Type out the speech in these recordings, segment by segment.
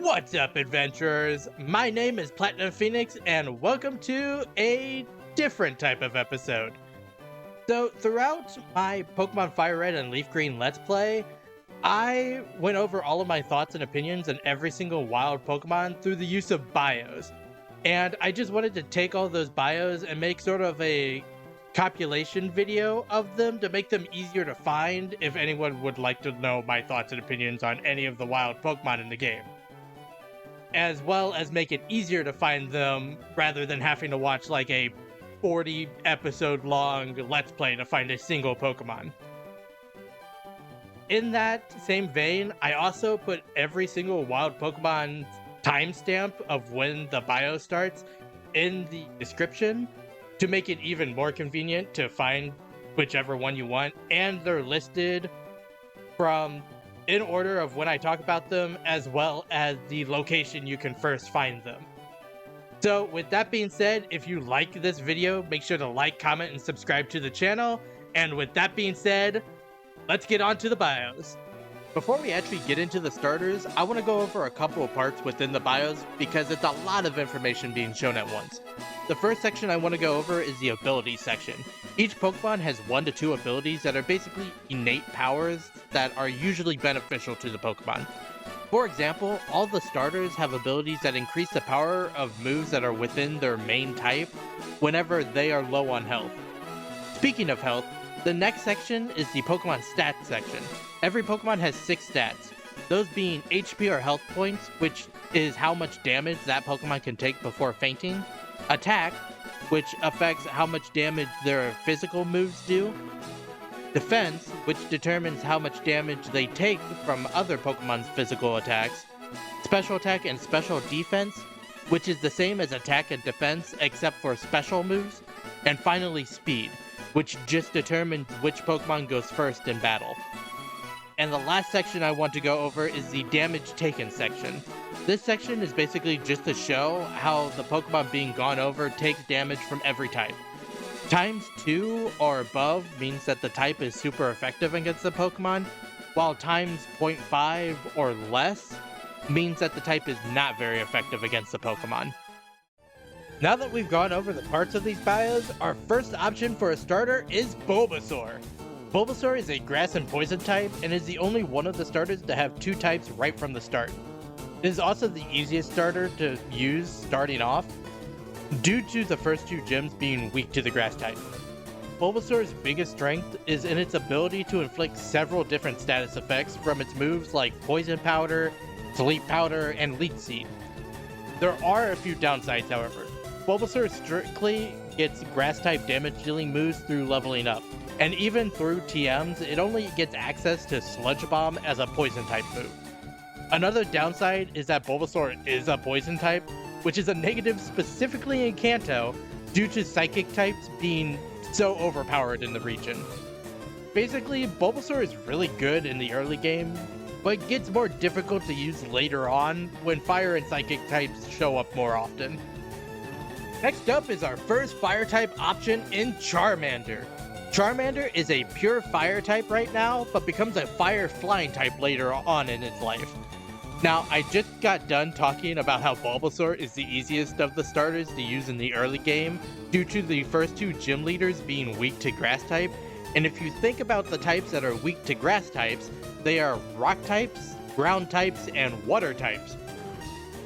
What's up, adventurers? My name is Platinum Phoenix, and welcome to a different type of episode. So, throughout my Pokemon FireRed and LeafGreen Let's Play, I went over all of my thoughts and opinions on every single wild Pokemon through the use of bios. And I just wanted to take all those bios and make sort of a copulation video of them to make them easier to find if anyone would like to know my thoughts and opinions on any of the wild Pokemon in the game, as well as make it easier to find them rather than having to watch like a 40 episode long Let's Play to find a single Pokemon. In that same vein, I also put every single wild Pokemon timestamp of when the bio starts in the description to make it even more convenient to find whichever one you want, and they're listed from in order of when I talk about them, as well as the location you can first find them. So with that being said, if you like this video, make sure to like, comment, and subscribe to the channel. And with that being said, let's get on to the bios. Before we actually get into the starters, I want to go over a couple of parts within the bios because it's a lot of information being shown at once. The first section I want to go over is the abilities section. Each Pokemon has 1 to 2 abilities that are basically innate powers that are usually beneficial to the Pokemon. For example, all the starters have abilities that increase the power of moves that are within their main type whenever they are low on health. Speaking of health, the next section is the Pokemon stats section. Every Pokemon has 6 stats, those being HP or health points, which is how much damage that Pokemon can take before fainting, attack, which affects how much damage their physical moves do, defense, which determines how much damage they take from other Pokemon's physical attacks, special attack and special defense, which is the same as attack and defense except for special moves, and finally speed, which just determines which Pokemon goes first in battle. And the last section I want to go over is the damage taken section. This section is basically just to show how the Pokemon being gone over takes damage from every type. Times 2 or above means that the type is super effective against the Pokemon, while times 0.5 or less means that the type is not very effective against the Pokemon. Now that we've gone over the parts of these bios, our first option for a starter is Bulbasaur. Bulbasaur is a grass and poison type and is the only one of the starters to have 2 types right from the start. It is also the easiest starter to use starting off, due to the first 2 gyms being weak to the grass type. Bulbasaur's biggest strength is in its ability to inflict several different status effects from its moves like Poison Powder, Sleep Powder, and Leech Seed. There are a few downsides, however. Bulbasaur strictly gets grass-type damage-dealing moves through leveling up, and even through TMs, it only gets access to Sludge Bomb as a Poison-type move. Another downside is that Bulbasaur is a Poison type, which is a negative specifically in Kanto due to Psychic types being so overpowered in the region. Basically, Bulbasaur is really good in the early game, but gets more difficult to use later on when Fire and Psychic types show up more often. Next up is our first Fire type option in Charmander. Charmander is a pure Fire type right now, but becomes a Fire Flying type later on in its life. Now, I just got done talking about how Bulbasaur is the easiest of the starters to use in the early game due to the first 2 gym leaders being weak to grass type, and if you think about the types that are weak to grass types, they are rock types, ground types, and water types,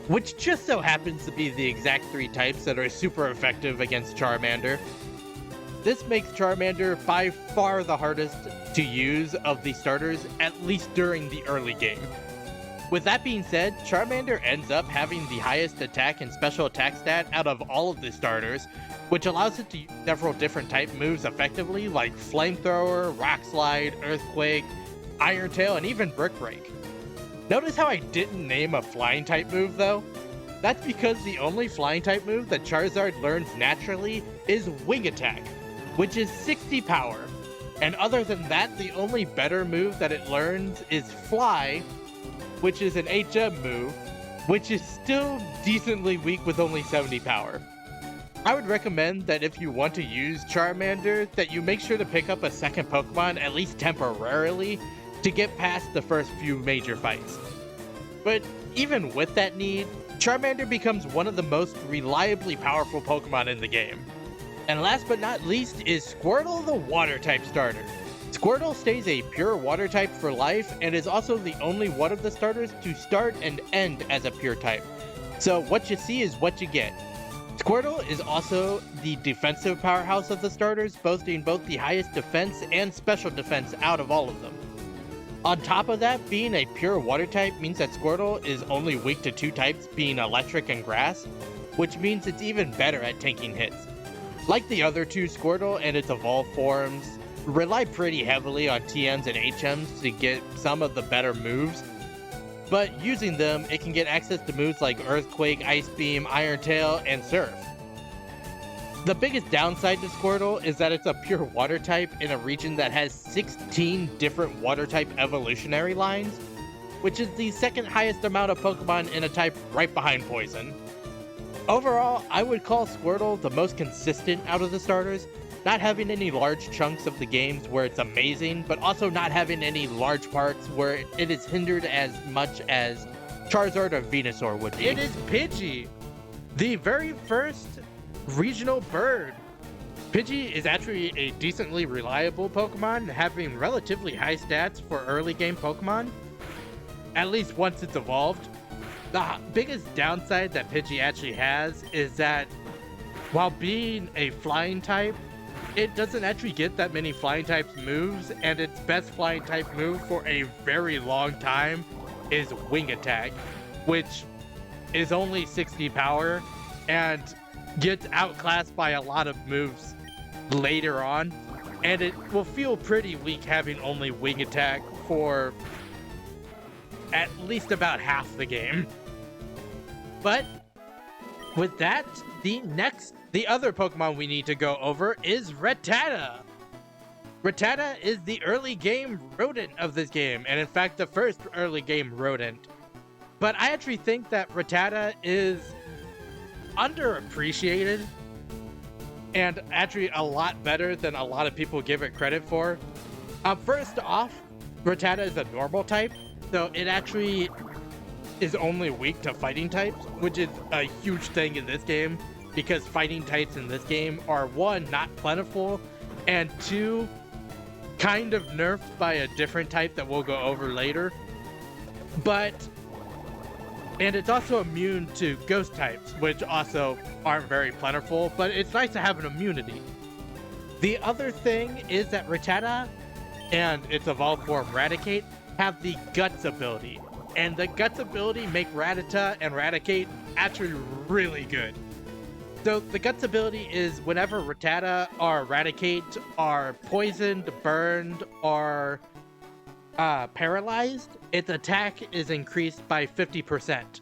which just so happens to be the exact 3 types that are super effective against Charmander. This makes Charmander by far the hardest to use of the starters, at least during the early game. With that being said, Charmander ends up having the highest attack and special attack stat out of all of the starters, which allows it to use several different type moves effectively, like Flamethrower, Rock Slide, Earthquake, Iron Tail, and even Brick Break. Notice how I didn't name a flying type move though? That's because the only flying type move that Charizard learns naturally is Wing Attack, which is 60 power. And other than that, the only better move that it learns is Fly, which is an HM move, which is still decently weak with only 70 power. I would recommend that if you want to use Charmander, that you make sure to pick up a second Pokemon, at least temporarily, to get past the first few major fights. But even with that need, Charmander becomes one of the most reliably powerful Pokemon in the game. And last but not least is Squirtle, the Water-type starter. Squirtle stays a pure Water type for life and is also the only one of the starters to start and end as a pure type. So what you see is what you get. Squirtle is also the defensive powerhouse of the starters, boasting both the highest defense and special defense out of all of them. On top of that, being a pure Water type means that Squirtle is only weak to two types, being electric and grass, which means it's even better at tanking hits. Like the other two, Squirtle and its evolved forms rely pretty heavily on TMs and HMs to get some of the better moves, but using them, it can get access to moves like Earthquake, Ice Beam, Iron Tail, and Surf. The biggest downside to Squirtle is that it's a pure Water type in a region that has 16 different Water type evolutionary lines, which is the second highest amount of Pokemon in a type right behind Poison. Overall, I would call Squirtle the most consistent out of the starters, not having any large chunks of the games where it's amazing, but also not having any large parts where it is hindered as much as Charizard or Venusaur would be. It is Pidgey, the very first regional bird. Pidgey is actually a decently reliable Pokemon, having relatively high stats for early game Pokemon, at least once it's evolved. The biggest downside that Pidgey actually has is that while being a flying type, it doesn't actually get that many flying types moves, and its best flying type move for a very long time is Wing Attack, which is only 60 power and gets outclassed by a lot of moves later on, and it will feel pretty weak having only Wing Attack for at least about half the game. But with that, the other Pokemon we need to go over is Rattata. Rattata is the early game rodent of this game, and in fact the first early game rodent. But I actually think that Rattata is underappreciated and actually a lot better than a lot of people give it credit for. First off, Rattata is a normal type, so it actually is only weak to fighting types, which is a huge thing in this game, because fighting types in this game are, one, not plentiful, and two, kind of nerfed by a different type that we'll go over later. And it's also immune to ghost types, which also aren't very plentiful, but it's nice to have an immunity. The other thing is that Rattata and its evolved form Raticate have the Guts ability, and the Guts ability make Rattata and Raticate actually really good. So the Guts ability is whenever Rattata or Raticate are poisoned, burned, or paralyzed, its attack is increased by 50%.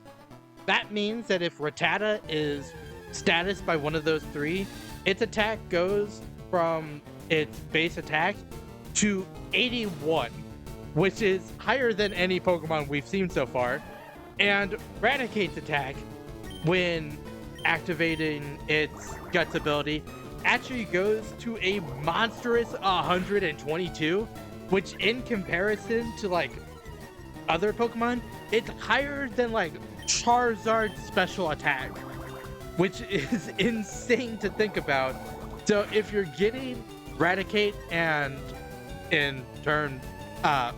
That means that if Rattata is statused by one of those three, its attack goes from its base attack to 81, which is higher than any Pokemon we've seen so far. And Raticate's attack, when activating its Guts ability, actually goes to a monstrous 122, which in comparison to like other Pokemon, it's higher than like Charizard's special attack, which is insane to think about. So if you're getting Raticate and in turn or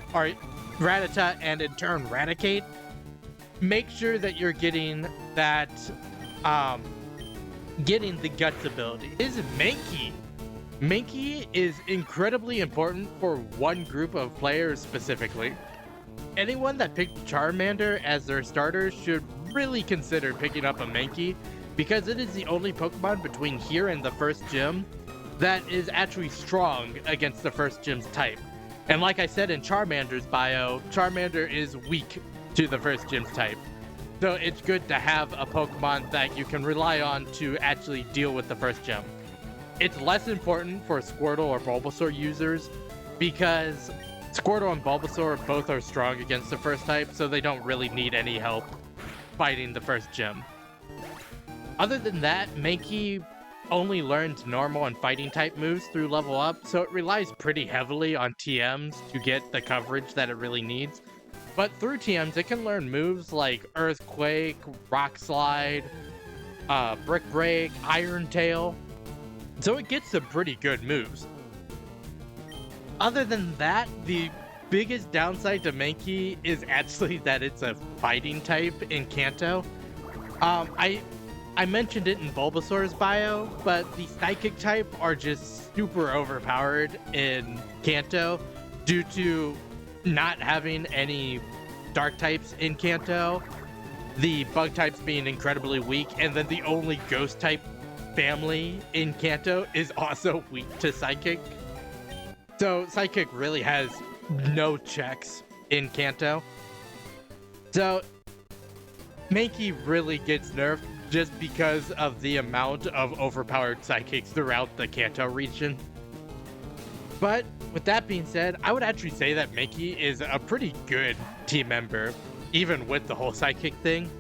Rattata and in turn Raticate, make sure that you're getting that getting the Guts ability. Is Mankey. Mankey is incredibly important for one group of players specifically. Anyone that picked Charmander as their starter should really consider picking up a Mankey, because it is the only Pokemon between here and the first gym that is actually strong against the first gym's type. And like I said in Charmander's bio, Charmander is weak to the first gym's type. So it's good to have a Pokemon that you can rely on to actually deal with the first gym. It's less important for Squirtle or Bulbasaur users because Squirtle and Bulbasaur both are strong against the first type, so they don't really need any help fighting the first gym. Other than that, Mankey only learns normal and fighting type moves through level up, so it relies pretty heavily on TMs to get the coverage that it really needs. But through TMs, it can learn moves like Earthquake, Rock Slide, Brick Break, Iron Tail. So it gets some pretty good moves. Other than that, the biggest downside to Mankey is actually that it's a fighting type in Kanto. I mentioned it in Bulbasaur's bio, but the Psychic type are just super overpowered in Kanto due to not having any Dark types in Kanto, the Bug types being incredibly weak, and then the only Ghost type family in Kanto is also weak to Psychic. So Psychic really has no checks in Kanto. So Mankey really gets nerfed just because of the amount of overpowered Psychics throughout the Kanto region. But with that being said, I would actually say that Mankey is a pretty good team member, even with the whole Psychic thing.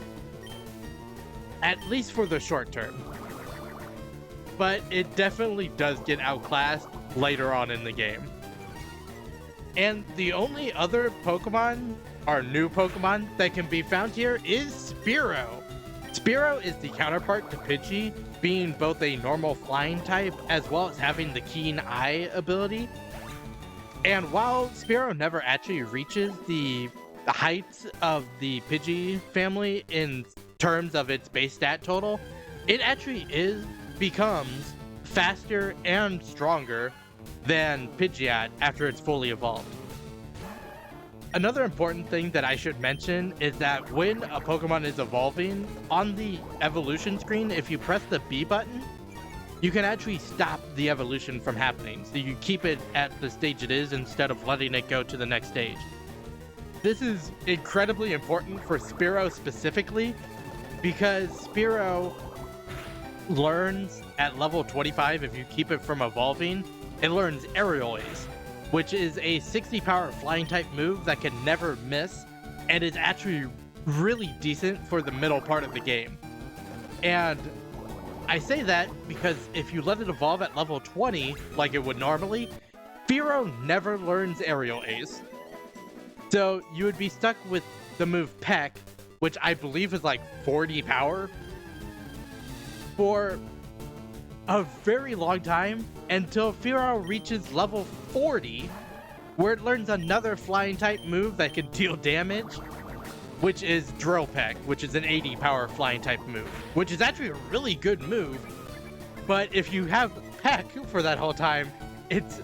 At least for the short term. But it definitely does get outclassed later on in the game. And the only other Pokemon, or new Pokemon, that can be found here is Spearow. Spearow is the counterpart to Pidgey, being both a normal flying type as well as having the Keen Eye ability. And while Spearow never actually reaches the heights of the Pidgey family in terms of its base stat total, it actually becomes faster and stronger than Pidgeot after it's fully evolved. Another important thing that I should mention is that when a Pokemon is evolving, on the evolution screen, if you press the B button, you can actually stop the evolution from happening. So you keep it at the stage it is instead of letting it go to the next stage. This is incredibly important for Spearow specifically, because Spearow learns at level 25, if you keep it from evolving, it learns Aerial Ace, which is a 60 power flying type move that can never miss and is actually really decent for the middle part of the game. And I say that because if you let it evolve at level 20 like it would normally, Spearow never learns Aerial Ace. So you would be stuck with the move Peck, which I believe is like 40 power, for a very long time until Spearow reaches level 40, where it learns another flying type move that can deal damage, which is Drill Peck, which is an 80 power flying type move, which is actually a really good move. But if you have Peck for that whole time, it's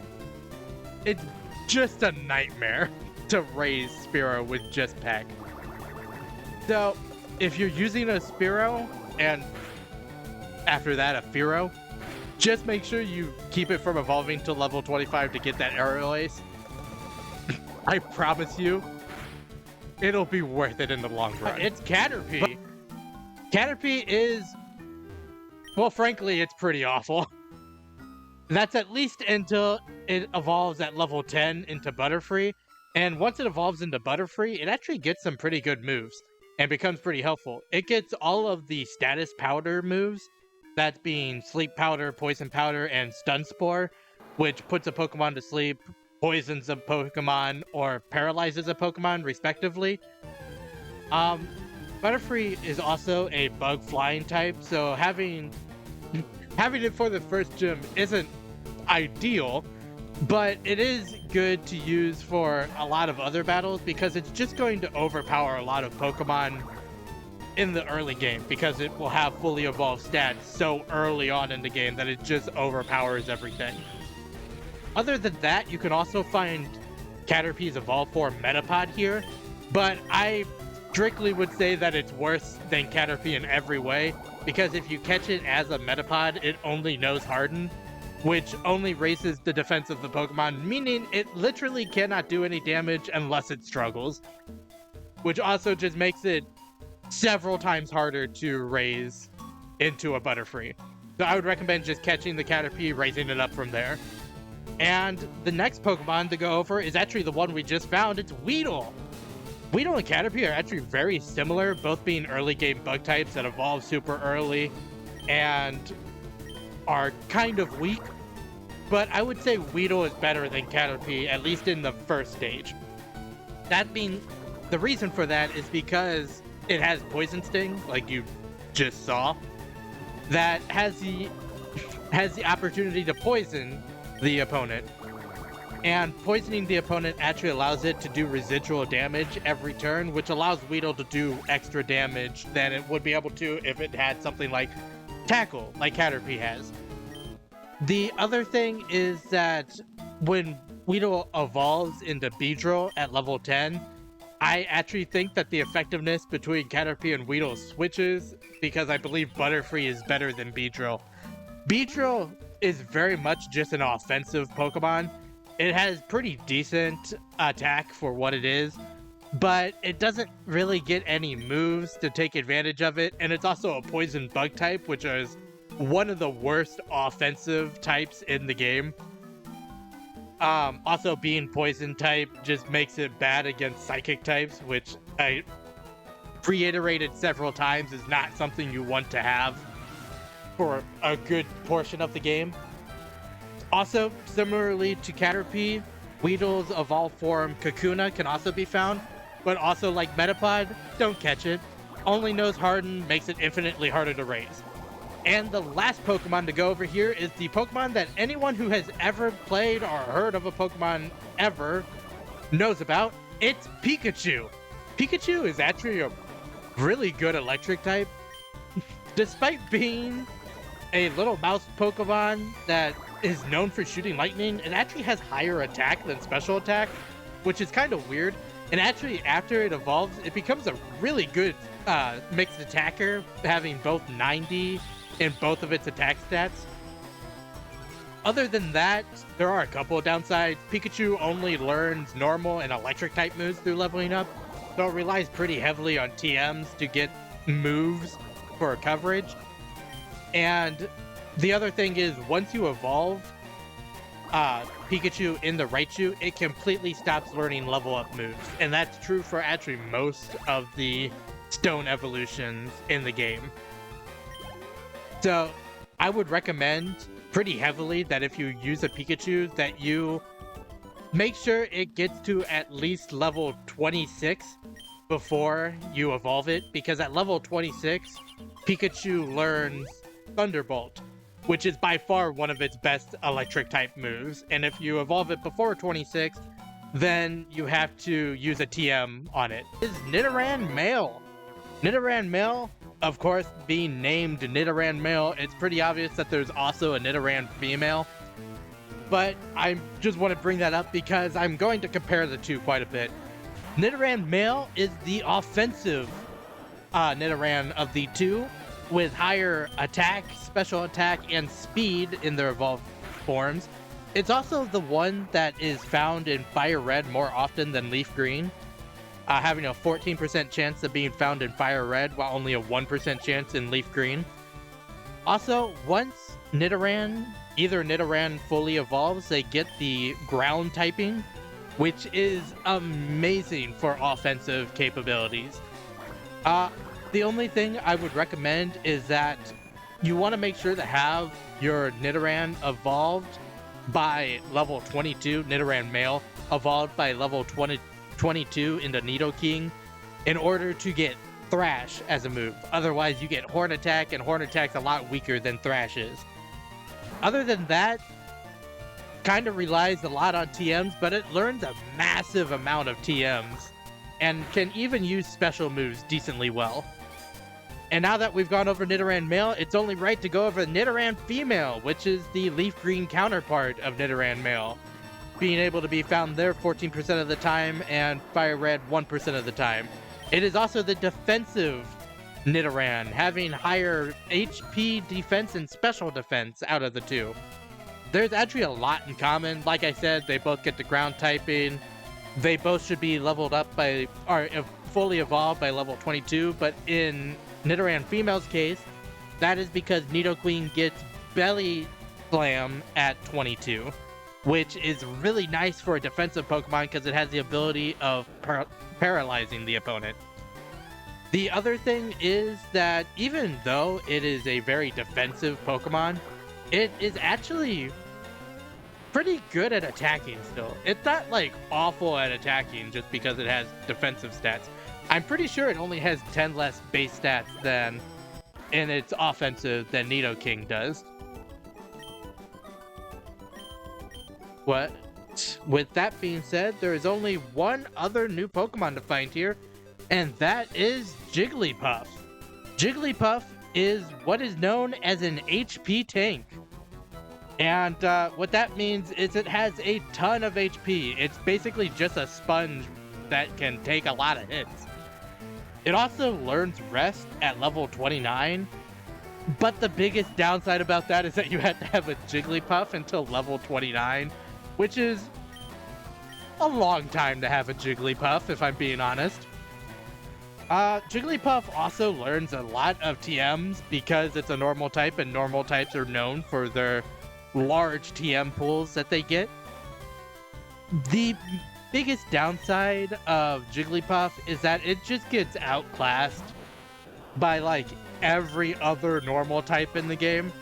just a nightmare to raise Spearow with just Peck. So if you're using a Spearow and after that a Fearow, just make sure you keep it from evolving to level 25 to get that Aerial Ace. I promise you, it'll be worth it in the long run. It's Caterpie. Caterpie is, well, frankly, it's pretty awful. That's at least until it evolves at level 10 into Butterfree. And once it evolves into Butterfree, it actually gets some pretty good moves and becomes pretty helpful. It gets all of the status powder moves, that being Sleep Powder, Poison Powder, and Stun Spore, which puts a Pokemon to sleep, poisons a Pokemon, or paralyzes a Pokemon, respectively. Butterfree is also a bug flying type, so having it for the first gym isn't ideal, but it is good to use for a lot of other battles because it's just going to overpower a lot of Pokemon in the early game, because it will have fully evolved stats so early on in the game that it just overpowers everything. Other than that, you can also find Caterpie's Evolve Form Metapod here, but I strictly would say that it's worse than Caterpie in every way, because if you catch it as a Metapod, it only knows Harden, which only raises the defense of the Pokemon, meaning it literally cannot do any damage unless it struggles, which also just makes it several times harder to raise into a Butterfree. So I would recommend just catching the Caterpie, raising it up from there. And the next Pokemon to go over is actually the one we just found. It's Weedle. Weedle and Caterpie are actually very similar, both being early game bug types that evolve super early and are kind of weak. But I would say Weedle is better than Caterpie, at least in the first stage. That being the reason for that is because it has Poison Sting, like you just saw, that has the opportunity to poison the opponent. And poisoning the opponent actually allows it to do residual damage every turn, which allows Weedle to do extra damage than it would be able to if it had something like Tackle, like Caterpie has. The other thing is that when Weedle evolves into Beedrill at level 10, I actually think that the effectiveness between Caterpie and Weedle switches, because I believe Butterfree is better than Beedrill. Beedrill is very much just an offensive Pokemon. It has pretty decent attack for what it is, but it doesn't really get any moves to take advantage of it, and it's also a poison bug type, which is one of the worst offensive types in the game. Also, being poison type just makes it bad against psychic types, which I reiterated several times is not something you want to have for a good portion of the game. Also, similarly to Caterpie, Weedle's evolved form Kakuna can also be found, but also like Metapod, don't catch it. Only knows Harden makes it infinitely harder to raise. And the last Pokemon to go over here is the Pokemon that anyone who has ever played or heard of a Pokemon ever knows about. It's Pikachu. Pikachu is actually a really good electric type. Despite being a little mouse Pokemon that is known for shooting lightning, it actually has higher attack than special attack, which is kind of weird. And actually, after it evolves, it becomes a really good mixed attacker, having both 90 in both of its attack stats. Other than that, there are a couple of downsides. Pikachu only learns normal and electric type moves through leveling up, so it relies pretty heavily on TMs to get moves for coverage. And the other thing is, once you evolve Pikachu in the Raichu, it completely stops learning level up moves. And that's true for actually most of the stone evolutions in the game. So I would recommend pretty heavily that if you use a Pikachu, that you make sure it gets to at least level 26 before you evolve it, because at level 26, Pikachu learns Thunderbolt, which is by far one of its best electric type moves. And if you evolve it before 26, then you have to use a TM on it. Is Nidoran male? Nidoran male, of course, being named Nidoran male, it's pretty obvious that there's also a Nidoran female. But I just want to bring that up because I'm going to compare the two quite a bit. Nidoran male is the offensive Nidoran of the two, with higher attack, special attack, and speed in their evolved forms. It's also the one that is found in FireRed more often than LeafGreen, having a 14% chance of being found in FireRed, while only a 1% chance in LeafGreen. Also, once either Nidoran fully evolves, they get the ground typing, which is amazing for offensive capabilities. The only thing I would recommend is that you want to make sure to have your Nidoran evolved by level 22, Nidoran male evolved by level 22 into Nidoking, in order to get Thrash as a move. Otherwise, you get Horn Attack, and Horn Attack's a lot weaker than Thrash is. Other than that, kind of relies a lot on TMs, but it learns a massive amount of TMs and can even use special moves decently well. And now that we've gone over Nidoran male, it's only right to go over Nidoran female, which is the LeafGreen counterpart of Nidoran male, being able to be found there 14% of the time and FireRed 1% of the time. It is also the defensive Nidoran, having higher HP defense and special defense out of the two. There's actually a lot in common. Like I said, they both get the ground typing. They both should be leveled up by, or fully evolved by level 22, but in Nidoran female's case, that is because Nidoqueen gets Belly Slam at 22, which is really nice for a defensive Pokemon because it has the ability of paralyzing the opponent. The other thing is that even though it is a very defensive Pokemon, it is actually pretty good at attacking still. It's not like awful at attacking just because it has defensive stats. I'm pretty sure it only has 10 less base stats than in its offensive than Nidoking does. What? With that being said, there is only one other new Pokemon to find here, and that is Jigglypuff. Jigglypuff is what is known as an HP tank. And what that means is it has a ton of HP. It's basically just a sponge that can take a lot of hits. It also learns Rest at level 29, but the biggest downside about that is that you have to have a Jigglypuff until level 29, which is a long time to have a Jigglypuff, if I'm being honest. Jigglypuff also learns a lot of TMs because it's a normal type, and normal types are known for their large TM pools that they get. The biggest downside of Jigglypuff is that it just gets outclassed by like every other normal type in the game.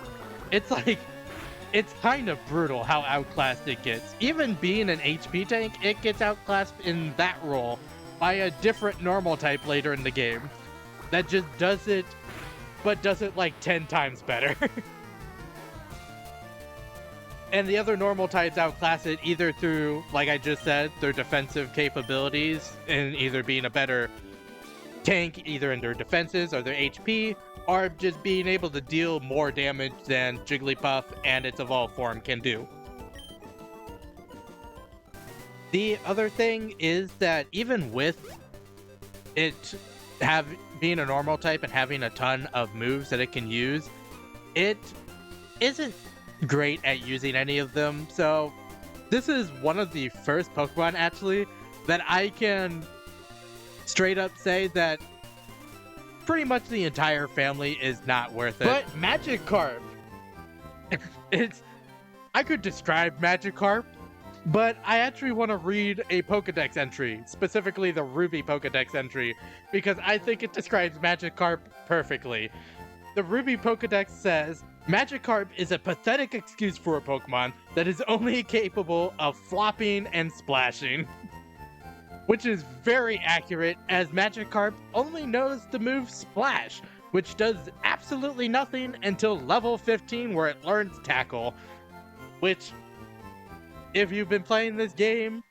It's kind of brutal how outclassed it gets. Even being an HP tank, it gets outclassed in that role by a different normal type later in the game that just does it, but does it like 10 times better. And the other normal types outclass it either through, like I just said, their defensive capabilities and either being a better tank, either in their defenses or their HP, or just being able to deal more damage than Jigglypuff and its evolved form can do. The other thing is that even with it being a normal type and having a ton of moves that it can use, it isn't great at using any of them. So this is one of the first Pokemon actually that I can straight up say that pretty much the entire family is not worth it. But Magikarp, I could describe Magikarp, but I actually want to read a Pokedex entry, specifically the Ruby Pokedex entry, because I think it describes Magikarp perfectly. The Ruby Pokedex says, Magikarp is a pathetic excuse for a Pokemon that is only capable of flopping and splashing. Which is very accurate, as Magikarp only knows the move Splash, which does absolutely nothing until level 15 where it learns Tackle. Which, if you've been playing this game,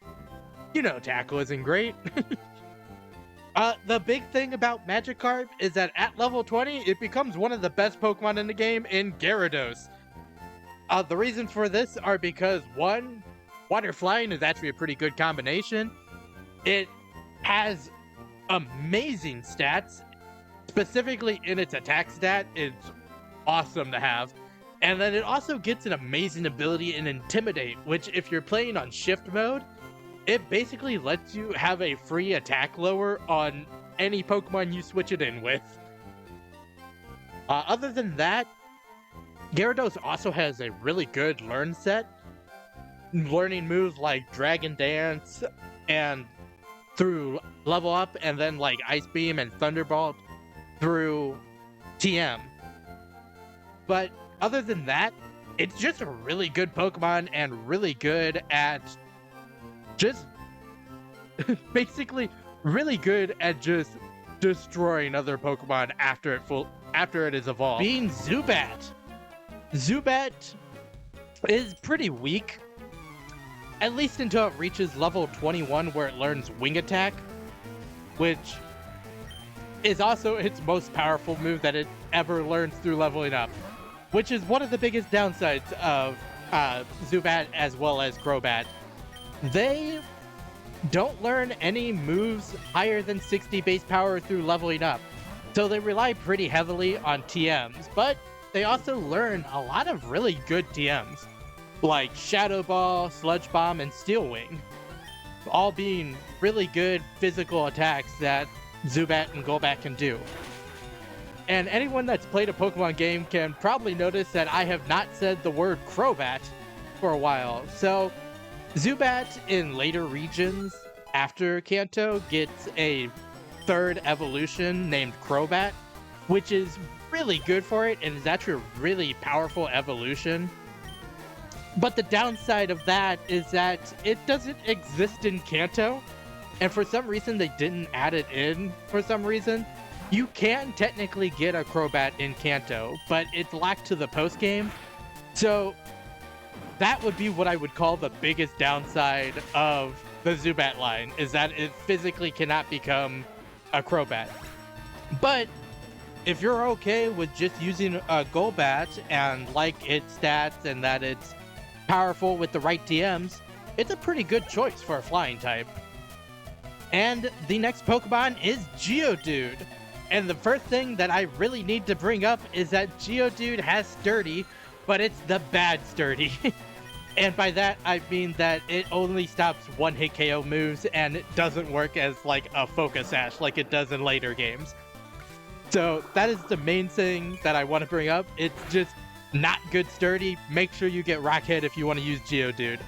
you know Tackle isn't great. The big thing about Magikarp is that at level 20, it becomes one of the best Pokemon in the game in Gyarados. The reasons for this are because, one, Water Flying is actually a pretty good combination. It has amazing stats, specifically in its attack stat. It's awesome to have. And then it also gets an amazing ability in Intimidate, which if you're playing on Shift mode, it basically lets you have a free attack lower on any Pokemon you switch it in with. Other than that, Gyarados also has a really good learn set, learning moves like Dragon Dance and through level up, and then like Ice Beam and Thunderbolt through TM. But other than that, it's just a really good Pokemon and really good at just basically really good at just destroying other Pokemon after it is evolved. Being Zubat. Zubat is pretty weak, at least until it reaches level 21 where it learns Wing Attack, which is also its most powerful move that it ever learns through leveling up, which is one of the biggest downsides of Zubat as well as Crobat. They don't learn any moves higher than 60 base power through leveling up, so they rely pretty heavily on TMs, but they also learn a lot of really good TMs, like Shadow Ball, Sludge Bomb, and Steel Wing, all being really good physical attacks that Zubat and Golbat can do. And anyone that's played a Pokemon game can probably notice that I have not said the word Crobat for a while. So Zubat in later regions after Kanto gets a third evolution named Crobat, which is really good for it and is actually a really powerful evolution. But the downside of that is that it doesn't exist in Kanto, and for some reason they didn't add it in for some reason. You can technically get a Crobat in Kanto, but it's locked to the post-game. So that would be what I would call the biggest downside of the Zubat line, is that it physically cannot become a Crobat. But if you're okay with just using a Golbat and like its stats and that it's powerful with the right TMs, it's a pretty good choice for a flying type. And the next Pokemon is Geodude. And the first thing that I really need to bring up is that Geodude has Sturdy, but it's the bad Sturdy. And by that, I mean that it only stops one-hit KO moves and it doesn't work as like a Focus Sash like it does in later games. So that is the main thing that I want to bring up. It's just not good Sturdy. Make sure you get Rockhead if you want to use Geodude.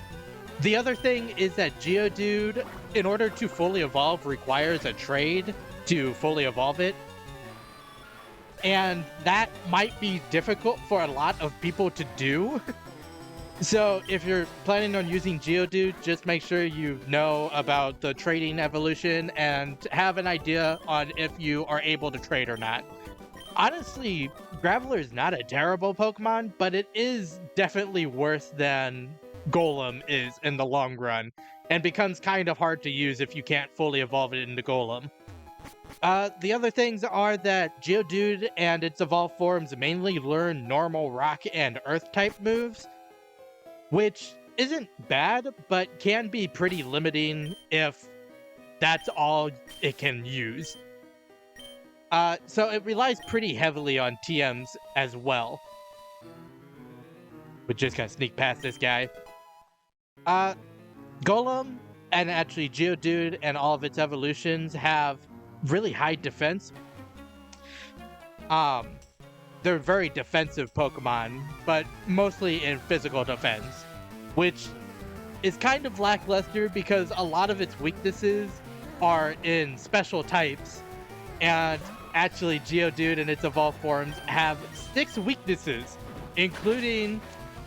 The other thing is that Geodude, in order to fully evolve, requires a trade to fully evolve it. And that might be difficult for a lot of people to do. So if you're planning on using Geodude, just make sure you know about the trading evolution and have an idea on if you are able to trade or not. Honestly, Graveler is not a terrible Pokemon, but it is definitely worse than Golem is in the long run, and becomes kind of hard to use if you can't fully evolve it into Golem. The other things are that Geodude and its evolved forms mainly learn normal rock and earth type moves, which isn't bad, but can be pretty limiting if that's all it can use. So it relies pretty heavily on TMs as well. We're just gonna sneak past this guy. Golem, and actually Geodude and all of its evolutions have really high defense. They're very defensive Pokemon, but mostly in physical defense, which is kind of lackluster because a lot of its weaknesses are in special types, and actually Geodude and its evolved forms have 6 weaknesses, including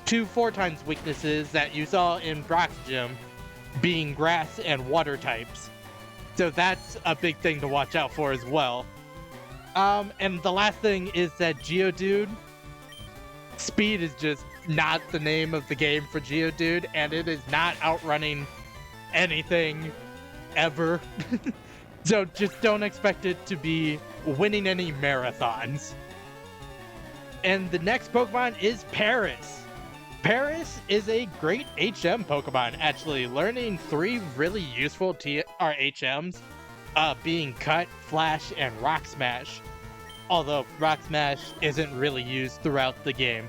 2 4x weaknesses that you saw in Brock's gym, being grass and water types. So that's a big thing to watch out for as well. And the last thing is that Geodude, speed is just not the name of the game for Geodude, and it is not outrunning anything ever. So just don't expect it to be winning any marathons. And the next Pokemon is Paris. Paris is a great HM Pokemon, actually, learning 3 really useful HMs, being Cut, Flash, and Rock Smash. Although Rock Smash isn't really used throughout the game.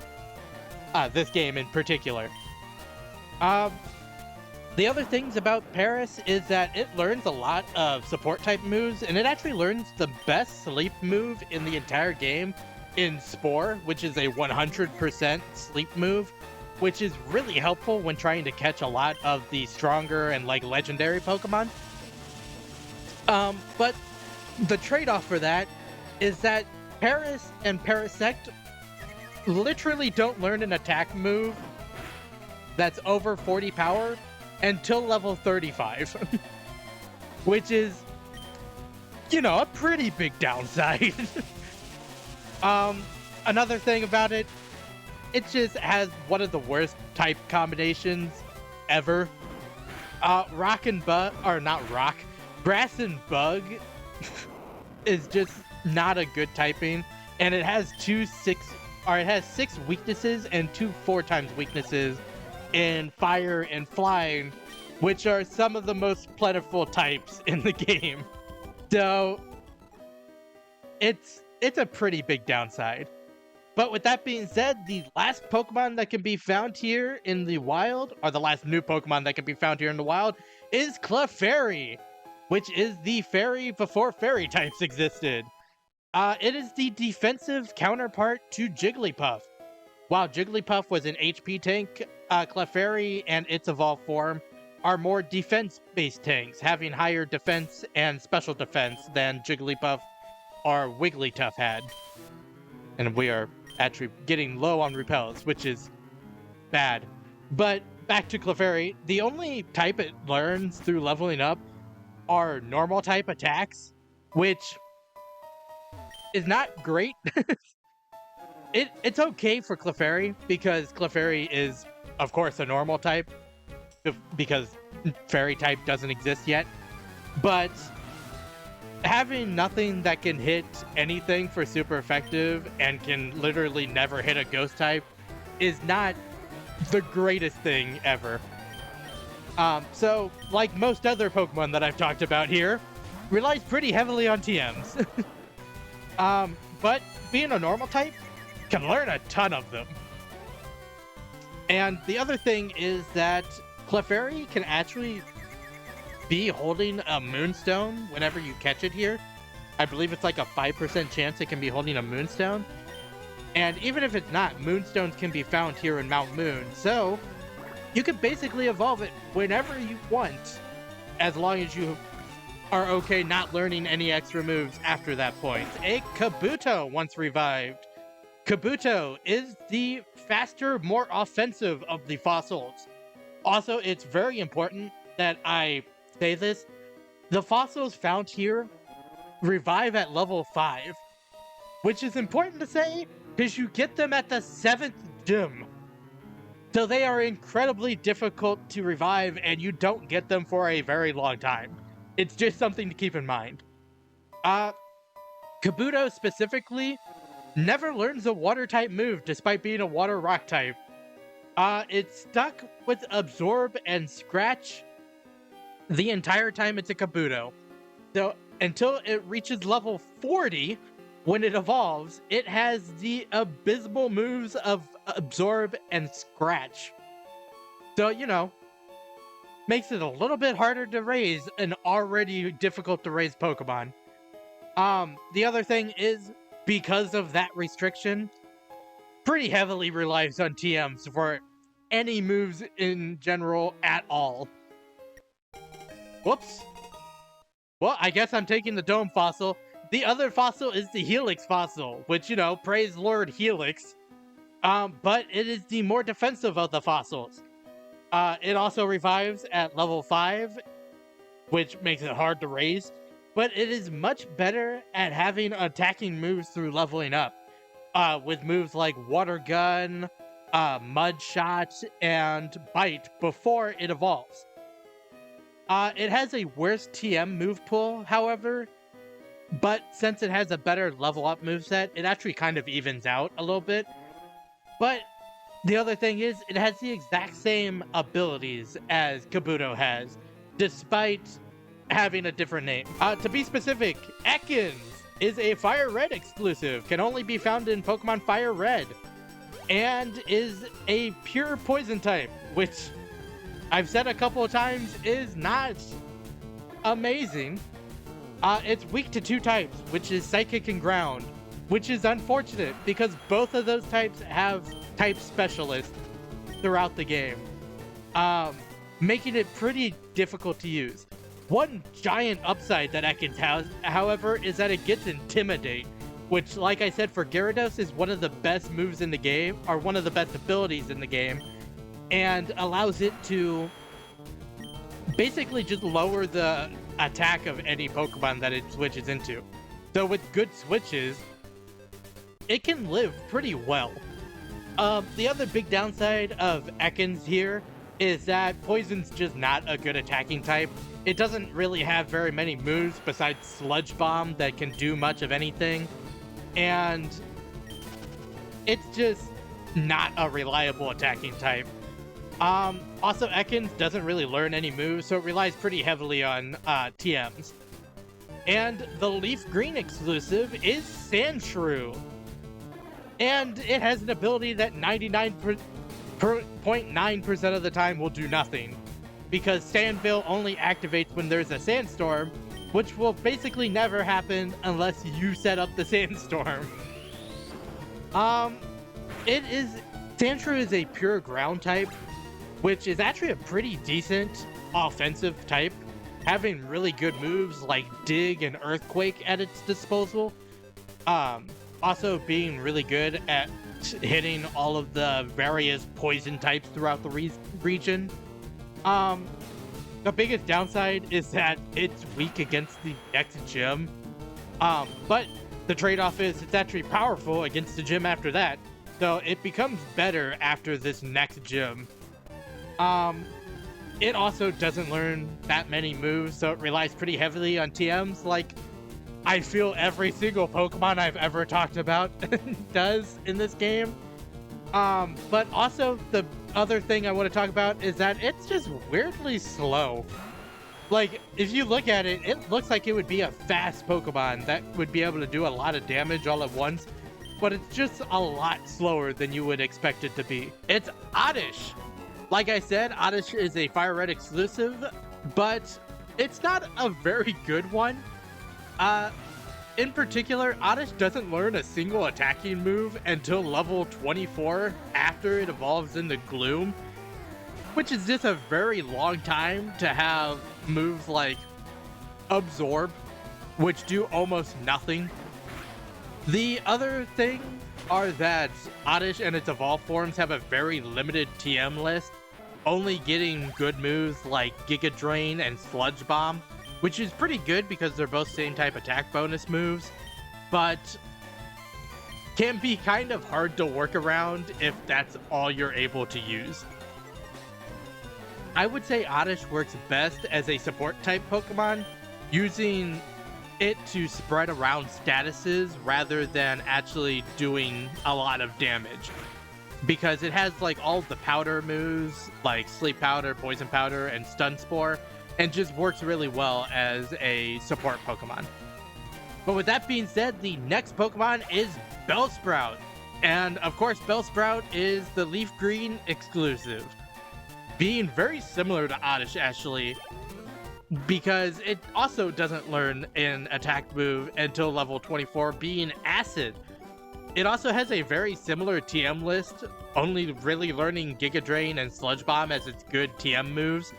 This game in particular. The other things about Paris is that it learns a lot of support type moves, and it actually learns the best sleep move in the entire game in Spore, which is a 100% sleep move, which is really helpful when trying to catch a lot of the stronger and like legendary Pokemon. But the trade-off for that is that Paris and Parasect literally don't learn an attack move that's over 40 power until level 35, which is, you know, a pretty big downside. Another thing about it, it just has one of the worst type combinations ever. Rock and Bug, or not Rock, Grass and Bug is just not a good typing, and it has 6 weaknesses and 2 4x weaknesses in Fire and Flying, which are some of the most plentiful types in the game. So it's a pretty big downside. But with that being said, the last Pokemon that can be found here in the wild, or the last new Pokemon that can be found here in the wild, is Clefairy, which is the fairy before fairy types existed. It is the defensive counterpart to Jigglypuff. While Jigglypuff was an HP tank, Clefairy and its evolved form are more defense-based tanks, having higher defense and special defense than Jigglypuff or Wigglytuff had. And we are actually getting low on repels, which is bad. But back to Clefairy, the only type it learns through leveling up are normal type attacks, which is not great. It's okay for Clefairy, because Clefairy is, of course, a normal type, because fairy type doesn't exist yet. But having nothing that can hit anything for super effective and can literally never hit a ghost type is not the greatest thing ever. So, like most other Pokemon that I've talked about here, relies pretty heavily on TMs. But being a normal type can learn a ton of them. And the other thing is that Clefairy can actually be holding a Moonstone whenever you catch it here. I believe it's like a 5% chance it can be holding a Moonstone. And even if it's not, Moonstones can be found here in Mount Moon. So you can basically evolve it whenever you want, as long as you are okay not learning any extra moves after that point. A Kabuto once revived. Kabuto is the faster, more offensive of the fossils. Also, it's very important that I say this. The fossils found here revive at level 5, which is important to say because you get them at the 7th gym. So they are incredibly difficult to revive, and you don't get them for a very long time. It's just something to keep in mind. Kabuto specifically never learns a water type move despite being a water rock type. It's stuck with Absorb and Scratch the entire time it's a Kabuto. So until it reaches level 40, when it evolves, it has the abysmal moves of Absorb and Scratch. So, you know, makes it a little bit harder to raise an already difficult to raise Pokemon. The other thing is, because of that restriction, pretty heavily relies on TMs for any moves in general at all. Whoops. Well, I guess I'm taking the Dome Fossil. The other fossil is the Helix Fossil, which, you know, praise Lord Helix. But it is the more defensive of the fossils. It also revives at level 5, which makes it hard to raise, but it is much better at having attacking moves through leveling up, with moves like Water Gun, Mud Shot, and Bite before it evolves. It has a worse TM move pool, however, but since it has a better level up moveset, it actually kind of evens out a little bit. But the other thing is, it has the exact same abilities as Kabuto has, despite having a different name. To be specific, Ekans is a FireRed exclusive, can only be found in Pokemon FireRed, and is a pure poison type, which I've said a couple of times is not amazing. It's weak to 2 types, which is Psychic and Ground, which is unfortunate because both of those types have type specialists throughout the game, making it pretty difficult to use. One giant upside that Ekans has, however, is that it gets Intimidate, which, like I said, for Gyarados is one of the best moves in the game, or one of the best abilities in the game, and allows it to basically just lower the attack of any Pokemon that it switches into. So with good switches, it can live pretty well. The other big downside of Ekans here is that Poison's just not a good attacking type. It doesn't really have very many moves besides Sludge Bomb that can do much of anything, and it's just not a reliable attacking type. Also, Ekans doesn't really learn any moves, so it relies pretty heavily on TMs. And the LeafGreen exclusive is Sandshrew. And it has an ability that 99.9% of the time will do nothing, because Sandville only activates when there's a sandstorm, which will basically never happen unless you set up the sandstorm. Sandshrew is a pure ground type, which is actually a pretty decent offensive type, having really good moves like Dig and Earthquake at its disposal. Also being really good at hitting all of the various poison types throughout the region. The biggest downside is that it's weak against the next gym. But the trade-off is it's actually powerful against the gym after that. So it becomes better after this next gym. It also doesn't learn that many moves, so it relies pretty heavily on TMs, like I feel every single Pokemon I've ever talked about does in this game. But also the other thing I want to talk about is that it's just weirdly slow. Like, if you look at it, it looks like it would be a fast Pokemon that would be able to do a lot of damage all at once, but it's just a lot slower than you would expect it to be. It's Oddish. Like I said, Oddish is a FireRed exclusive, but it's not a very good one. In particular, Oddish doesn't learn a single attacking move until level 24 after it evolves into Gloom, which is just a very long time to have moves like Absorb, which do almost nothing. The other thing are that Oddish and its evolved forms have a very limited TM list, only getting good moves like Giga Drain and Sludge Bomb, which is pretty good because they're both same type attack bonus moves, but can be kind of hard to work around if that's all you're able to use. I would say Oddish works best as a support type Pokemon, using it to spread around statuses rather than actually doing a lot of damage. Because it has like all the powder moves like Sleep Powder, Poison Powder, and Stun Spore, and just works really well as a support Pokemon. But with that being said, the next Pokemon is Bellsprout. And of course, Bellsprout is the LeafGreen exclusive, being very similar to Oddish actually, because it also doesn't learn an attack move until level 24, being Acid. It also has a very similar TM list, only really learning Giga Drain and Sludge Bomb as its good TM moves.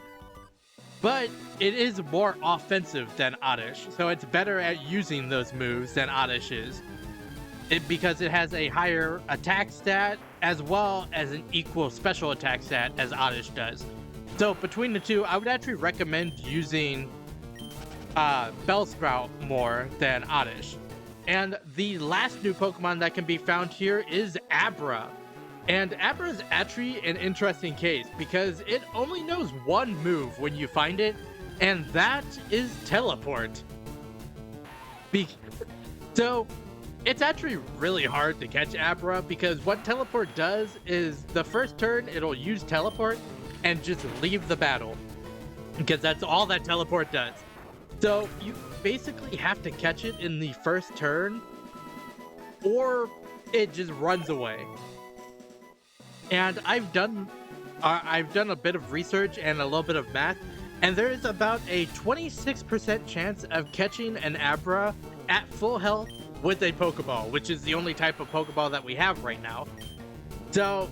But it is more offensive than Oddish, so it's better at using those moves than Oddish is. Because it has a higher attack stat as well as an equal special attack stat as Oddish does. So between the two, I would actually recommend using Bellsprout more than Oddish. And the last new Pokemon that can be found here is Abra. And Abra is actually an interesting case because it only knows one move when you find it, and that is Teleport. So it's actually really hard to catch Abra because what Teleport does is the first turn it'll use Teleport and just leave the battle, because that's all that Teleport does. So you basically have to catch it in the first turn or it just runs away. And I've done a bit of research and a little bit of math, and there is about a 26% chance of catching an Abra at full health with a Pokeball, which is the only type of Pokeball that we have right now. So,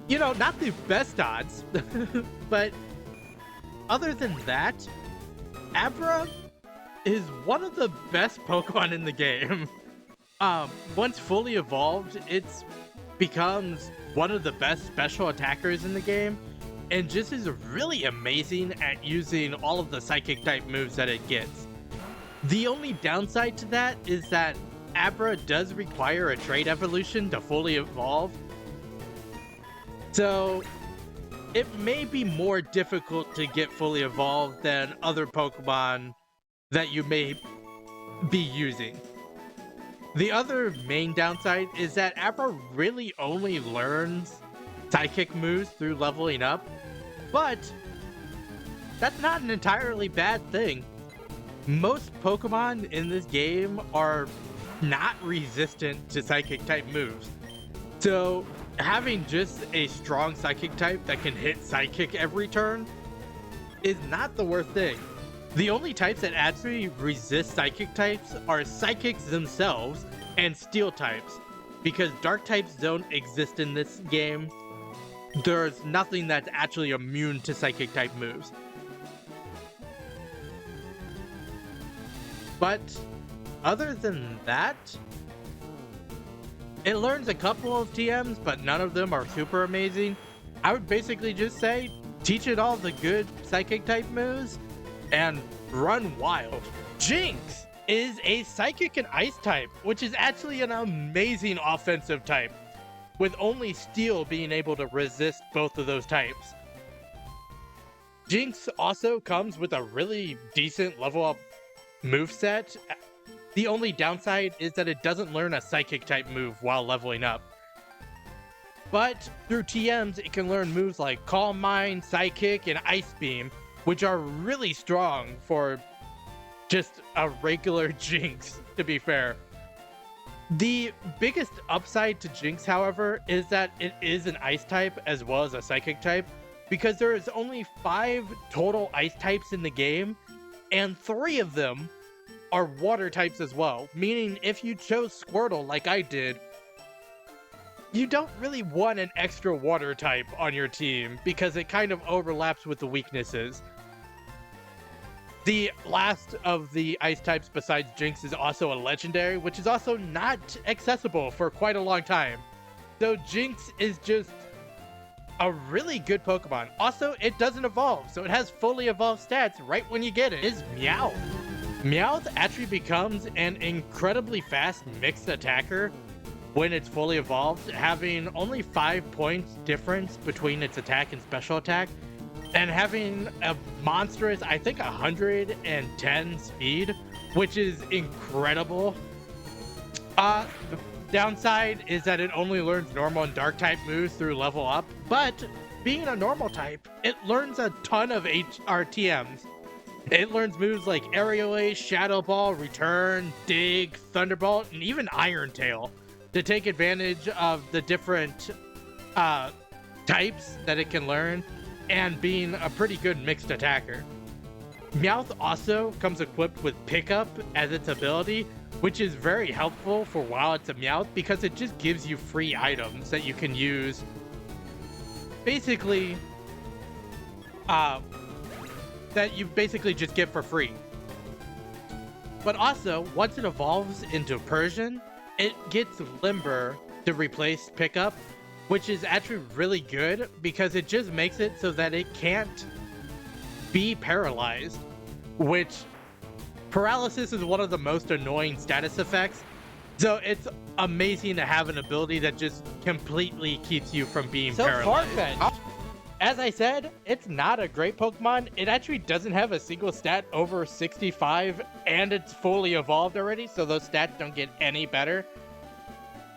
you know, not the best odds, but other than that, Abra is one of the best Pokemon in the game. Once fully evolved, it becomes one of the best special attackers in the game, and just is really amazing at using all of the psychic type moves that it gets. The only downside to that is that Abra does require a trait evolution to fully evolve, so it may be more difficult to get fully evolved than other Pokemon that you may be using. The other main downside is that Abra really only learns psychic moves through leveling up, but that's not an entirely bad thing. Most Pokemon in this game are not resistant to psychic type moves, so having just a strong psychic type that can hit psychic every turn is not the worst thing. The only types that actually resist psychic types are psychics themselves and steel types, because dark types don't exist in this game. There's nothing that's actually immune to psychic type moves. But other than that, It learns a couple of TMs, but none of them are super amazing. I would basically just say, teach it all the good Psychic type moves, and run wild. Jynx is a Psychic and Ice type, which is actually an amazing offensive type, with only Steel being able to resist both of those types. Jynx also comes with a really decent level up moveset. The only downside is that it doesn't learn a Psychic type move while leveling up. But through TMs, it can learn moves like Calm Mind, Psychic, and Ice Beam, which are really strong for just a regular Jynx, to be fair. The biggest upside to Jynx, however, is that it is an Ice type as well as a Psychic type, because there is only 5 total Ice types in the game, and 3 of them are Water types as well, meaning if you chose Squirtle like I did, you don't really want an extra Water type on your team because it kind of overlaps with the weaknesses. The last of the Ice types besides Jynx is also a Legendary, which is also not accessible for quite a long time. So Jynx is just a really good Pokemon. Also, it doesn't evolve, so it has fully evolved stats right when you get it. Is Meowth. Meowth actually becomes an incredibly fast mixed attacker when it's fully evolved, having only 5 points difference between its attack and special attack, and having a monstrous, I think, 110 speed, which is incredible. The downside is that it only learns normal and dark type moves through level up, but being a normal type, it learns a ton of RTMs. It learns moves like Aerial Ace, Shadow Ball, Return, Dig, Thunderbolt, and even Iron Tail to take advantage of the different types that it can learn, and being a pretty good mixed attacker. Meowth also comes equipped with Pickup as its ability, which is very helpful for while it's a Meowth because it just gives you free items that you can use. Basically, that you basically just get for free. But also, once it evolves into Persian, it gets Limber to replace Pickup, which is actually really good because it just makes it so that it can't be paralyzed, which paralysis is one of the most annoying status effects. So it's amazing to have an ability that just completely keeps you from being paralyzed. Farfetch'd. As I said, it's not a great Pokemon. It actually doesn't have a single stat over 65, and it's fully evolved already, so those stats don't get any better.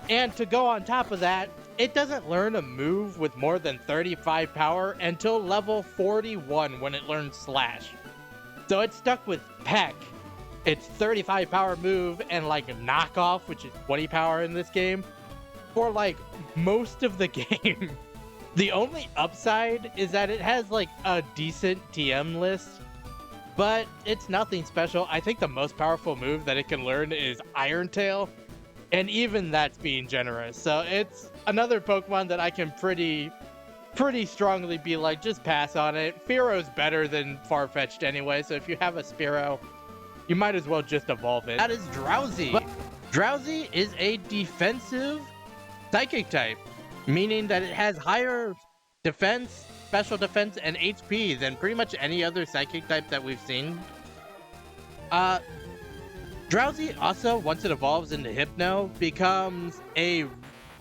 And to go on top of that, it doesn't learn a move with more than 35 power until level 41 when it learns Slash. So it's stuck with Peck, its 35 power move, and like Knockoff, which is 20 power in this game, for like most of the game. The only upside is that it has like a decent TM list, but it's nothing special. I think the most powerful move that it can learn is Iron Tail, and even that's being generous. So it's another Pokemon that I can pretty strongly be like, just pass on it. Spearow's better than Farfetch'd anyway, so if you have a Spearow, you might as well just evolve it. That is Drowzee. But Drowzee is a defensive Psychic type, meaning that it has higher defense, special defense, and HP than pretty much any other Psychic type that we've seen. Drowzee also, once it evolves into Hypno, becomes a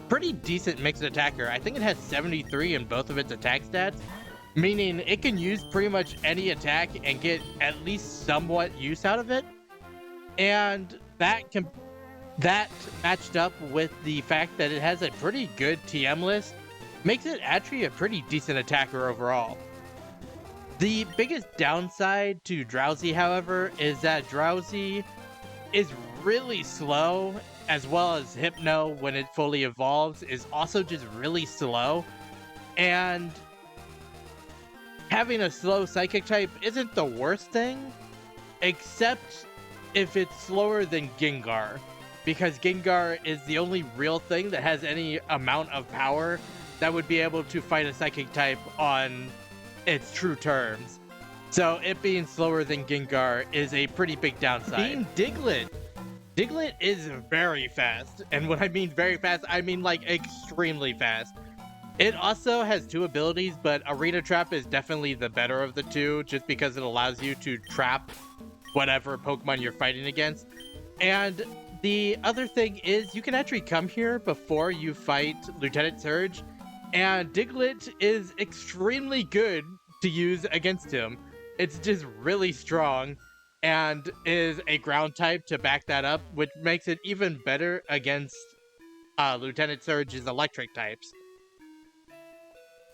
pretty decent mixed attacker. I think it has 73 in both of its attack stats, meaning it can use pretty much any attack and get at least somewhat use out of it. And that matched up with the fact that it has a pretty good TM list makes it actually a pretty decent attacker overall. The biggest downside to Drowzee, however, is that Drowzee is really slow, as well as Hypno, when it fully evolves, is also just really slow. And having a slow Psychic type isn't the worst thing, except if it's slower than Gengar, because Gengar is the only real thing that has any amount of power that would be able to fight a Psychic type on its true terms. So it being slower than Gengar is a pretty big downside. Being Diglett Diglett is very fast, and when I mean very fast, I mean like extremely fast. It also has two abilities, but Arena Trap is definitely the better of the two, just because it allows you to trap whatever Pokemon you're fighting against. And the other thing is, you can actually come here before you fight Lieutenant Surge, and Diglett is extremely good to use against him. It's just really strong, and is a ground type to back that up, which makes it even better against Lieutenant Surge's electric types.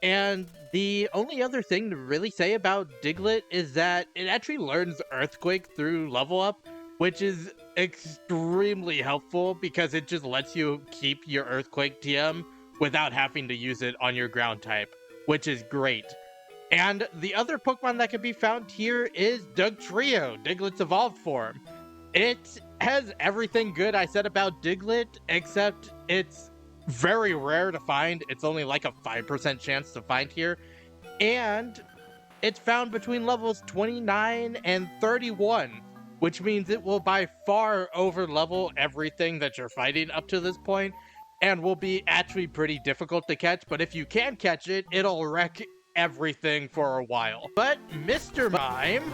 And the only other thing to really say about Diglett is that it actually learns Earthquake through level up, which is extremely helpful because it just lets you keep your Earthquake TM without having to use it on your ground type, which is great. And the other Pokemon that can be found here is Dugtrio, Diglett's evolved form. It has everything good I said about Diglett, except it's very rare to find. It's only like a 5% chance to find here. And it's found between levels 29 and 31, which means it will by far over level everything that you're fighting up to this point, and will be actually pretty difficult to catch. But if you can catch it, it'll wreck everything for a while. But Mr. Mime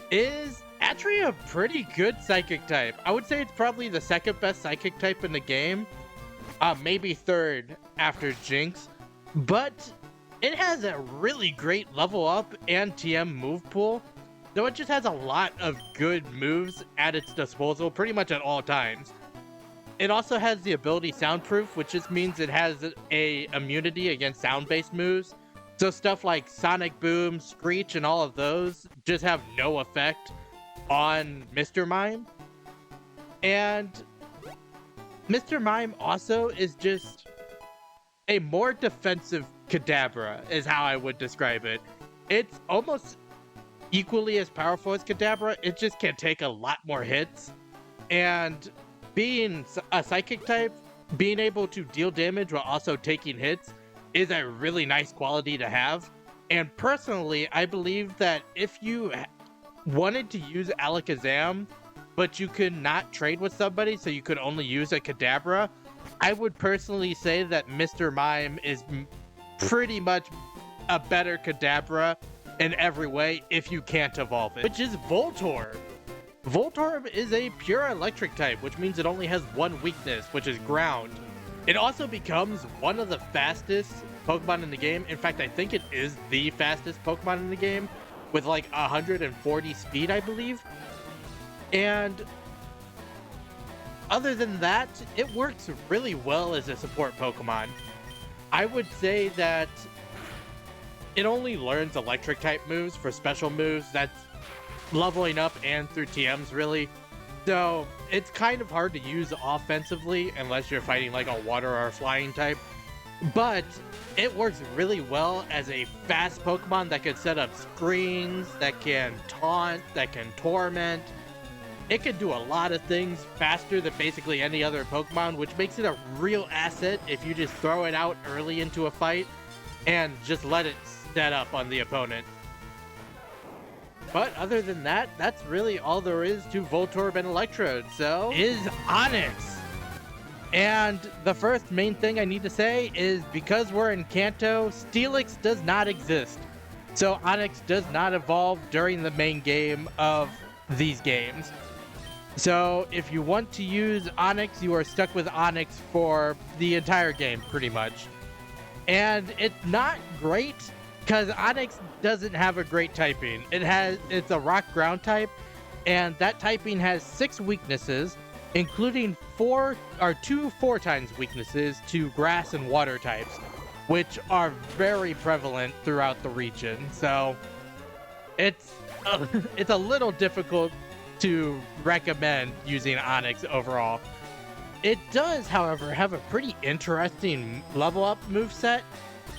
is actually a pretty good psychic type. I would say it's probably the second best psychic type in the game. Maybe third after Jynx, but it has a really great level up and TM move pool, though it just has a lot of good moves at its disposal pretty much at all times. It also has the ability Soundproof, which just means it has a immunity against sound-based moves, so stuff like Sonic Boom, Screech, and all of those just have no effect on Mr. Mime. And Mr. Mime also is just a more defensive Kadabra, is how I would describe it. It's almost equally as powerful as Kadabra, it just can take a lot more hits. And being a psychic type, being able to deal damage while also taking hits is a really nice quality to have. And personally, I believe that if you wanted to use Alakazam, but you could not trade with somebody, so you could only use a Kadabra, I would personally say that Mr. Mime is pretty much a better Kadabra in every way if you can't evolve it, which is Voltorb. Voltorb is a pure electric type, which means it only has one weakness, which is ground. It also becomes one of the fastest Pokemon in the game. In fact, I think it is the fastest Pokemon in the game, with like 140 speed, I believe. And other than that, it works really well as a support Pokemon. I would say that it only learns electric type moves for special moves. That's leveling up and through TMs, really. So it's kind of hard to use offensively unless you're fighting like a water or flying type. But it works really well as a fast Pokemon that can set up screens, that can taunt, that can torment. It can do a lot of things faster than basically any other Pokemon, which makes it a real asset if you just throw it out early into a fight and just let it set up on the opponent. But other than that, that's really all there is to Voltorb and Electrode. So is Onix. And the first main thing I need to say is because we're in Kanto, Steelix does not exist. So Onix does not evolve during the main game of these games. So if you want to use Onix, you are stuck with Onix for the entire game, pretty much. And it's not great because Onix doesn't have a great typing. It's a rock ground type, and that typing has 6 weaknesses, including 2 4x weaknesses to grass and water types, which are very prevalent throughout the region. So it's a little difficult to recommend using Onix overall. It does, however, have a pretty interesting level up moveset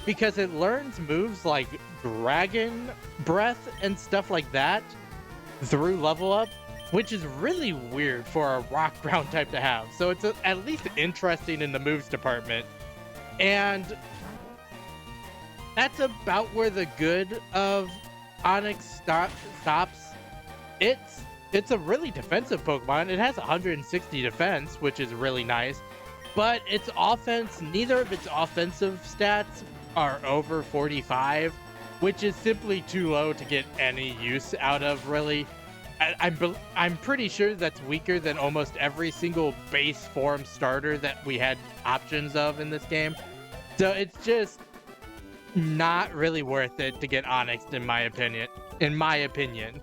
because it learns moves like Dragon Breath and stuff like that through level up, which is really weird for a rock ground type to have. So it's at least interesting in the moves department. And that's about where the good of Onix stops. It's It's a really defensive Pokemon. It has 160 defense, which is really nice. But its offense, neither of its offensive stats are over 45, which is simply too low to get any use out of, really. I'm pretty sure that's weaker than almost every single base form starter that we had options of in this game. So it's just not really worth it to get Onixed, in my opinion.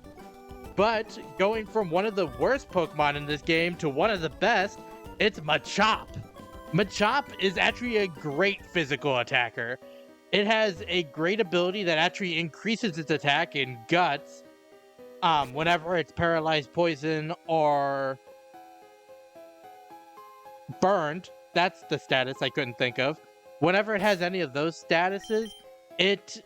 But going from one of the worst Pokemon in this game to one of the best, it's Machop. Machop is actually a great physical attacker. It has a great ability that actually increases its attack in Guts whenever it's paralyzed, poison, or burned. That's the status I couldn't think of. Whenever it has any of those statuses, it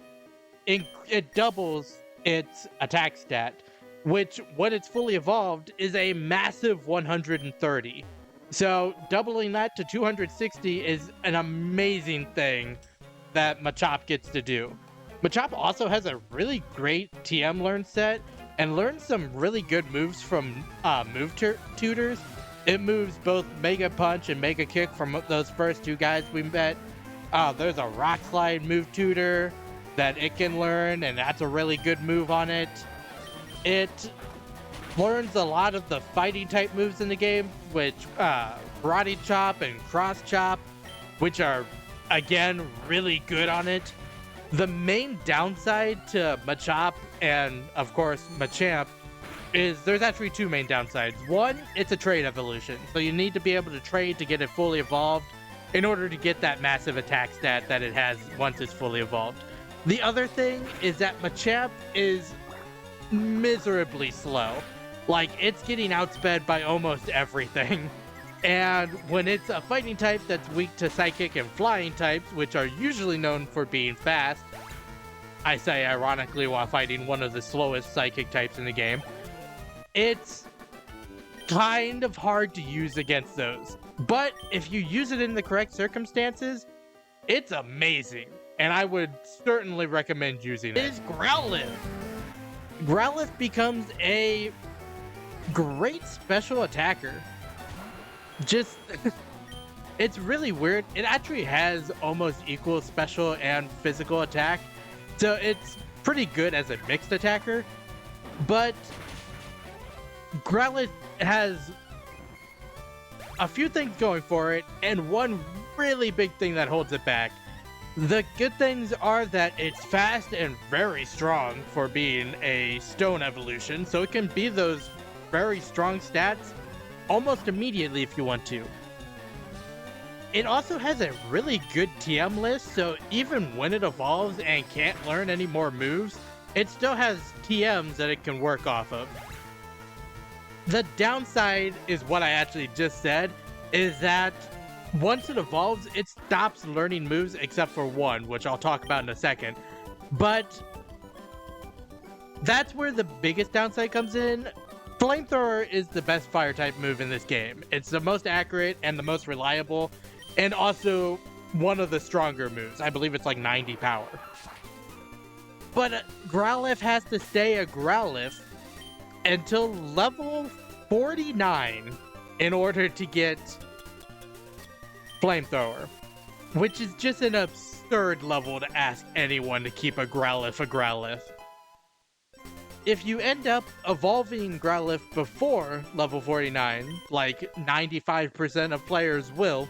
doubles its attack stat, which, when it's fully evolved, is a massive 130. So doubling that to 260 is an amazing thing that Machop gets to do. Machop also has a really great TM learn set and learns some really good moves from move tutors. It moves both Mega Punch and Mega Kick from those first two guys we met. There's a Rock Slide move tutor that it can learn, and that's a really good move on it. It learns a lot of the fighting type moves in the game, which Karate Chop and Cross Chop, which are, again, really good on it. The main downside to Machop and, of course, Machamp is there's actually two main downsides. One, it's a trade evolution, so you need to be able to trade to get it fully evolved in order to get that massive attack stat that it has once it's fully evolved. The other thing is that Machamp is miserably slow. Like, it's getting outsped by almost everything. And when it's a fighting type that's weak to psychic and flying types, which are usually known for being fast, I say ironically while fighting one of the slowest psychic types in the game, it's kind of hard to use against those. But if you use it in the correct circumstances, it's amazing. And I would certainly recommend using it. Is Growlithe. Growlithe becomes a great special attacker. Just, it's really weird. It actually has almost equal special and physical attack, so it's pretty good as a mixed attacker. But Growlithe has a few things going for it, and one really big thing that holds it back. The good things are that it's fast and very strong for being a stone evolution, so it can be those very strong stats almost immediately if you want to. It also has a really good TM list, so even when it evolves and can't learn any more moves, it still has TMs that it can work off of. The downside is what I actually just said, is that once it evolves, it stops learning moves except for one, which I'll talk about in a second. But that's where the biggest downside comes in. Flamethrower is the best fire type move in this game. It's the most accurate and the most reliable, and also one of the stronger moves. I believe it's like 90 power. But Growlithe has to stay a Growlithe until level 49 in order to get Flamethrower, which is just an absurd level to ask anyone to keep a Growlithe. If you end up evolving Growlithe before level 49, like 95% of players will,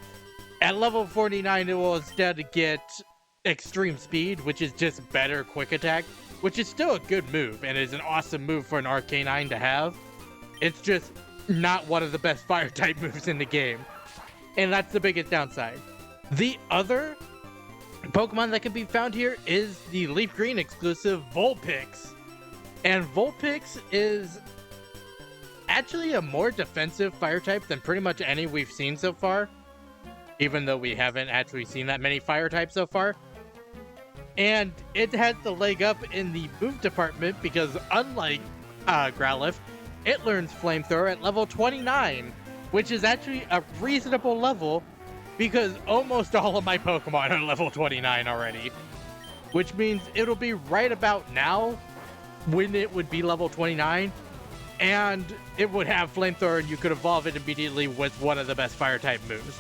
at level 49 it will instead get Extreme Speed, which is just better Quick Attack, which is still a good move and is an awesome move for an Arcanine to have. It's just not one of the best fire type moves in the game, and that's the biggest downside. The other Pokemon that can be found here is the LeafGreen exclusive Vulpix. And Vulpix is actually a more defensive fire type than pretty much any we've seen so far, even though we haven't actually seen that many fire types so far. And it has the leg up in the move department because unlike Growlithe, it learns Flamethrower at level 29, which is actually a reasonable level because almost all of my Pokemon are level 29 already, which means it'll be right about now when it would be level 29 and it would have Flamethrower, and you could evolve it immediately with one of the best Fire-type moves.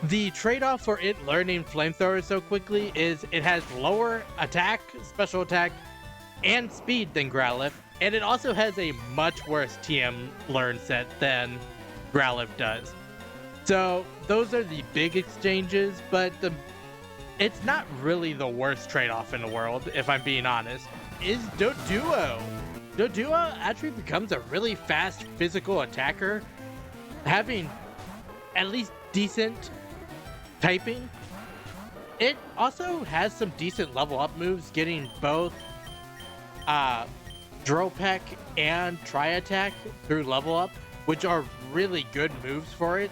The trade-off for it learning Flamethrower so quickly is it has lower attack, special attack, and speed than Growlithe, and it also has a much worse TM learn set than Growlithe does. So those are the big exchanges, but it's not really the worst trade-off in the world, if I'm being honest, is Doduo. Doduo actually becomes a really fast physical attacker, having at least decent typing. It also has some decent level up moves, getting both Drill Peck and Tri Attack through level up, which are really good moves for it.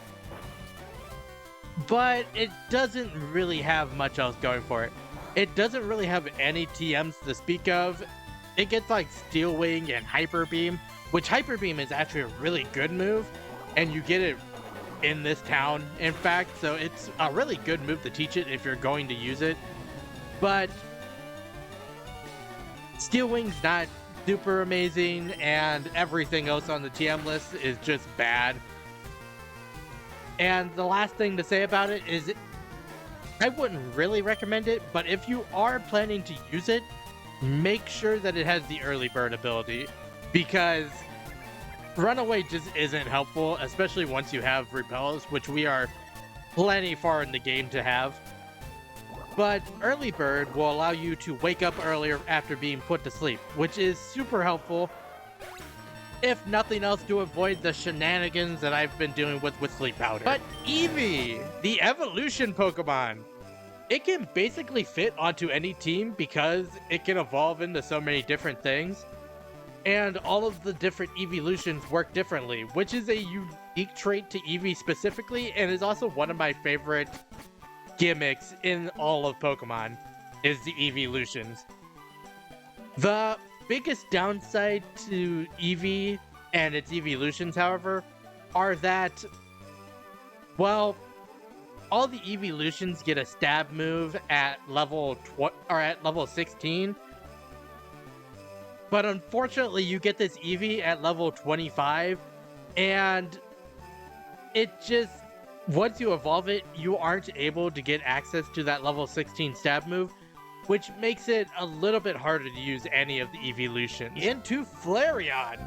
But it doesn't really have much else going for it. It doesn't really have any TMs to speak of. It gets like Steel Wing and Hyper Beam, which Hyper Beam is actually a really good move, and you get it in this town, in fact, so it's a really good move to teach it if you're going to use it. But Steel Wing's not super amazing, and everything else on the TM list is just bad. And the last thing to say about it is I wouldn't really recommend it, but if you are planning to use it, make sure that it has the early bird ability, because Runaway just isn't helpful, especially once you have Repels, which we are plenty far in the game to have. But early bird will allow you to wake up earlier after being put to sleep, which is super helpful, if nothing else, to avoid the shenanigans that I've been dealing with Sleep Powder. But Eevee, the evolution Pokemon, it can basically fit onto any team because it can evolve into so many different things. And all of the different evolutions work differently, which is a unique trait to Eevee specifically, and is also one of my favorite gimmicks in all of Pokemon, is the evolutions. The biggest downside to Eevee and its evolutions, however, are that, well, all the evolutions get a stab move at level 16. But unfortunately, you get this Eevee at level 25, and it just, once you evolve it, you aren't able to get access to that level 16 stab move, which makes it a little bit harder to use any of the evolutions. Into Flareon!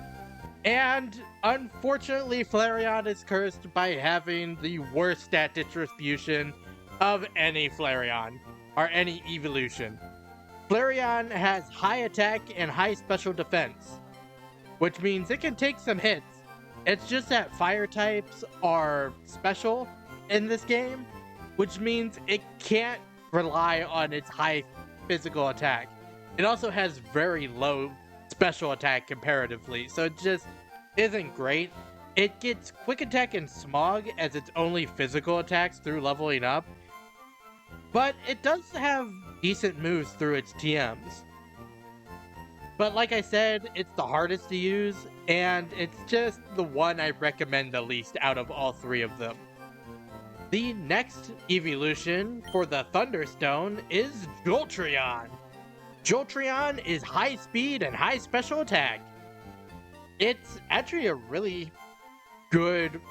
And unfortunately, Flareon is cursed by having the worst stat distribution of any Flareon, or any evolution. Flareon has high attack and high special defense, which means it can take some hits. It's just that fire types are special in this game, which means it can't rely on its high physical attack. It also has very low special attack comparatively, so it just isn't great. It gets quick attack and smog as its only physical attacks through leveling up, but it does have decent moves through its TMs. But like I said, it's the hardest to use, and it's just the one I recommend the least out of all three of them. The next evolution for the Thunderstone is Jolteon. Jolteon is high speed and high special attack. It's actually a really good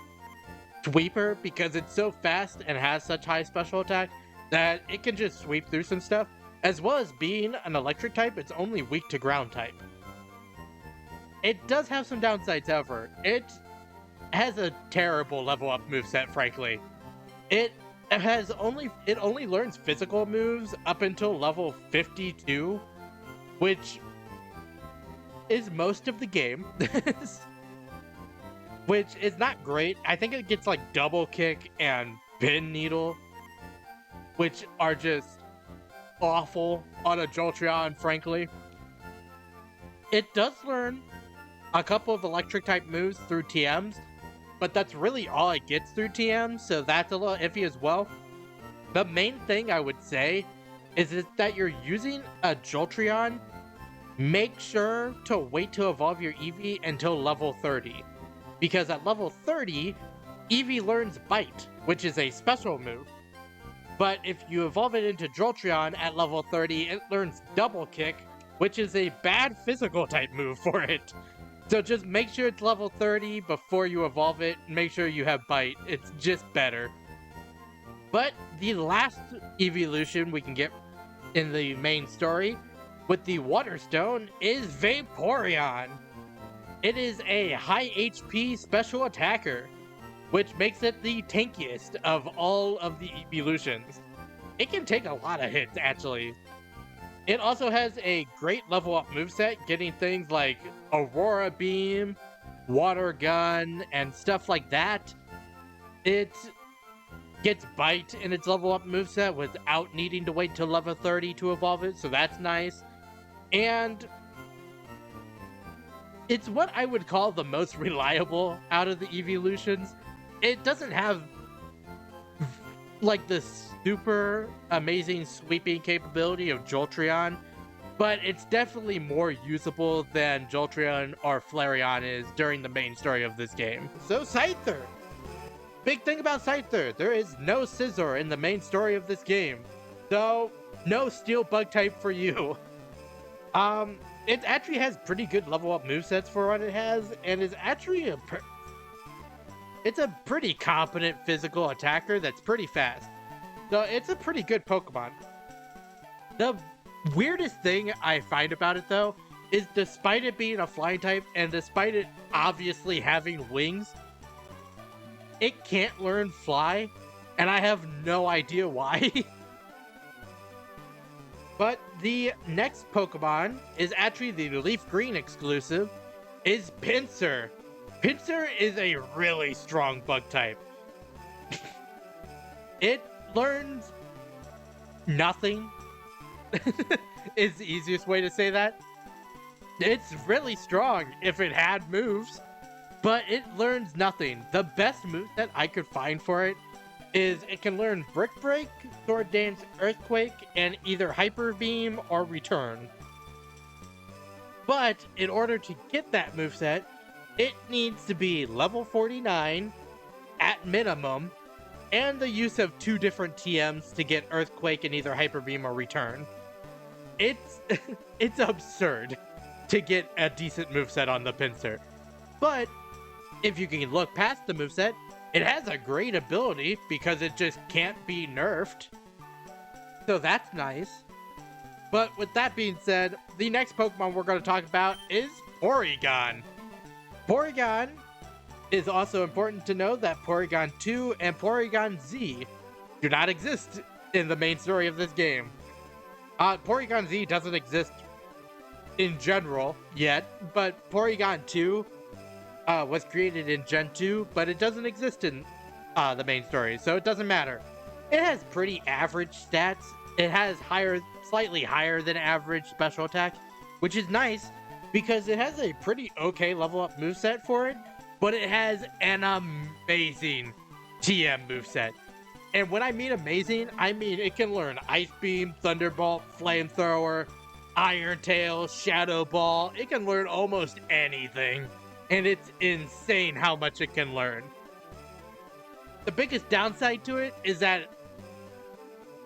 sweeper because it's so fast and has such high special attack that it can just sweep through some stuff. As well as being an electric type, it's only weak to ground type. It does have some downsides, however. It has a terrible level up moveset, frankly. It only learns physical moves up until level 52, which is most of the game. Which is not great. I think it gets like Double Kick and Pin Needle, which are just awful on a Jolteon, frankly. It does learn a couple of electric type moves through TMs, but that's really all it gets through TMs, so that's a little iffy as well. The main thing I would say is that you're using a Jolteon, make sure to wait to evolve your Eevee until level 30. Because at level 30, Eevee learns Bite, which is a special move. But if you evolve it into Jolteon at level 30, it learns Double Kick, which is a bad physical type move for it. So just make sure it's level 30 before you evolve it. Make sure you have Bite. It's just better. But the last evolution we can get in the main story with the Water Stone is Vaporeon. It is a high HP special attacker, which makes it the tankiest of all of the evolutions. It can take a lot of hits, actually. It also has a great level up moveset, getting things like Aurora Beam, Water Gun, and stuff like that. It gets Bite in its level up moveset without needing to wait till level 30 to evolve it, so that's nice. And it's what I would call the most reliable out of the evolutions. It doesn't have like the super amazing sweeping capability of Jolteon, but it's definitely more usable than Jolteon or Flareon is during the main story of this game. So Scyther! Big thing about Scyther, there is no Scizor in the main story of this game, so no Steel Bug type for you. It actually has pretty good level up movesets for what it has, and is actually it's a pretty competent physical attacker that's pretty fast. So it's a pretty good Pokemon. The weirdest thing I find about it though, is despite it being a flying type, and despite it obviously having wings, it can't learn Fly, and I have no idea why. But the next Pokemon is actually the LeafGreen exclusive, is Pinsir. Pinsir is a really strong bug type. It learns nothing, is the easiest way to say that. It's really strong if it had moves, but it learns nothing. The best move that I could find for it is it can learn Brick Break, Sword Dance, Earthquake, and either Hyper Beam or Return. But in order to get that moveset, it needs to be level 49 at minimum, and the use of 2 different TMs to get Earthquake and either Hyper Beam or Return. It's it's absurd to get a decent moveset on the Pinsir. But if you can look past the moveset, it has a great ability because it just can't be nerfed. So that's nice. But with that being said, the next Pokemon we're going to talk about is Porygon. Porygon is also important to know that Porygon 2 and Porygon Z do not exist in the main story of this game. Porygon Z doesn't exist in general yet, but Porygon 2 was created in Gen 2, but it doesn't exist in the main story, so it doesn't matter. It has pretty average stats. It has slightly higher than average special attack, which is nice because it has a pretty okay level up moveset for it, but it has an amazing TM moveset. And when I mean amazing, I mean it can learn Ice Beam, Thunderbolt, Flamethrower, Iron Tail, Shadow Ball. It can learn almost anything. And it's insane how much it can learn. The biggest downside to it is that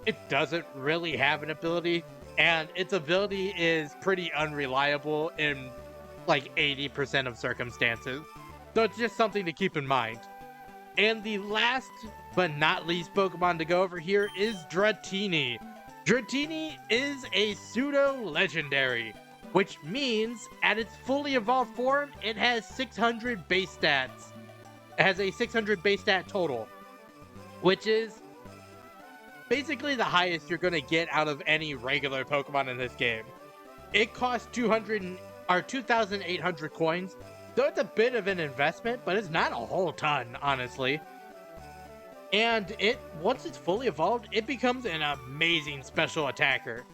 it doesn't really have an ability, and its ability is pretty unreliable in like 80% of circumstances. So it's just something to keep in mind. And the last but not least Pokemon to go over here is Dratini. Dratini is a pseudo-legendary, which means at its fully evolved form, it has 600 base stats. It has a 600 base stat total, which is basically the highest you're going to get out of any regular Pokemon in this game. It costs 2,800 coins, so it's a bit of an investment, but it's not a whole ton, honestly. And once it's fully evolved, it becomes an amazing special attacker.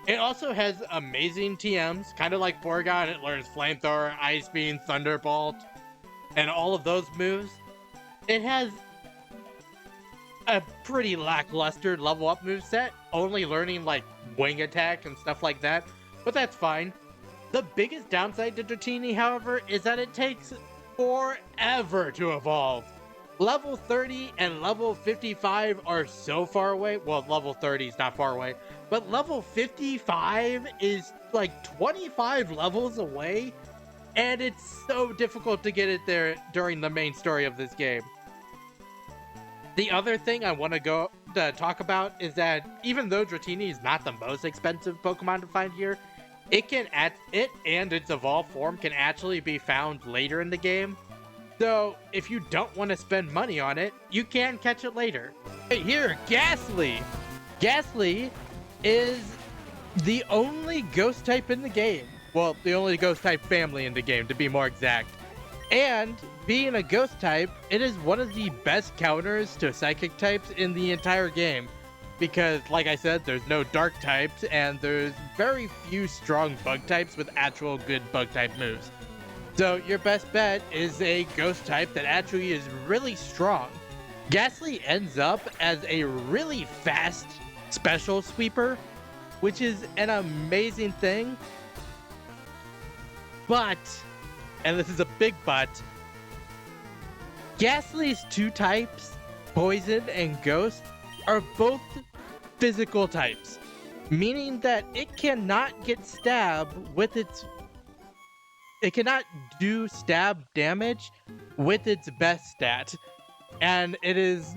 It also has amazing TMs, kind of like Porygon. It learns Flamethrower, Ice Beam, Thunderbolt, and all of those moves. It has a pretty lackluster level up moveset, only learning like Wing Attack and stuff like that, but that's fine. The biggest downside to Dratini, however, is that it takes forever to evolve. Level 30 and level 55 are so far away. Well, level 30 is not far away, but level 55 is like 25 levels away. And it's so difficult to get it there during the main story of this game. The other thing I want to talk about is that even though Dratini is not the most expensive Pokemon to find here, it and its evolved form can actually be found later in the game. So if you don't want to spend money on it, you can catch it later. Right here, Ghastly! Ghastly is the only ghost type in the game. Well, the only ghost type family in the game, to be more exact. And being a ghost type, it is one of the best counters to psychic types in the entire game. Because, like I said, there's no dark types, and there's very few strong bug types with actual good bug type moves. So your best bet is a ghost type that actually is really strong. Ghastly ends up as a really fast special sweeper, which is an amazing thing. But, and this is a big but, Ghastly's two types, Poison and Ghost, are both physical types, meaning that it cannot get stabbed with its... It cannot do stab damage with its best stat, and it is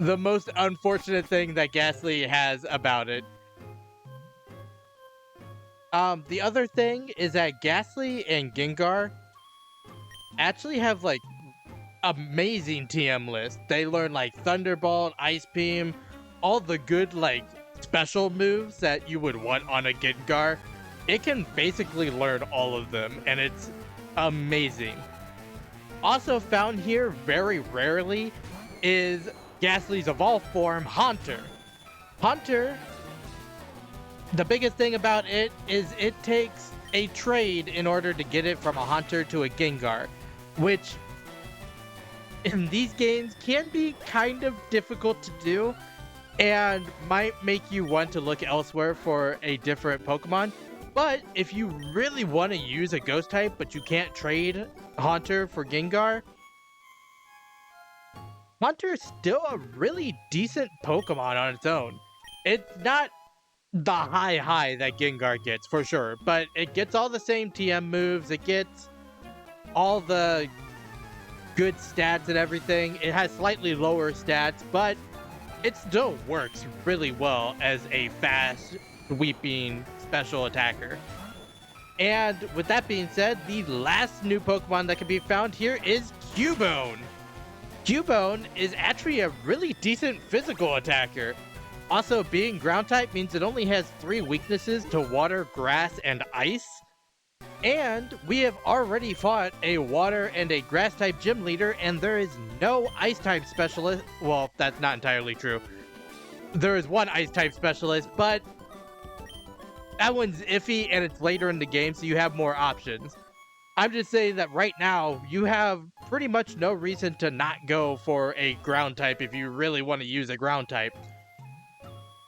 the most unfortunate thing that Ghastly has about it. The other thing is that Ghastly and Gengar actually have like amazing TM lists. They learn like Thunderbolt, Ice Beam, all the good like special moves that you would want on a Gengar. It can basically learn all of them, and it's amazing. Also found here very rarely is Ghastly's evolved form, Haunter. Haunter, the biggest thing about it is it takes a trade in order to get it from a Haunter to a Gengar, which in these games can be kind of difficult to do and might make you want to look elsewhere for a different Pokemon. But if you really want to use a ghost type but you can't trade Haunter for Gengar, Haunter is still a really decent Pokemon on its own. It's not the high that Gengar gets, for sure, but it gets all the same TM moves, it gets all the good stats and everything. It has slightly lower stats, but it still works really well as a fast, sweeping special attacker. And with that being said, the last new Pokemon that can be found here is Cubone. Cubone is actually a really decent physical attacker. Also, being ground type means it only has 3 weaknesses to water, grass, and ice. And we have already fought a water and a grass type gym leader, and there is no ice type specialist. Well, that's not entirely true. There is one ice type specialist, but that one's iffy and it's later in the game, so you have more options. I'm just saying that right now, you have pretty much no reason to not go for a ground type if you really want to use a ground type.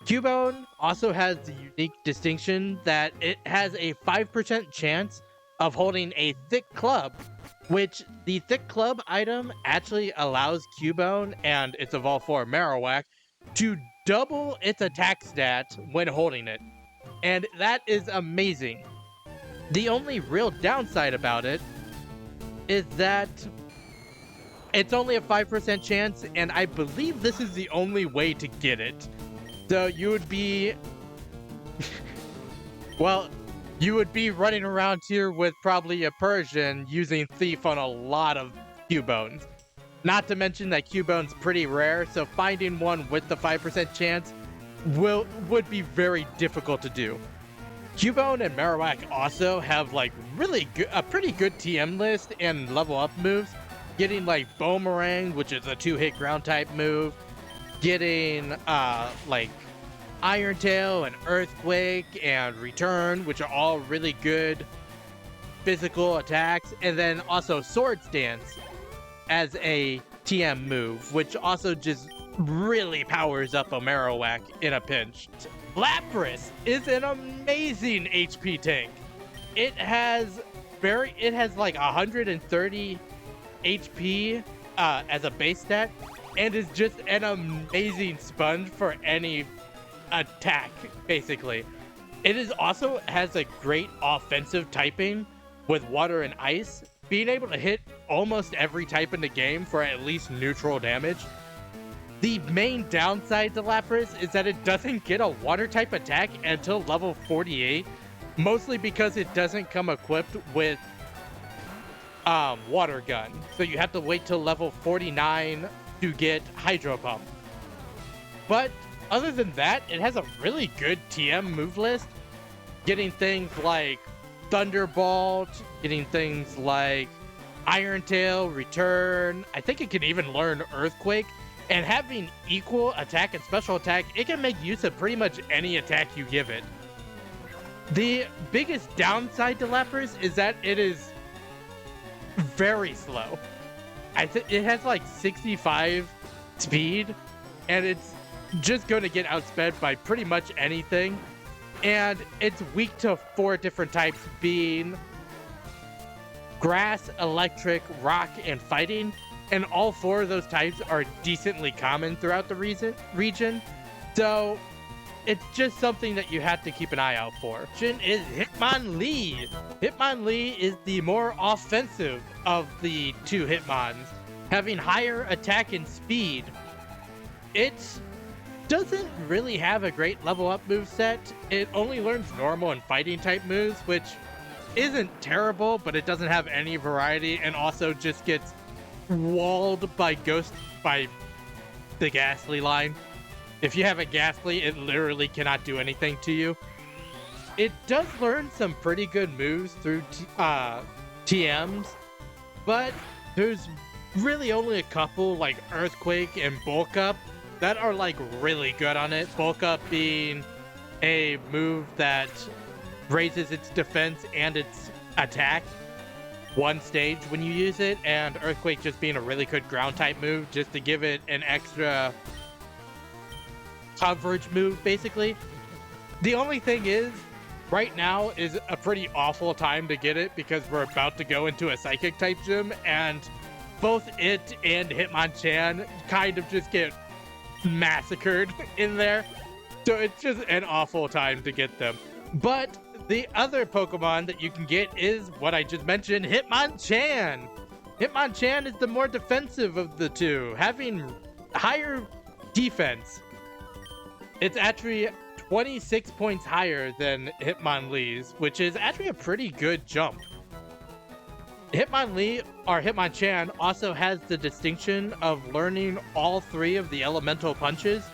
Cubone also has the unique distinction that it has a 5% chance of holding a thick club, which the thick club item actually allows Cubone and its evolved form Marowak to double its attack stat when holding it. And that is amazing. The only real downside about it is that it's only a 5% chance, and I believe this is the only way to get it. So you would be... well, you would be running around here with probably a Persian using Thief on a lot of Cubones. Not to mention that Cubone's pretty rare, so finding one with the 5% chance would be very difficult to do. Cubone and Marowak also have like a pretty good TM list and level up moves. Getting like Boomerang, which is a 2-hit ground type move. Getting like Iron Tail and Earthquake and Return, which are all really good physical attacks. And then also Swords Dance as a TM move, which also just really powers up a Marowak in a pinch. Lapras is an amazing HP tank. It has like 130 HP as a base stat, and is just an amazing sponge for any attack, basically. It is also has a great offensive typing, with water and ice, being able to hit almost every type in the game for at least neutral damage. The main downside to Lapras is that it doesn't get a water type attack until level 48, mostly because it doesn't come equipped with water gun. So you have to wait till level 49 to get Hydro Pump. But other than that, it has a really good TM move list, getting things like Thunderbolt, getting things like Iron Tail, Return. I think it can even learn Earthquake. And having equal attack and special attack, it can make use of pretty much any attack you give it. The biggest downside to Lapras is that it is very slow. It has like 65 speed, and it's just going to get outsped by pretty much anything. And it's weak to 4 different types, being Grass, Electric, Rock, and Fighting. And all 4 of those types are decently common throughout the region. So it's just something that you have to keep an eye out for. Is Hitmonlee. Hitmonlee is the more offensive of the 2 Hitmons, having higher attack and speed. It doesn't really have a great level up moveset. It only learns normal and fighting type moves, which isn't terrible, but it doesn't have any variety, and also just gets walled by the Ghastly line. If you have a Ghastly, it literally cannot do anything to you. It does learn some pretty good moves through TMs, but there's really only a couple, like Earthquake and Bulk Up, that are like really good on it. Bulk Up being a move that raises its defense and its attack 1 stage when you use it, and Earthquake just being a really good ground type move just to give it an extra coverage move, basically. The only thing is, right now is a pretty awful time to get it because we're about to go into a Psychic type gym, and both it and Hitmonchan kind of just get massacred in there. So it's just an awful time to get them. But the other Pokemon that you can get is what I just mentioned, Hitmonchan. Hitmonchan is the more defensive of the 2, having higher defense. It's actually 26 points higher than Hitmonlee's, which is actually a pretty good jump. Hitmonlee, or Hitmonchan, also has the distinction of learning all 3 of the elemental punches.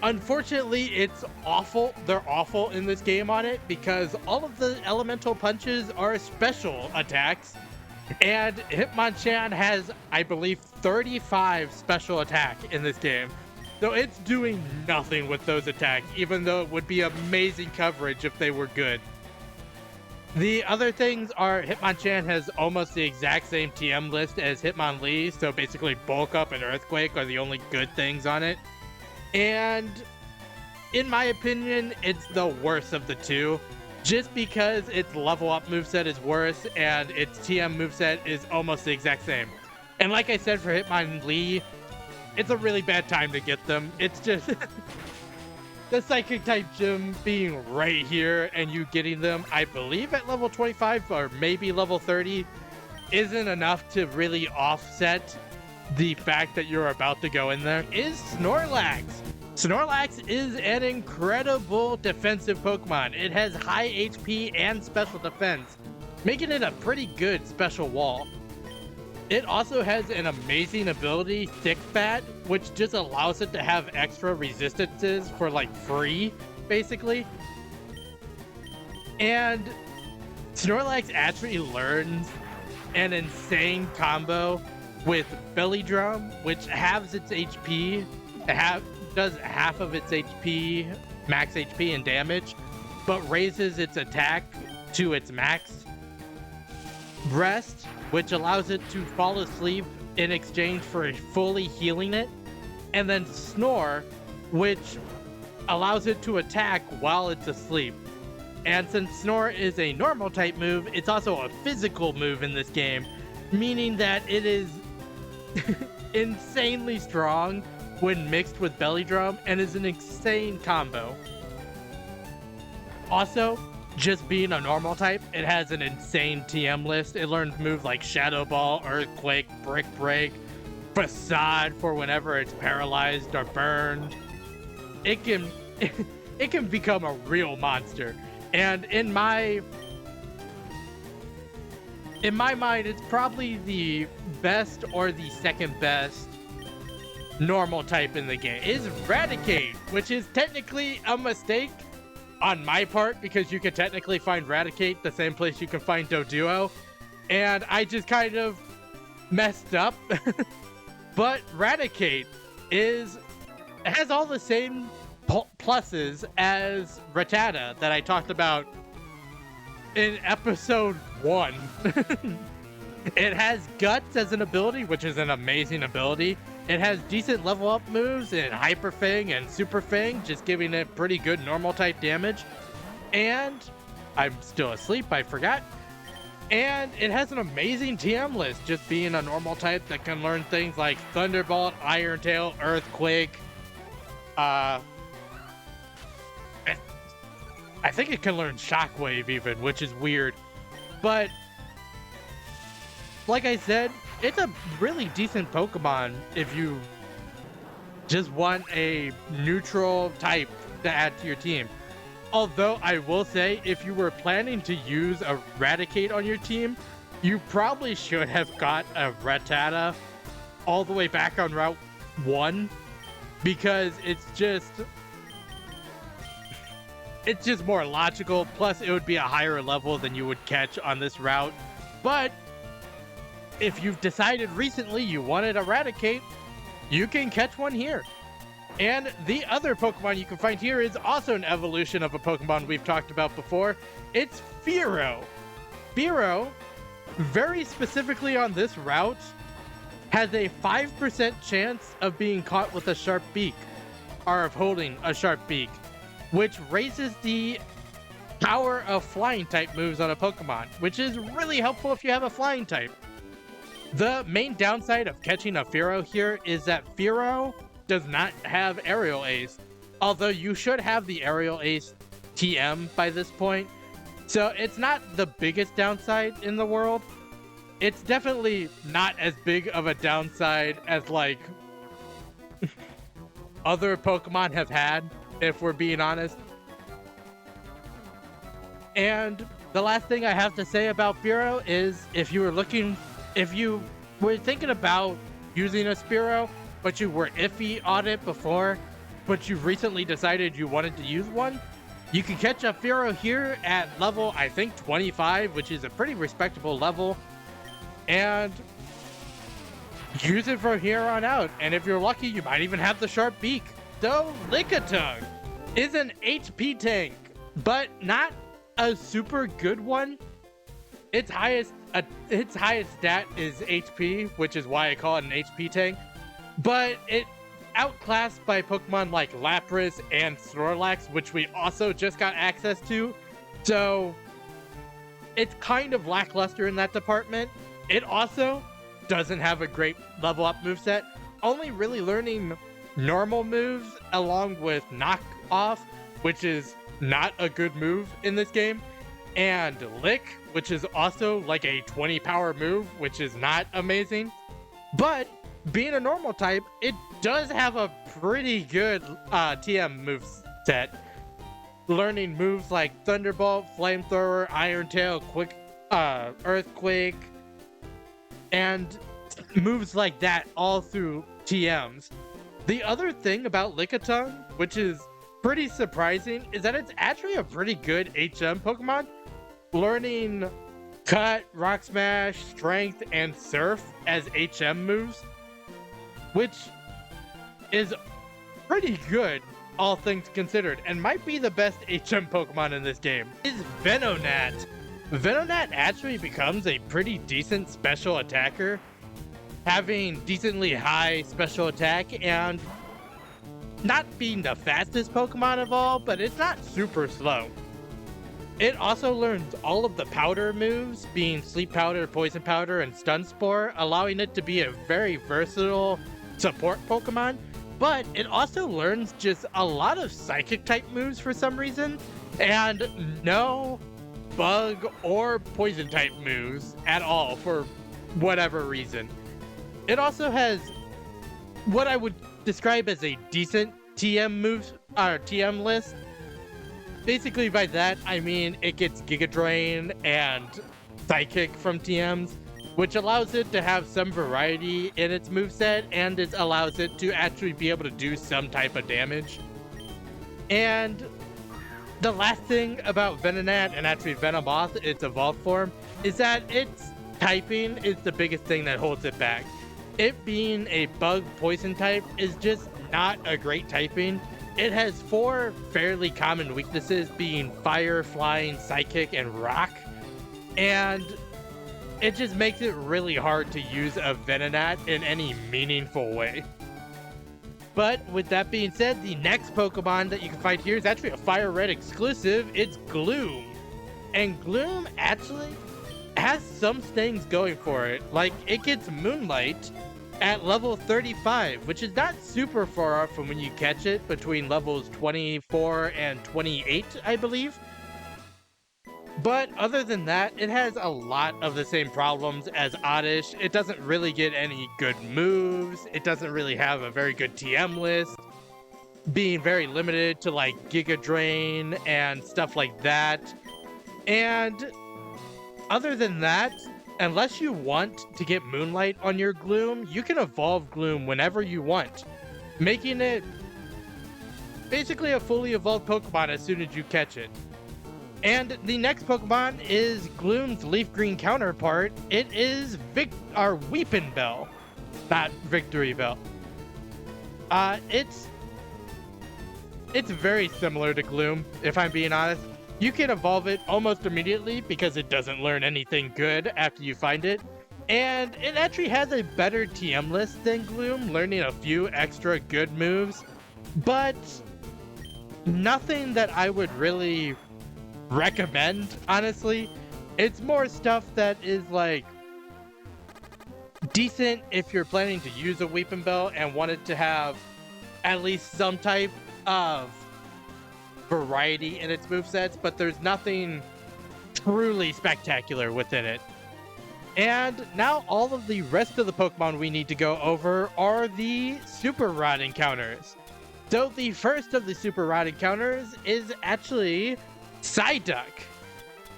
Unfortunately, it's awful. They're awful in this game on it because all of the elemental punches are special attacks, and Hitmonchan has, I believe, 35 special attack in this game. So it's doing nothing with those attacks, even though it would be amazing coverage if they were good. The other things are Hitmonchan has almost the exact same TM list as Hitmonlee, so basically Bulk Up and Earthquake are the only good things on it. And in my opinion, it's the worst of the 2, just because its level up moveset is worse and its TM moveset is almost the exact same. And like I said for Hitmonlee, it's a really bad time to get them. It's just the Psychic type gym being right here and you getting them, I believe at level 25 or maybe level 30, isn't enough to really offset the fact that you're about to go in there. Is Snorlax. Snorlax is an incredible defensive Pokemon. It has high HP and special defense, making it a pretty good special wall. It also has an amazing ability, Thick Fat, which just allows it to have extra resistances for like free, basically. And Snorlax actually learns an insane combo with Belly Drum, which halves its HP, does half of its HP, max HP and damage, but raises its attack to its max. Rest, which allows it to fall asleep in exchange for fully healing it. And then Snore, which allows it to attack while it's asleep. And since Snore is a normal type move, it's also a physical move in this game, meaning that it is insanely strong when mixed with Belly Drum and is an insane combo. Also, just being a normal type, it has an insane TM list. It learns moves like Shadow Ball, Earthquake, Brick Break, Facade for whenever it's paralyzed or burned. It can it can become a real monster. And in my mind, it's probably the best or the second best normal type in the game is Raticate, which is technically a mistake on my part because you can technically find Raticate the same place you can find Doduo, and I just kind of messed up. But Raticate has all the same pluses as Rattata that I talked about in episode 1. It has Guts as an ability, which is an amazing ability. It has decent level up moves in Hyper Fang and Super Fang, just giving it pretty good normal type damage. And I'm still asleep, I forgot. And it has an amazing TM list, just being a normal type that can learn things like Thunderbolt, Iron Tail, Earthquake. I think it can learn Shockwave even, which is weird. But like I said, it's a really decent Pokemon if you just want a neutral type to add to your team. Although I will say, if you were planning to use a Raticate on your team, you probably should have got a Rattata all the way back on Route 1, because it's just more logical. Plus, it would be a higher level than you would catch on this route. But if you've decided recently you wanted a Raticate, you can catch one here. And the other Pokemon you can find here is also an evolution of a Pokemon we've talked about before. It's Spearow. Spearow, very specifically on this route, has a 5% chance of being caught with a sharp beak, or of holding a sharp beak, which raises the power of flying type moves on a Pokemon, which is really helpful if you have a flying type. The main downside of catching a Spearow here is that Spearow does not have Aerial Ace, although you should have the Aerial Ace TM by this point, so it's not the biggest downside in the world. It's definitely not as big of a downside as like other Pokemon have had, if we're being honest. And the last thing I have to say about Spearow is if you were thinking about using a Spearow, but you were iffy on it before, but you recently decided you wanted to use one, you can catch a Spearow here at level, I think, 25, which is a pretty respectable level, and use it from here on out. And if you're lucky, you might even have the sharp beak. So, Lickitung is an HP tank, but not a super good one. Its highest stat is HP, which is why I call it an HP tank. But it outclassed by Pokemon like Lapras and Snorlax, which we also just got access to. So it's kind of lackluster in that department. It also doesn't have a great level up moveset, only really learning normal moves along with Knock Off, which is not a good move in this game, and Lick, which is also like a 20 power move, which is not amazing. But being a normal type, it does have a pretty good TM move set, learning moves like Thunderbolt, Flamethrower, Iron Tail, Earthquake, and moves like that all through TMs. The other thing about Lickitung, which is pretty surprising, is that it's actually a pretty good HM Pokemon, learning Cut, Rock Smash, Strength, and Surf as HM moves, which is pretty good, all things considered, and might be the best HM Pokemon in this game, is Venonat. Venonat actually becomes a pretty decent special attacker, having decently high special attack and not being the fastest Pokemon of all, but it's not super slow. It also learns all of the powder moves, being Sleep Powder, Poison Powder, and Stun Spore, allowing it to be a very versatile support Pokemon. but it also learns just a lot of Psychic type moves for some reason, and no Bug or Poison type moves at all for whatever reason. It also has what I would describe as a decent TM moves or TM list. Basically by that I mean it gets Giga Drain and Psychic from TMs, which allows it to have some variety in its moveset, and it allows it to actually be able to do some type of damage. And the last thing about Venonat, and actually Venomoth, its evolved form, is that its typing is the biggest thing that holds it back. It being a bug poison type is just not a great typing. It has 4 fairly common weaknesses, being fire, flying, psychic, and rock. And it just makes it really hard to use a Venonat in any meaningful way. But with that being said, the next Pokemon that you can find here is actually a FireRed exclusive. It's Gloom. And Gloom actually has some things going for it. Like, it gets Moonlight at level 35, which is not super far off from when you catch it, between levels 24 and 28, I believe. But other than that, it has a lot of the same problems as Oddish. It doesn't really get any good moves. It doesn't really have a very good TM list, being very limited to like Giga Drain and stuff like that. And other than that, unless you want to get Moonlight on your Gloom, you can evolve Gloom whenever you want, making it basically a fully evolved Pokemon as soon as you catch it. And the next Pokemon is Gloom's LeafGreen counterpart. It is Weepin' Bell, not Victory Bell. It's very similar to Gloom, if I'm being honest. You can evolve it almost immediately because it doesn't learn anything good after you find it. And it actually has a better TM list than Gloom, learning a few extra good moves. But nothing that I would really recommend, honestly. It's more stuff that is like decent if you're planning to use a Weepin' Bell and want it to have at least some type of variety in its movesets, but there's nothing truly spectacular within it. And now all of the rest of the Pokemon we need to go over are the Super Rod encounters. So the first of the Super Rod encounters is actually Psyduck.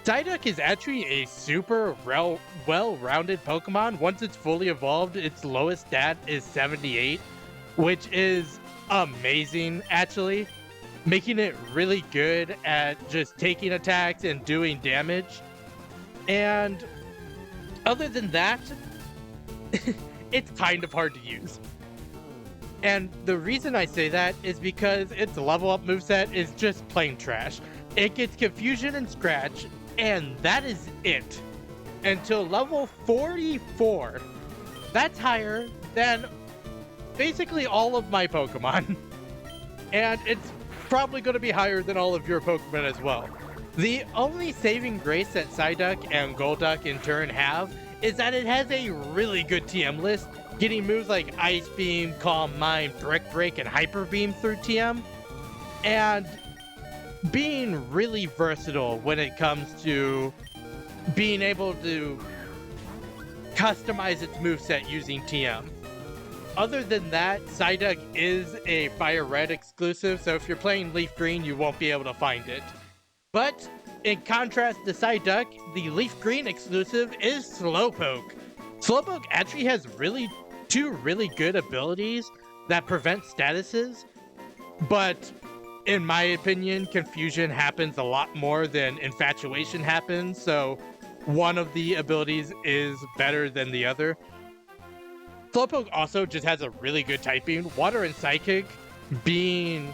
Psyduck is actually a super well-rounded Pokemon. Once it's fully evolved, its lowest stat is 78, which is amazing, actually, making it really good at just taking attacks and doing damage. And other than that, it's kind of hard to use. And the reason I say that is because its level up moveset is just plain trash. It gets Confusion and Scratch, and that is it. Until level 44. That's higher than basically all of my Pokemon. And it's probably going to be higher than all of your Pokemon as well. The only saving grace that Psyduck and Golduck in turn have is that it has a really good TM list, getting moves like Ice Beam, Calm Mind, Brick Break, and Hyper Beam through TM. And being really versatile when it comes to being able to customize its moveset using TM. Other than that, Psyduck is a FireRed exclusive, so if you're playing Leaf Green, you won't be able to find it. But in contrast to Psyduck, the Leaf Green exclusive is Slowpoke. Slowpoke actually has two really good abilities that prevent statuses, but in my opinion, Confusion happens a lot more than Infatuation happens, so one of the abilities is better than the other. Slowpoke also just has a really good typing. Water and Psychic being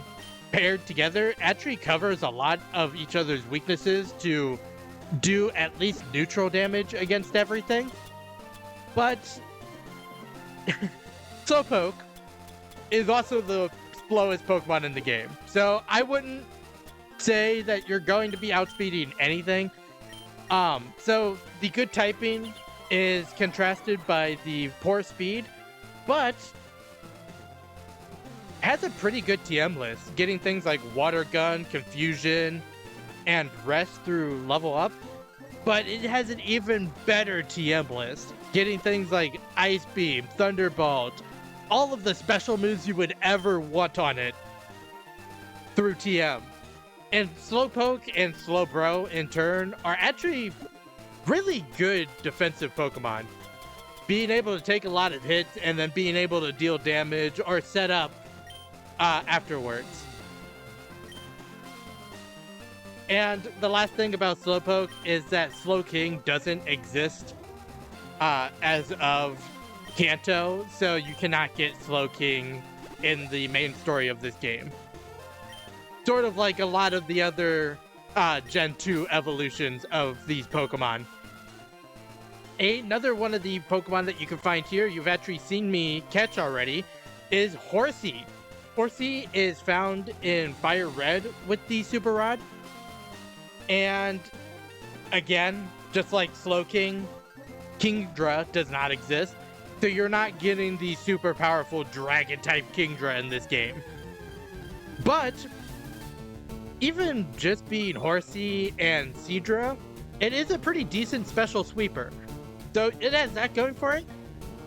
paired together actually covers a lot of each other's weaknesses to do at least neutral damage against everything. But Slowpoke is also the slowest Pokemon in the game. So I wouldn't say that you're going to be outspeeding anything. So the good typing is contrasted by the poor speed, but has a pretty good TM list, getting things like Water Gun, Confusion, and Rest through level up. But it has an even better TM list, getting things like Ice Beam, Thunderbolt, all of the special moves you would ever want on it through TM. And Slowpoke and Slowbro, in turn, are actually really good defensive Pokemon. Being able to take a lot of hits and then being able to deal damage or set up afterwards. And the last thing about Slowpoke is that Slowking doesn't exist as of Kanto, so you cannot get Slowking in the main story of this game. Sort of like a lot of the other Gen 2 evolutions of these Pokemon. Another one of the Pokemon that you can find here, you've actually seen me catch already, is Horsea. Horsea is found in FireRed with the Super Rod. And again, just like Slowking, Kingdra does not exist. So you're not getting the super powerful Dragon-type Kingdra in this game. But even just being Horsea and Seadra, it is a pretty decent special sweeper. So it has that going for it,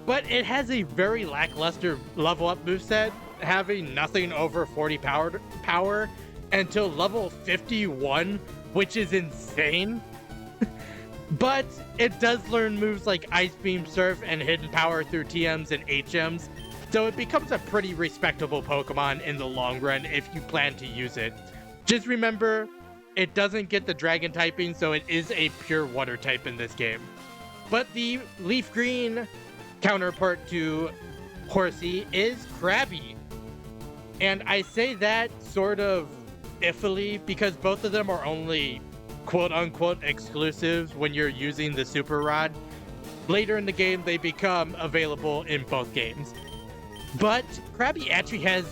but it has a very lackluster level up moveset, having nothing over 40 power until level 51, which is insane. But it does learn moves like Ice Beam, Surf, and Hidden Power through TMs and HMs, so it becomes a pretty respectable Pokemon in the long run if you plan to use it. Just remember, it doesn't get the Dragon typing, so it is a pure Water type in this game. But the LeafGreen counterpart to Horsea is Krabby. And I say that sort of iffily because both of them are only quote-unquote exclusives when you're using the Super Rod. Later in the game, they become available in both games. But Krabby actually has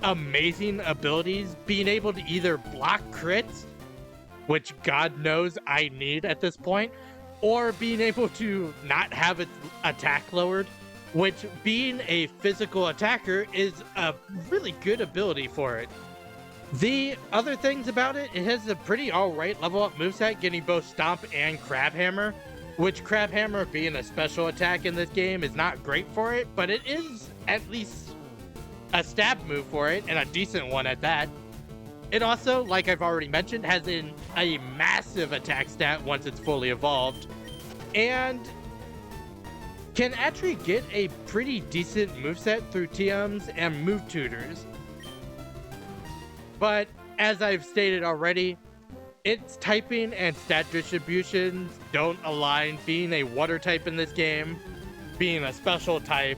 amazing abilities, being able to either block crits, which God knows I need at this point, or being able to not have its attack lowered, which, being a physical attacker, is a really good ability for it. The other things about it, it has a pretty alright level up moveset, getting both Stomp and Crab Hammer, which Crab Hammer, being a special attack in this game, is not great for it, but it is at least a stab move for it, and a decent one at that. It also, like I've already mentioned, has a massive attack stat once it's fully evolved, and can actually get a pretty decent moveset through TMs and move tutors. But as I've stated already, its typing and stat distributions don't align, being a Water type in this game, being a special type,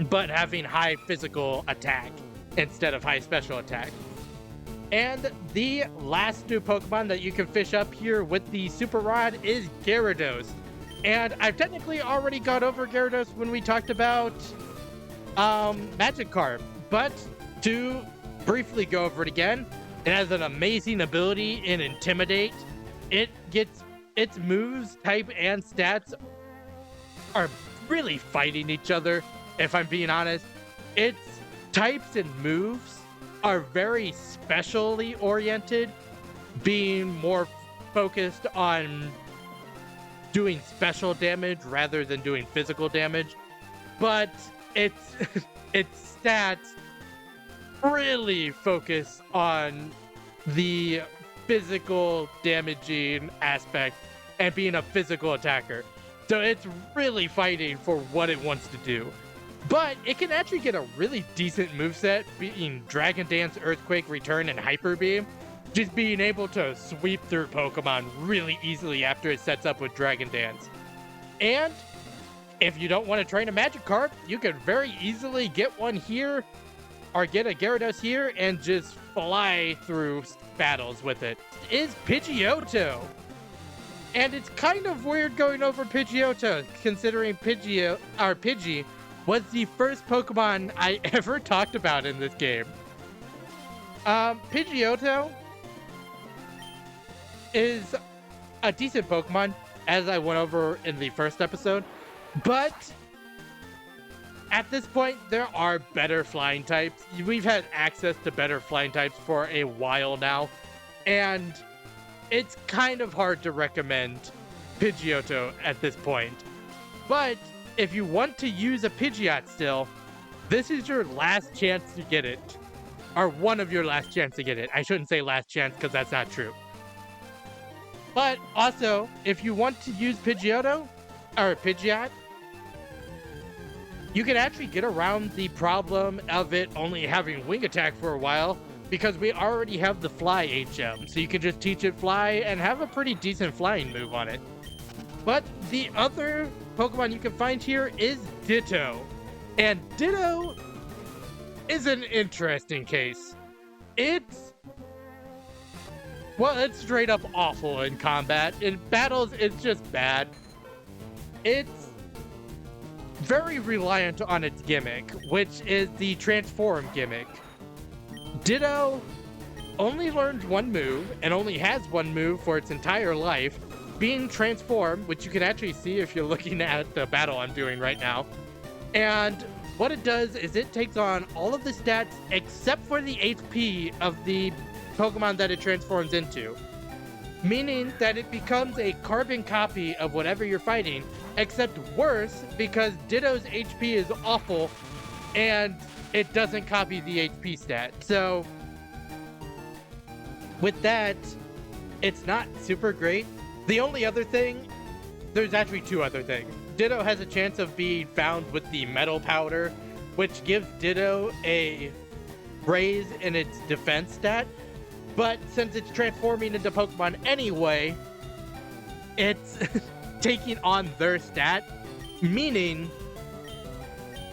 but having high physical attack instead of high special attack. And the last new Pokemon that you can fish up here with the Super Rod is Gyarados. And I've technically already got over Gyarados when we talked about Magikarp, but to briefly go over it again, it has an amazing ability in Intimidate. It gets its moves, type, and stats are really fighting each other, if I'm being honest. Its types and moves are very specially oriented, being more focused on doing special damage rather than doing physical damage. But its stats really focus on the physical damaging aspect and being a physical attacker. So it's really fighting for what it wants to do. But it can actually get a really decent moveset, being Dragon Dance, Earthquake, Return, and Hyper Beam. Just being able to sweep through Pokemon really easily after it sets up with Dragon Dance. And if you don't want to train a Magikarp, you can very easily get one here, or get a Gyarados here, and just fly through battles with it. It is Pidgeotto. And it's kind of weird going over Pidgeotto, considering Pidgey was the first Pokemon I ever talked about in this game. Pidgeotto is a decent Pokemon, as I went over in the first episode, but at this point, there are better flying types. We've had access to better flying types for a while now, and it's kind of hard to recommend Pidgeotto at this point. But if you want to use a Pidgeot still, this is your last chance to get it. Or one of your last chance to get it. I shouldn't say last chance because that's not true. But also, if you want to use Pidgeotto, or Pidgeot, you can actually get around the problem of it only having wing attack for a while because we already have the fly HM. So you can just teach it fly and have a pretty decent flying move on it. But the other Pokemon you can find here is Ditto. And Ditto is an interesting case. It's straight up awful in combat. In battles, it's just bad. It's very reliant on its gimmick, which is the transform gimmick. Ditto only learns one move and only has one move for its entire life, being transform, which you can actually see if you're looking at the battle I'm doing right now. And what it does is it takes on all of the stats except for the HP of the Pokemon that it transforms into. Meaning that it becomes a carbon copy of whatever you're fighting, except worse because Ditto's HP is awful and it doesn't copy the HP stat. So with that, it's not super great. The only other thing, there's actually two other things. Ditto has a chance of being found with the metal powder, which gives Ditto a raise in its defense stat. But since it's transforming into Pokemon anyway, it's taking on their stat, meaning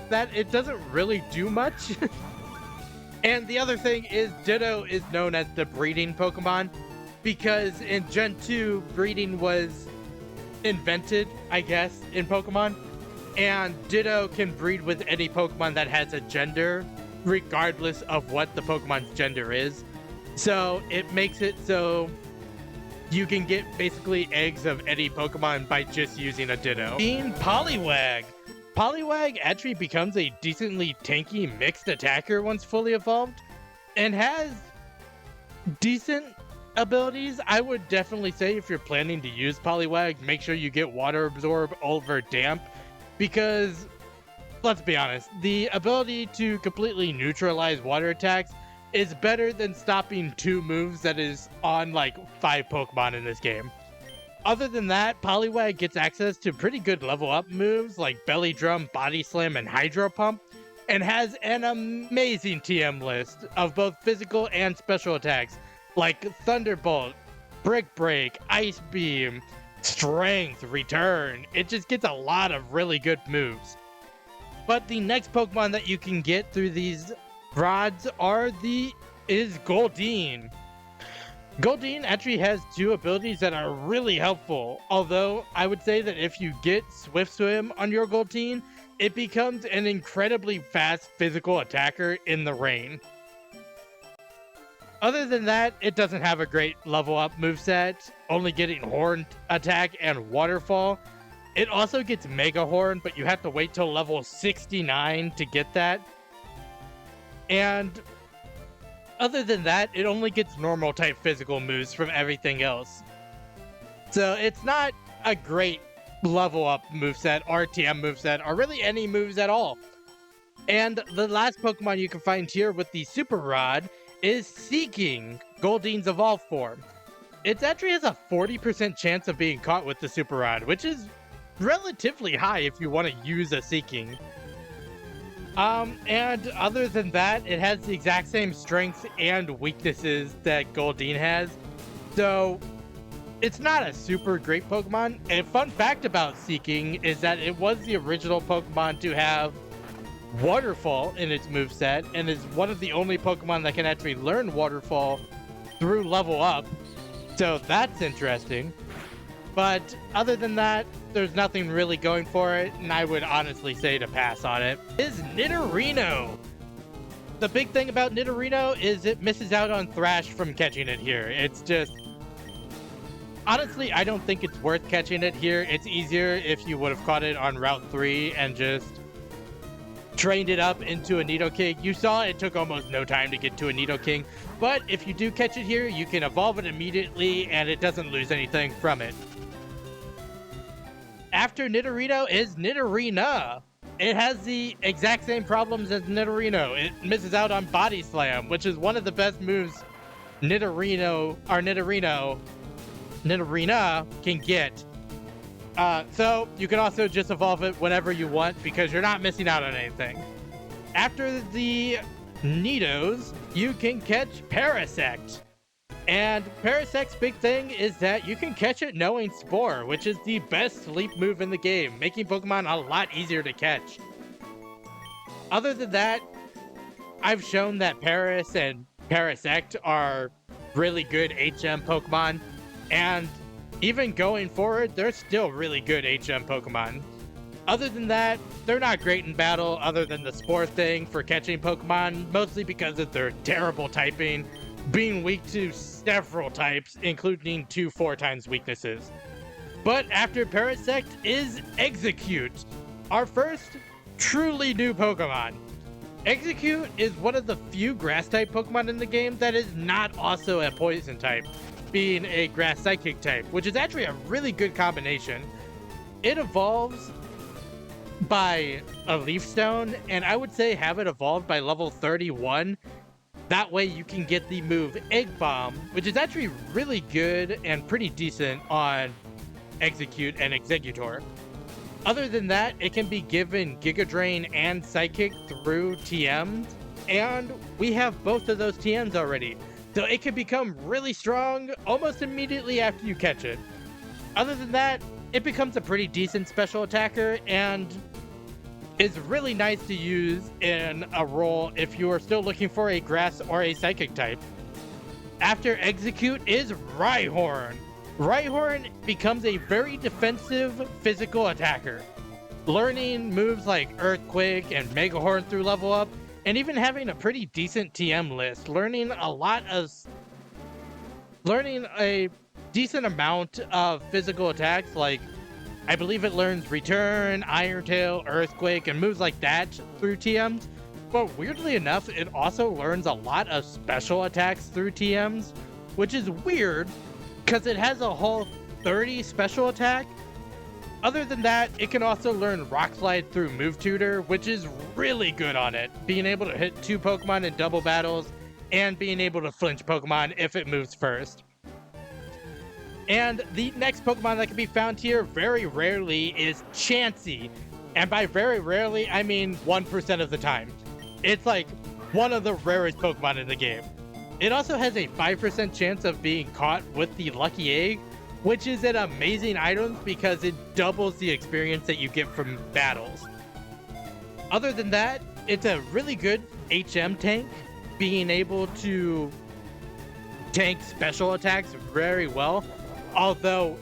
that it doesn't really do much. And the other thing is Ditto is known as the breeding Pokemon because in Gen 2, breeding was invented, I guess, in Pokemon. And Ditto can breed with any Pokemon that has a gender, regardless of what the Pokemon's gender is. So it makes it so you can get basically eggs of any Pokemon by just using a Ditto. Being Poliwag. Poliwag actually becomes a decently tanky mixed attacker once fully evolved and has decent abilities. I would definitely say if you're planning to use Poliwag, make sure you get Water Absorb over Damp because, let's be honest, the ability to completely neutralize water attacks is better than stopping two moves that is on like 5 Pokemon in this game. Other than that, Poliwag gets access to pretty good level up moves like Belly Drum, Body Slam, and Hydro Pump, and has an amazing TM list of both physical and special attacks like Thunderbolt, Brick Break, Ice Beam, Strength, Return. It just gets a lot of really good moves. But the next Pokemon that you can get through these rods is Goldeen. Goldeen actually has 2 abilities that are really helpful, although I would say that if you get Swift Swim on your Goldeen, it becomes an incredibly fast physical attacker in the rain. Other than that, it doesn't have a great level up moveset, only getting Horn Attack and Waterfall. It also gets Mega Horn, but you have to wait till level 69 to get that. And other than that, it only gets normal type physical moves from everything else. So it's not a great level up moveset, or TM moveset, or really any moves at all. And the last Pokemon you can find here with the Super Rod is Seeking, Goldeen's evolved form. It actually has a 40% chance of being caught with the Super Rod, which is relatively high if you want to use a Seeking. And other than that, it has the exact same strengths and weaknesses that Goldeen has. So it's not a super great Pokemon. A fun fact about Seeking is that it was the original Pokemon to have Waterfall in its moveset, and is one of the only Pokemon that can actually learn Waterfall through level up. So that's interesting. But other than that, there's nothing really going for it, and I would honestly say to pass on it. Is Nidorino. The big thing about Nidorino is it misses out on Thrash from catching it here. It's just... honestly, I don't think it's worth catching it here. It's easier if you would have caught it on Route 3 and just trained it up into a Nidoking. You saw it took almost no time to get to a Nidoking, but if you do catch it here, you can evolve it immediately and it doesn't lose anything from it. After Nidorino is Nidorina. It has the exact same problems as Nidorino. It misses out on Body Slam, which is one of the best moves Nidorina can get. So you can also just evolve it whenever you want because you're not missing out on anything. After the Nidos, you can catch Parasect. And Parasect's big thing is that you can catch it knowing Spore, which is the best sleep move in the game, making Pokemon a lot easier to catch. Other than that, I've shown that Paras and Parasect are really good HM Pokemon, and even going forward, they're still really good HM Pokemon. Other than that, they're not great in battle other than the Spore thing for catching Pokemon, mostly because of their terrible typing, being weak to several types, including 2 4x weaknesses. But after Parasect is Execute, our first truly new Pokemon. Execute is one of the few Grass-type Pokemon in the game that is not also a Poison type, being a Grass Psychic type, which is actually a really good combination. It evolves by a Leaf Stone, and I would say have it evolved by level 31. That way you can get the move Egg Bomb, which is actually really good and pretty decent on Execute and Exeggutor. Other than that, it can be given Giga Drain and Psychic through TMs, and we have both of those TMs already. So it can become really strong almost immediately after you catch it. Other than that, it becomes a pretty decent special attacker and is really nice to use in a role if you are still looking for a Grass or a Psychic type. After Execute is Rhyhorn. Rhyhorn becomes a very defensive physical attacker. Learning moves like Earthquake and Mega Horn through level up, and even having a pretty decent TM list, learning a decent amount of physical attacks, like I believe it learns Return, Iron Tail, Earthquake, and moves like that through TMs. But weirdly enough, it also learns a lot of special attacks through TMs, which is weird because it has a whole 30 special attack. Other than that, it can also learn Rock Slide through Move Tutor, which is really good on it, being able to hit 2 Pokemon in double battles and being able to flinch Pokemon if it moves first. And the next Pokemon that can be found here very rarely is Chansey. And by very rarely, I mean 1% of the time. It's like one of the rarest Pokemon in the game. It also has a 5% chance of being caught with the Lucky Egg, which is an amazing item because it doubles the experience that you get from battles. Other than that, it's a really good HM tank, being able to tank special attacks very well, although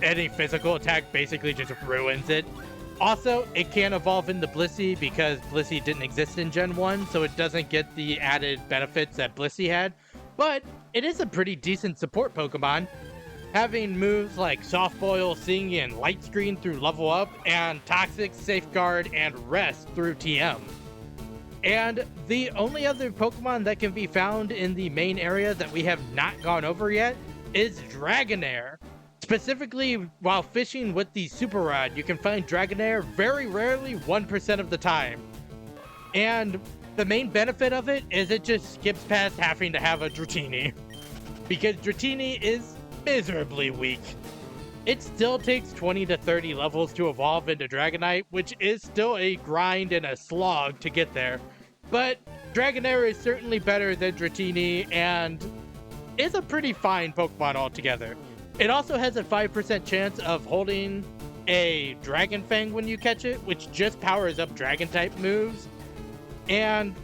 any physical attack basically just ruins it. Also, it can evolve into Blissey because Blissey didn't exist in Gen 1, so it doesn't get the added benefits that Blissey had, but it is a pretty decent support Pokemon, having moves like Soft Boil, Sing, and Light Screen through level up, and Toxic, Safeguard, and Rest through TM. And the only other Pokemon that can be found in the main area that we have not gone over yet is Dragonair. Specifically, while fishing with the Super Rod, you can find Dragonair very rarely 1% of the time. And the main benefit of it is it just skips past having to have a Dratini, because Dratini is miserably weak. It still takes 20 to 30 levels to evolve into Dragonite, which is still a grind and a slog to get there. But Dragonair is certainly better than Dratini and is a pretty fine Pokemon altogether. It also has a 5% chance of holding a Dragon Fang when you catch it, which just powers up Dragon-type moves, and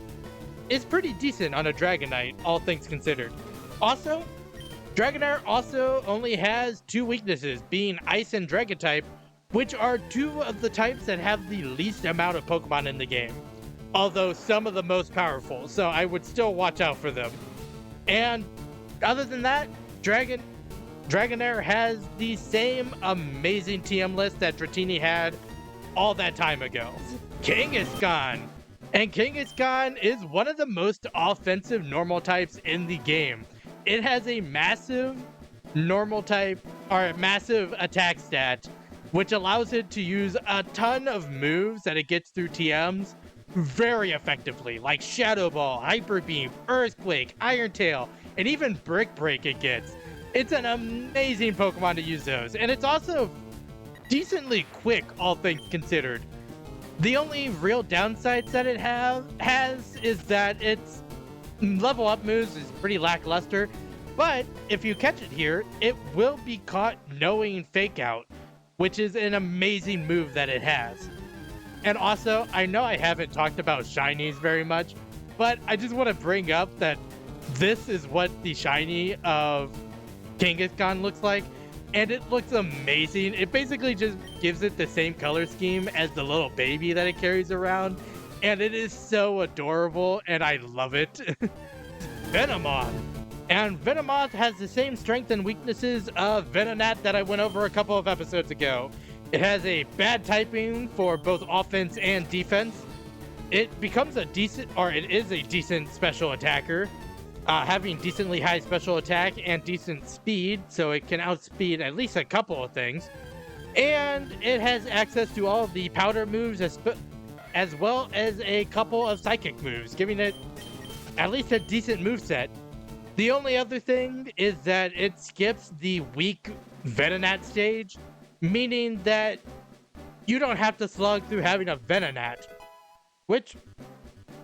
is pretty decent on a Dragonite, all things considered. Also, Dragonair also only has 2 weaknesses, being Ice and Dragon-type, which are 2 of the types that have the least amount of Pokemon in the game, although some of the most powerful, so I would still watch out for them. And other than that, Dragonair has the same amazing TM list that Dratini had all that time ago. Kangaskhan. And Kangaskhan is one of the most offensive normal types in the game. It has a massive normal type, or massive attack stat, which allows it to use a ton of moves that it gets through TMs very effectively, like Shadow Ball, Hyper Beam, Earthquake, Iron Tail, and even Brick Break it gets. It's an amazing Pokemon to use those, and it's also decently quick, all things considered. The only real downsides that it has is that its level up moves is pretty lackluster, but if you catch it here, it will be caught knowing Fake Out, which is an amazing move that it has. And also, I know I haven't talked about shinies very much, but I just want to bring up that this is what the shiny of Kangaskhan looks like, and it looks amazing. It basically just gives it the same color scheme as the little baby that it carries around, and it is so adorable, and I love it. Venomoth. And Venomoth has the same strength and weaknesses of Venonat that I went over a couple of episodes ago. It has a bad typing for both offense and defense. It becomes it is a decent special attacker, having decently high special attack and decent speed, so it can outspeed at least a couple of things. And it has access to all of the powder moves as well as a couple of psychic moves, giving it at least a decent moveset. The only other thing is that it skips the weak Venonat stage, meaning that you don't have to slug through having a Venonat, which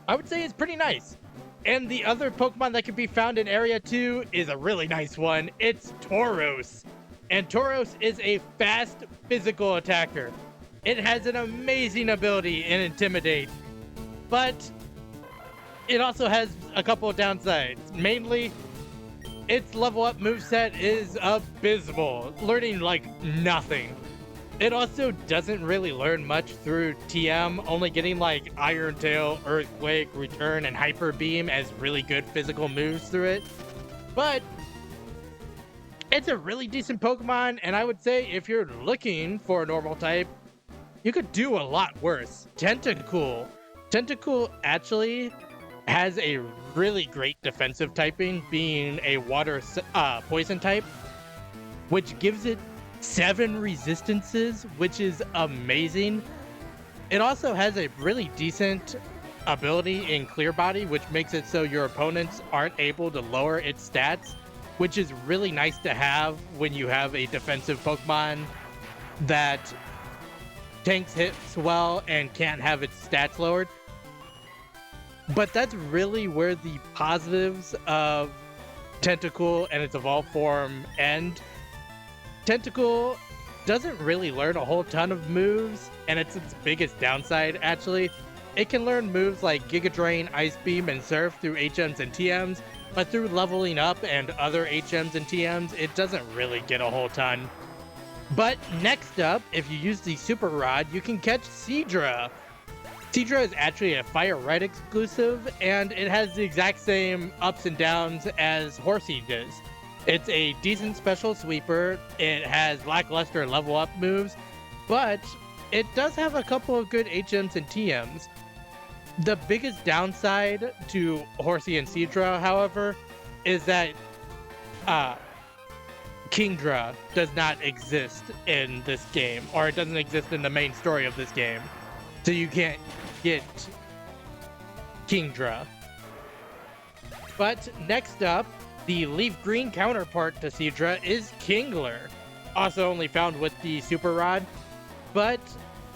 I would say is pretty nice. And the other Pokemon that can be found in Area 2 is a really nice one. It's Tauros. And Tauros is a fast physical attacker. It has an amazing ability in Intimidate, but it also has a couple of downsides. Mainly, its level up moveset is abysmal, learning like nothing. It also doesn't really learn much through TM, only getting like Iron Tail, Earthquake, Return, and Hyper Beam as really good physical moves through it. But it's a really decent Pokemon, and I would say if you're looking for a normal type, you could do a lot worse. Tentacool. Tentacool actually has a really great defensive typing, being a water poison type, which gives it 7 resistances, which is amazing. It also has a really decent ability in Clear Body, which makes it so your opponents aren't able to lower its stats, which is really nice to have when you have a defensive Pokemon that tanks hits well and can't have its stats lowered. But that's really where the positives of Tentacool and its evolved form end. Tentacool doesn't really learn a whole ton of moves, and it's its biggest downside, actually. It can learn moves like Giga Drain, Ice Beam, and Surf through HMs and TMs, but through leveling up and other HMs and TMs, it doesn't really get a whole ton. But next up, if you use the Super Rod, you can catch Seadra. Seadra is actually a FireRed exclusive, and it has the exact same ups and downs as Horsey does. It's a decent special sweeper, it has lackluster level up moves, but it does have a couple of good HMs and TMs. The biggest downside to Horsey and Seadra, however, is that Kingdra does not exist in this game, or it doesn't exist in the main story of this game. So you can't get Kingdra. But next up, the LeafGreen counterpart to Seadra is Kingler, also only found with the Super Rod, but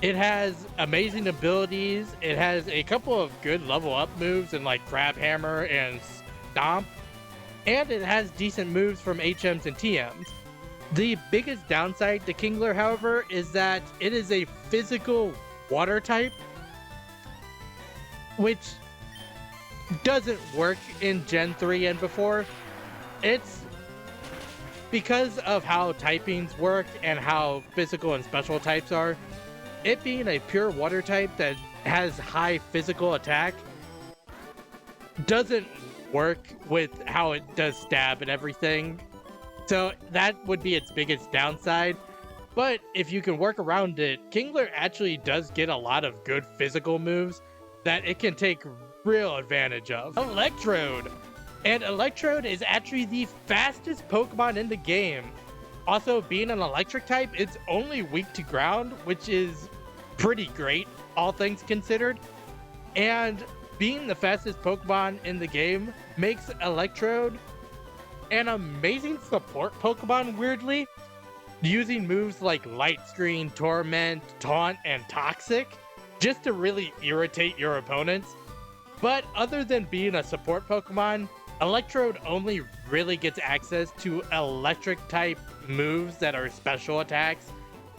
it has amazing abilities. It has a couple of good level up moves in like Crab Hammer and Stomp, and it has decent moves from HMs and TMs. The biggest downside to Kingler, however, is that it is a physical water type, which doesn't work in Gen 3 and before. It's because of how typings work and how physical and special types are. It being a pure water type that has high physical attack doesn't work with how it does stab and everything. So that would be its biggest downside. But if you can work around it, Kingler actually does get a lot of good physical moves that it can take real advantage of. Electrode. And Electrode is actually the fastest Pokemon in the game. Also, being an electric type, it's only weak to ground, which is pretty great, all things considered. And being the fastest Pokemon in the game makes Electrode an amazing support Pokemon, weirdly, using moves like Light Screen, Torment, Taunt, and Toxic just to really irritate your opponents. But other than being a support Pokemon, Electrode only really gets access to electric type moves that are special attacks.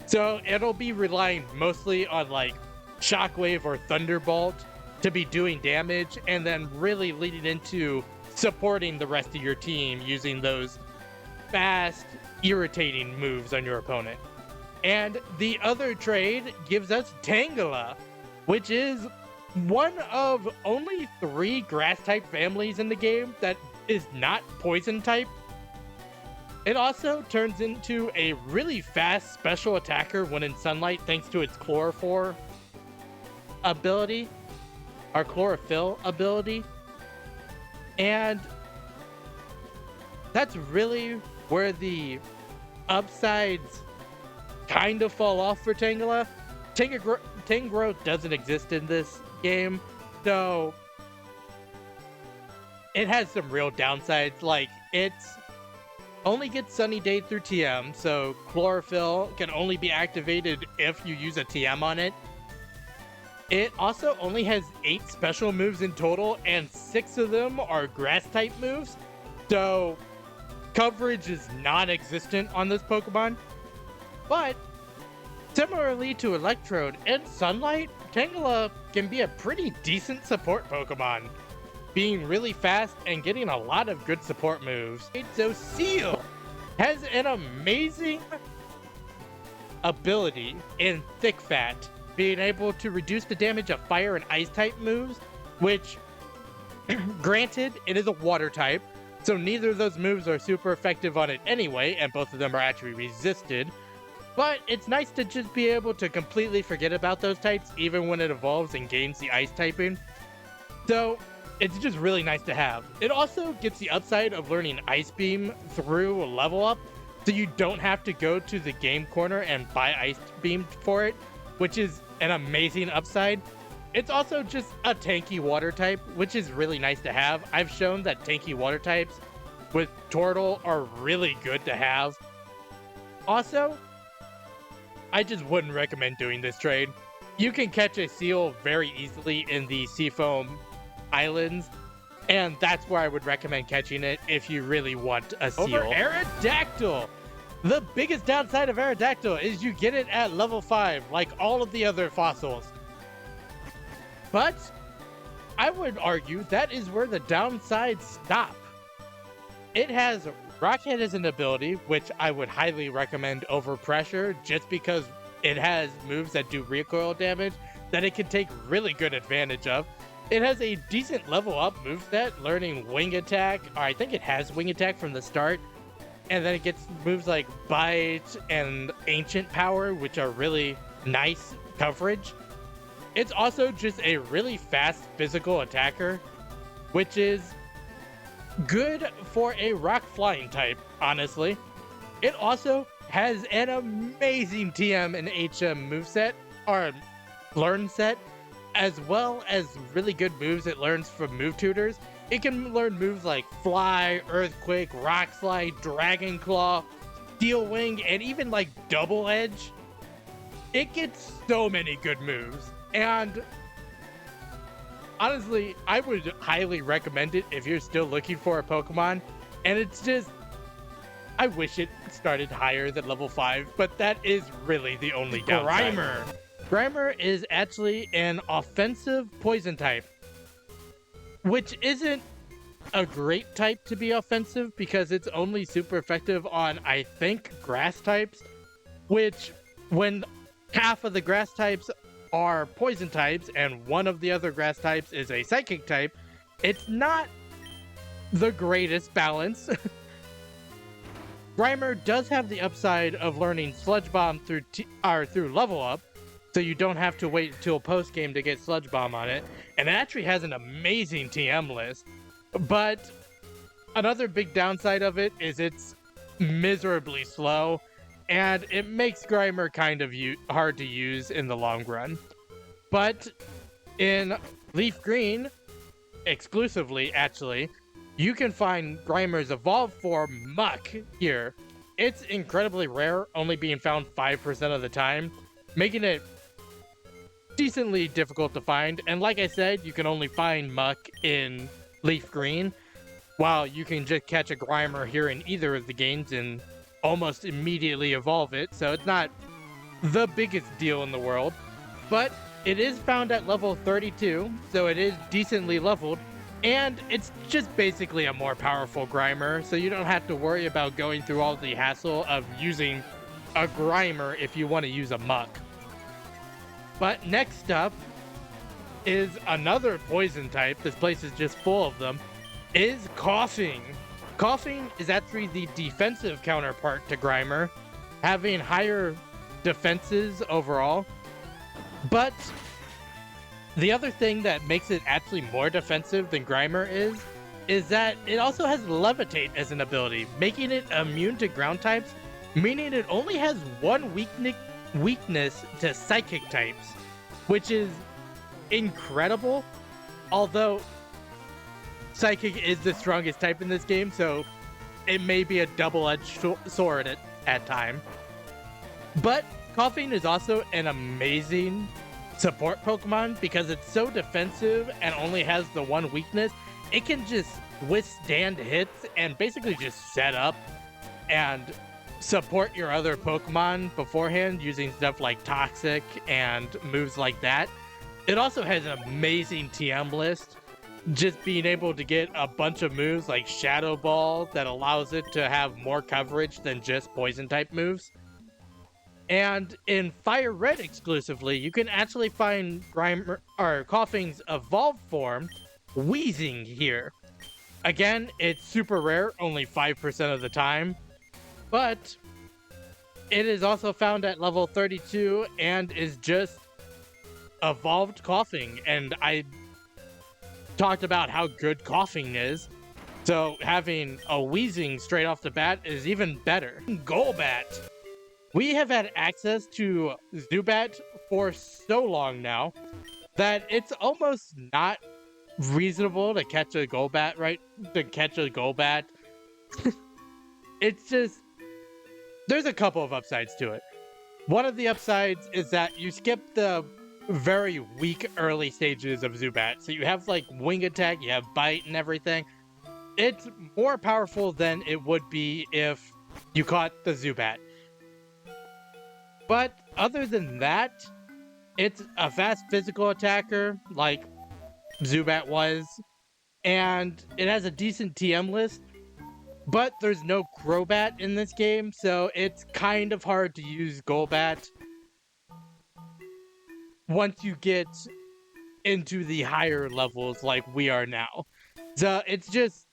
So it'll be relying mostly on like Shockwave or Thunderbolt to be doing damage, and then really leading into supporting the rest of your team using those fast, irritating moves on your opponent. And the other trade gives us Tangela, which is one of only 3 grass type families in the game that is not poison type. It also turns into a really fast special attacker when in sunlight thanks to its Chlorophyll ability, or Chlorophyll ability. And that's really where the upsides kind of fall off for Tangela. Tangrowth doesn't exist in this game, so it has some real downsides. Like, it's only gets Sunny Day through TM, so Chlorophyll can only be activated if you use a TM on it. It also only has 8 special moves in total, and 6 of them are grass type moves, so coverage is non-existent on this Pokemon. But similarly to Electrode, in Sunlight, Tangela can be a pretty decent support Pokemon, being really fast and getting a lot of good support moves. So Seal has an amazing ability in Thick Fat, being able to reduce the damage of fire and ice type moves, which, granted, it is a water type, so neither of those moves are super effective on it anyway, and both of them are actually resisted. But it's nice to just be able to completely forget about those types, even when it evolves and gains the ice typing. So it's just really nice to have. It also gets the upside of learning Ice Beam through level up, so you don't have to go to the game corner and buy Ice Beam for it, which is an amazing upside. It's also just a tanky water type, which is really nice to have. I've shown that tanky water types with Turtle are really good to have. Also, I just wouldn't recommend doing this trade. You can catch a Seal very easily in the Seafoam Islands, and that's where I would recommend catching it if you really want a Seal. Over Aerodactyl! The biggest downside of Aerodactyl is you get it at level 5, like all of the other fossils. But I would argue that is where the downsides stop. It has Rockhead as an ability, which I would highly recommend over Pressure, just because it has moves that do recoil damage that it can take really good advantage of. It has a decent level up moveset, learning Wing Attack, or I think it has Wing Attack from the start, and then it gets moves like Bite and Ancient Power, which are really nice coverage. It's also just a really fast physical attacker, which is good for a rock flying type, honestly. It also has an amazing TM and HM moveset, or learn set, as well as really good moves it learns from move tutors. It can learn moves like Fly, Earthquake, Rock Slide, Dragon Claw, Steel Wing, and even like Double Edge. It gets so many good moves, and honestly, I would highly recommend it if you're still looking for a Pokemon. And it's just, I wish it started higher than level 5, but that is really the only downside. Grimer is actually an offensive poison type, which isn't a great type to be offensive because it's only super effective on, I think, grass types, which when half of the grass types are poison types and one of the other grass types is a psychic type, it's not the greatest balance. Grimer does have the upside of learning Sludge Bomb through level up, so you don't have to wait until post-game to get Sludge Bomb on it. And it actually has an amazing TM list. But another big downside of it is it's miserably slow, and it makes Grimer kind of hard to use in the long run. But in LeafGreen, exclusively actually, you can find Grimer's evolved form Muck here. It's incredibly rare, only being found 5% of the time, making it decently difficult to find. And like I said, you can only find Muck in LeafGreen, while you can just catch a Grimer here in either of the games and almost immediately evolve it, so it's not the biggest deal in the world. But it is found at level 32, so it is decently leveled, and it's just basically a more powerful Grimer, so you don't have to worry about going through all the hassle of using a Grimer if you want to use a Muck. But next up is another poison type. This place is just full of them. Is Coughing. Coughing is actually the defensive counterpart to Grimer, having higher defenses overall. But the other thing that makes it actually more defensive than Grimer is that it also has Levitate as an ability, making it immune to ground types, meaning it only has one weakness to psychic types, which is incredible. Although Psychic is the strongest type in this game, so it may be a double-edged sword at time. But Coughing is also an amazing support Pokemon because it's so defensive and only has the one weakness. It can just withstand hits and basically just set up and support your other Pokemon beforehand using stuff like Toxic and moves like that. It also has an amazing TM list, just being able to get a bunch of moves like Shadow Ball that allows it to have more coverage than just poison type moves. And in FireRed exclusively, you can actually find Coughing's evolved form, Wheezing, here. Again, it's super rare, only 5% of the time, but it is also found at level 32 and is just evolved Coughing, and I talked about how good Coughing is, so having a Wheezing straight off the bat is even better. Golbat. We have had access to Zubat for so long now that it's almost not reasonable to catch a Golbat, right? To catch a Golbat. It's just, there's a couple of upsides to it. One of the upsides is that you skip the very weak early stages of Zubat. So you have like Wing Attack, you have Bite and everything. It's more powerful than it would be if you caught the Zubat. But other than that, it's a fast physical attacker like Zubat was, and it has a decent TM list, but there's no Crobat in this game, so it's kind of hard to use Golbat once you get into the higher levels like we are now. So it's just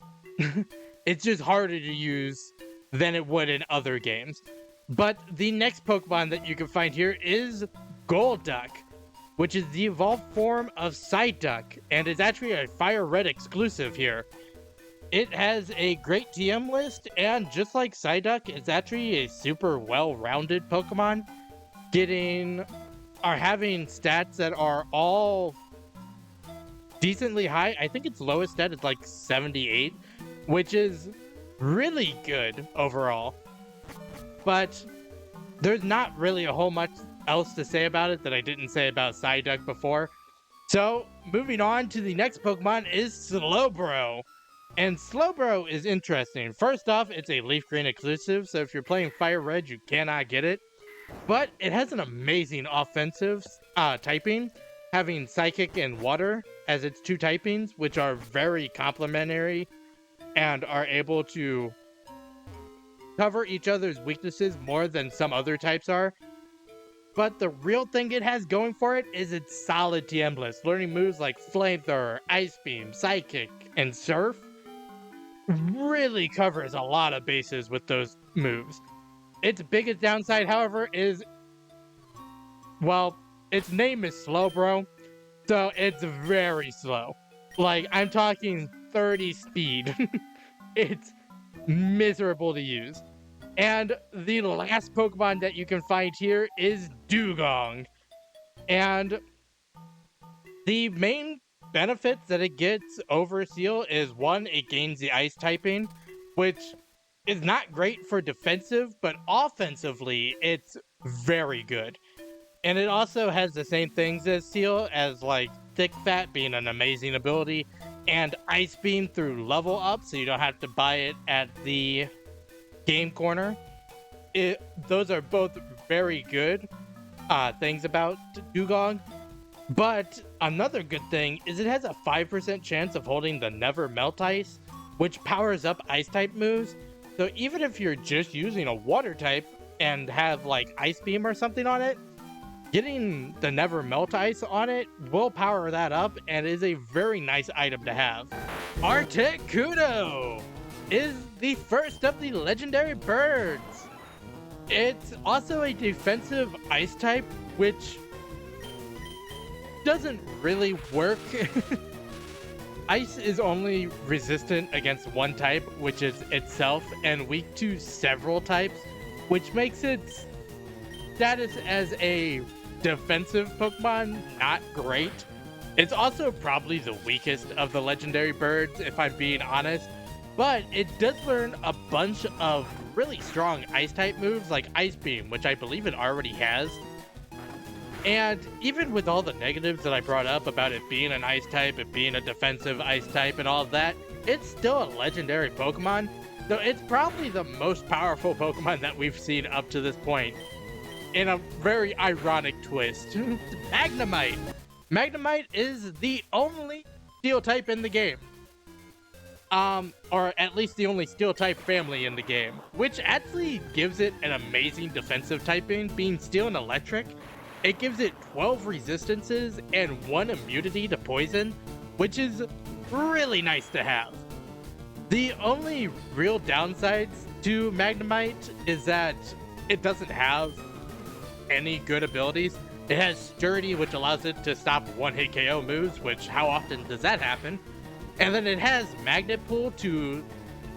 it's just harder to use than it would in other games. But the next Pokemon that you can find here is Golduck, which is the evolved form of Psyduck, and is actually a FireRed exclusive here. It has a great TM list, and just like Psyduck, it's actually a super well-rounded Pokemon, having stats that are all decently high. I think its lowest stat is like 78, which is really good overall. But there's not really a whole much else to say about it that I didn't say about Psyduck before. So, moving on to the next Pokemon is Slowbro. And Slowbro is interesting. First off, it's a LeafGreen exclusive, so if you're playing FireRed, you cannot get it. But it has an amazing offensive typing, having Psychic and Water as its two typings, which are very complementary and are able to cover each other's weaknesses more than some other types are. But the real thing it has going for it is its solid TM list. Learning moves like Flamethrower, Ice Beam, Psychic, and Surf really covers a lot of bases with those moves. Its biggest downside, however, is, well, its name is Slowbro, so it's very slow. Like, I'm talking 30 speed. It's miserable to use. And the last Pokemon that you can find here is Dugong. And the main benefits that it gets over Seal is one, it gains the ice typing, which is not great for defensive, but offensively, it's very good. And it also has the same things as Seal, as like Thick Fat being an amazing ability, and Ice Beam through level up, so you don't have to buy it at the game corner. Those are both very good things about Dugong. But another good thing is it has a 5% chance of holding the Never Melt Ice, which powers up Ice type moves. So even if you're just using a Water type and have like Ice Beam or something on it, getting the Never Melt Ice on it will power that up and is a very nice item to have. Articuno is the first of the legendary birds. It's also a defensive ice type, which doesn't really work. Ice is only resistant against one type, which is itself, and weak to several types, which makes its status as a defensive Pokemon not great. It's also probably the weakest of the legendary birds, if I'm being honest, but it does learn a bunch of really strong ice type moves like Ice Beam, which I believe it already has. And even with all the negatives that I brought up about it being an ice type, it being a defensive ice type and all of that, it's still a legendary Pokemon, so it's probably the most powerful Pokemon that we've seen up to this point. In a very ironic twist. Magnemite! Magnemite is the only Steel type in the game. Or at least the only Steel type family in the game, which actually gives it an amazing defensive typing, being Steel and Electric. It gives it 12 resistances and 1 immunity to poison, which is really nice to have. The only real downsides to Magnemite is that it doesn't have any good abilities. It has Sturdy, which allows it to stop one-hit KO moves, which how often does that happen? And then it has Magnet Pull to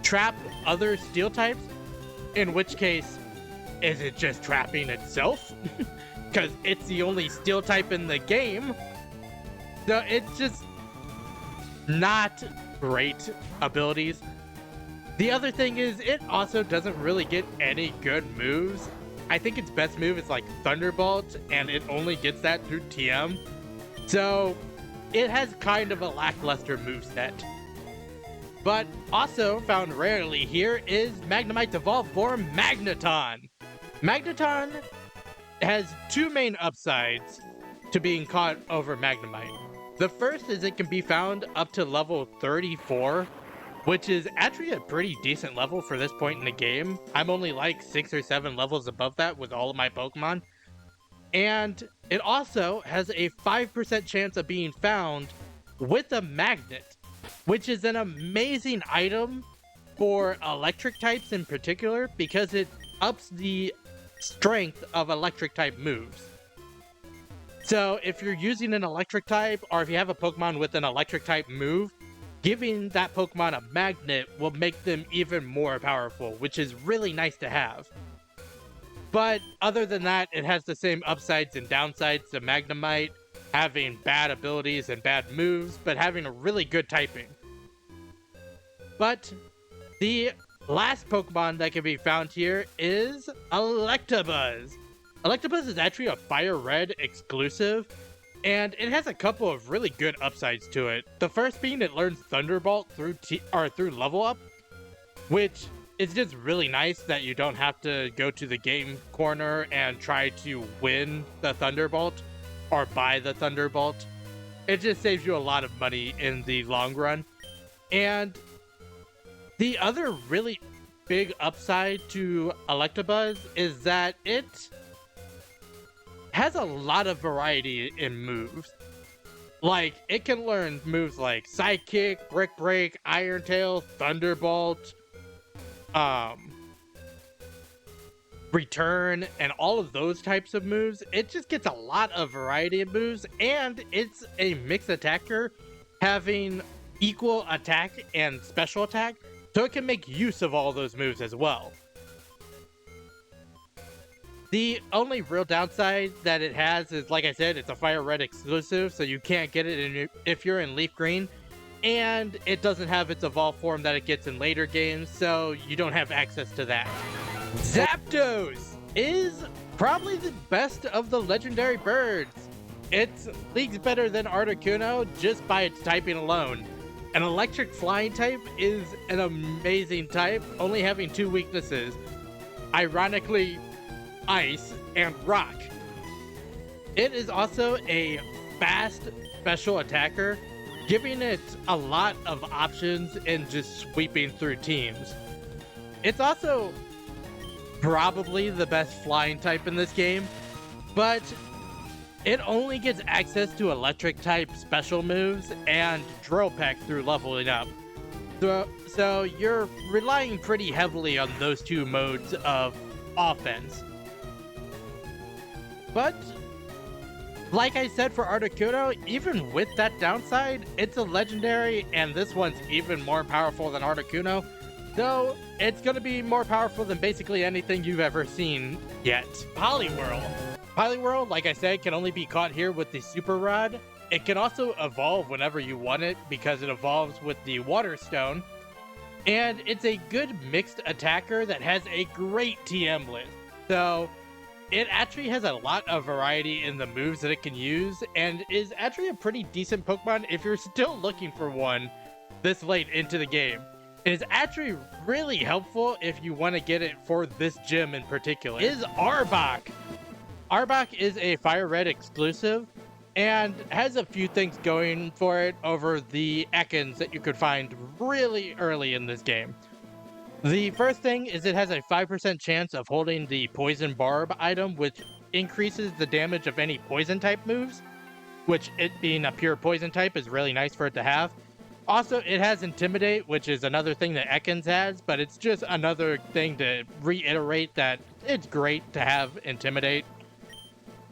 trap other Steel types, in which case, is it just trapping itself? Because it's the only Steel type in the game. So it's just not great abilities. The other thing is it also doesn't really get any good moves. I think its best move is like Thunderbolt, and it only gets that through TM. So it has kind of a lackluster moveset. But also found rarely here is Magnemite's evolved form, Magneton. Magneton has two main upsides to being caught over Magnemite. The first is it can be found up to level 34, which is actually a pretty decent level for this point in the game. I'm only like 6 or 7 levels above that with all of my Pokemon. And it also has a 5% chance of being found with a magnet, which is an amazing item for electric types in particular because it ups the strength of electric type moves. So if you're using an electric type, or if you have a Pokemon with an electric type move, giving that Pokemon a magnet will make them even more powerful, which is really nice to have. But other than that, it has the same upsides and downsides to Magnemite, having bad abilities and bad moves, but having a really good typing. But the last Pokemon that can be found here is Electabuzz. Electabuzz is actually a FireRed exclusive, and it has a couple of really good upsides to it. The first being it learns Thunderbolt through level up, which is just really nice that you don't have to go to the game corner and try to win the Thunderbolt or buy the Thunderbolt. It just saves you a lot of money in the long run. And the other really big upside to Electabuzz is that it has a lot of variety in moves. Like, it can learn moves like Psychic, Brick Break, Iron Tail, Thunderbolt, return, and all of those types of moves. It just gets a lot of variety of moves, and it's a mixed attacker having equal attack and special attack, so it can make use of all those moves as well. The only real downside that it has is, like I said, it's a FireRed exclusive, so you can't get it if you're in LeafGreen, and it doesn't have its evolved form that it gets in later games, so you don't have access to that. Zapdos is probably the best of the legendary birds. It's leagues better than Articuno just by its typing alone. An electric flying type is an amazing type, only having 2 weaknesses. Ironically, ice and rock. It is also a fast special attacker, giving it a lot of options in just sweeping through teams. It's also probably the best flying type in this game, but it only gets access to electric type special moves and drill peck through leveling up. So you're relying pretty heavily on those 2 modes of offense. But like I said for Articuno, even with that downside, it's a legendary, and this one's even more powerful than Articuno, though it's going to be more powerful than basically anything you've ever seen yet. Poliwhirl. Poliwhirl, like I said, can only be caught here with the Super Rod. It can also evolve whenever you want it because it evolves with the Water Stone. And it's a good mixed attacker that has a great TM list. So it actually has a lot of variety in the moves that it can use, and is actually a pretty decent Pokemon if you're still looking for one this late into the game. It is actually really helpful if you want to get it for this gym in particular. Is Arbok. Arbok is a FireRed exclusive and has a few things going for it over the Ekans that you could find really early in this game. The first thing is it has a 5% chance of holding the Poison Barb item, which increases the damage of any poison type moves, which, it being a pure poison type, is really nice for it to have. Also, it has Intimidate, which is another thing that Ekans has, but it's just another thing to reiterate that it's great to have Intimidate.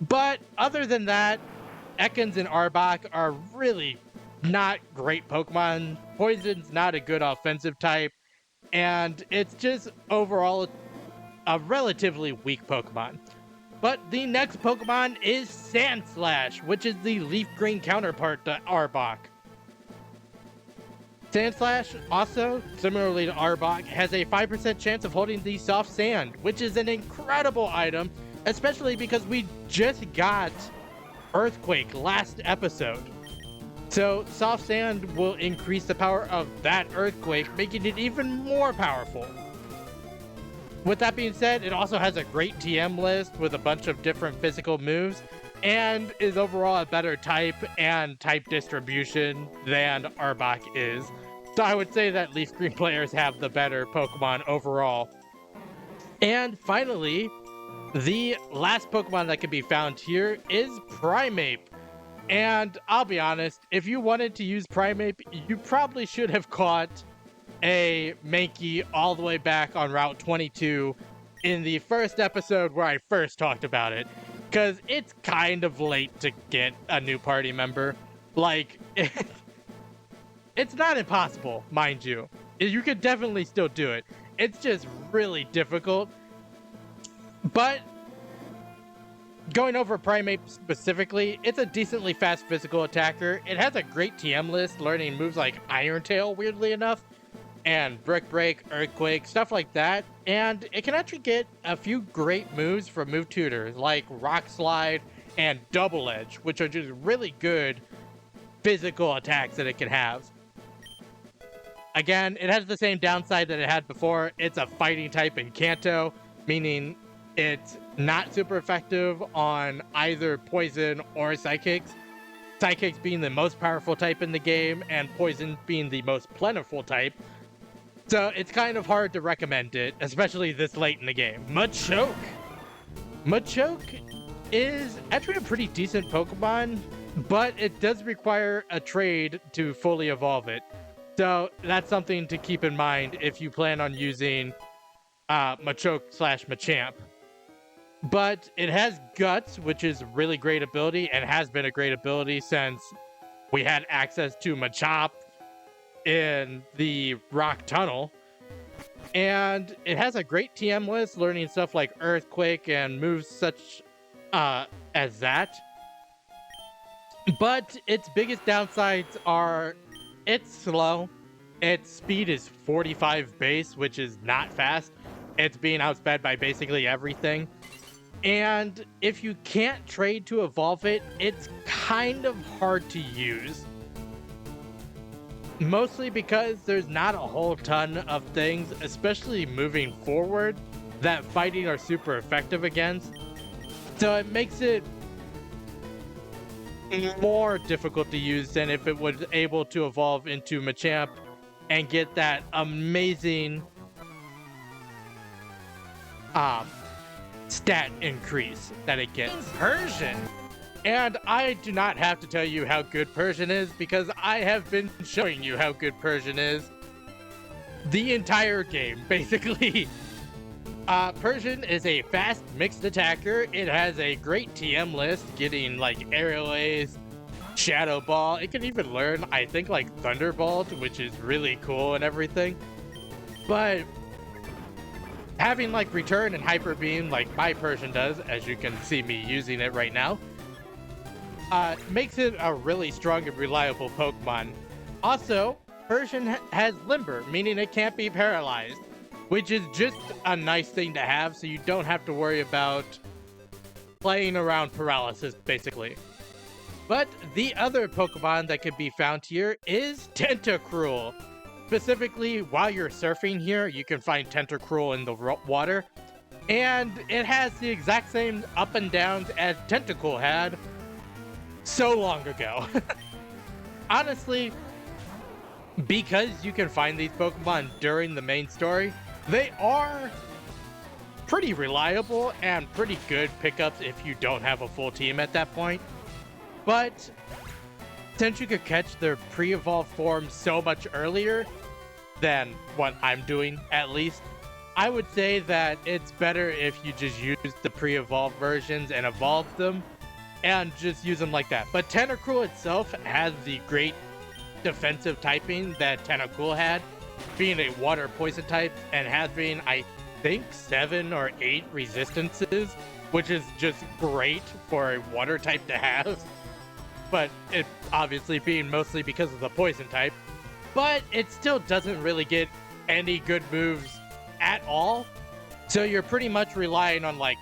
But other than that, Ekans and Arbok are really not great Pokemon. Poison's not a good offensive type, and it's just overall a relatively weak Pokemon. But the next Pokemon is Sandslash, which is the LeafGreen counterpart to Arbok. Sandslash, also, similarly to Arbok, has a 5% chance of holding the Soft Sand, which is an incredible item, especially because we just got Earthquake last episode. So Soft Sand will increase the power of that Earthquake, making it even more powerful. With that being said, it also has a great TM list with a bunch of different physical moves, and is overall a better type and type distribution than Arbok is. So I would say that LeafGreen players have the better Pokemon overall. And finally, the last Pokemon that can be found here is Primeape. And I'll be honest, if you wanted to use Primeape, you probably should have caught a Mankey all the way back on Route 22 in the first episode where I first talked about it. Because it's kind of late to get a new party member. Like, it's not impossible, mind you. You could definitely still do it. It's just really difficult. But going over Primeape specifically, it's a decently fast physical attacker. It has a great TM list, learning moves like Iron Tail, weirdly enough, and Brick Break, Earthquake, stuff like that. And it can actually get a few great moves from move tutors, like Rock Slide and Double Edge, which are just really good physical attacks that it can have. Again, it has the same downside that it had before. It's a fighting type in Kanto, meaning it's not super effective on either Poison or Psychics. Psychics being the most powerful type in the game, and Poison being the most plentiful type. So it's kind of hard to recommend it, especially this late in the game. Machoke! Machoke is actually a pretty decent Pokemon, but it does require a trade to fully evolve it. So that's something to keep in mind if you plan on using Machoke / Machamp. But it has Guts, which is a really great ability and has been a great ability since we had access to Machop in the Rock Tunnel. And it has a great TM list, learning stuff like Earthquake and moves such as that. But its biggest downsides are it's slow. Its speed is 45 base, which is not fast. It's being outsped by basically everything. And if you can't trade to evolve it, it's kind of hard to use. Mostly because there's not a whole ton of things, especially moving forward, that fighting are super effective against. So it makes it more difficult to use than if it was able to evolve into Machamp and get that amazing stat increase that it gets. Persian! And I do not have to tell you how good Persian is because I have been showing you how good Persian is the entire game, basically. Persian is a fast mixed attacker. It has a great TM list, getting like Aerial Ace, Shadow Ball. It can even learn, I think, like Thunderbolt, which is really cool and everything. But having like Return and Hyper Beam, like my Persian does, as you can see me using it right now, makes it a really strong and reliable Pokemon. Also, Persian has Limber, meaning it can't be paralyzed, which is just a nice thing to have, so you don't have to worry about playing around paralysis, basically. But the other Pokemon that can be found here is Tentacruel. Specifically, while you're surfing here, you can find Tentacruel in the water, and it has the exact same up and downs as Tentacool had so long ago. Honestly, because you can find these Pokemon during the main story, they are pretty reliable and pretty good pickups if you don't have a full team at that point. But since you could catch their pre-evolved form so much earlier than what I'm doing, at least, I would say that it's better if you just use the pre-evolved versions and evolve them and just use them like that. But Tentacruel itself has the great defensive typing that Tentacool had, being a water poison type and having, I think, 7 or 8 resistances, which is just great for a water type to have. But it obviously being mostly because of the poison type. But it still doesn't really get any good moves at all. So you're pretty much relying on like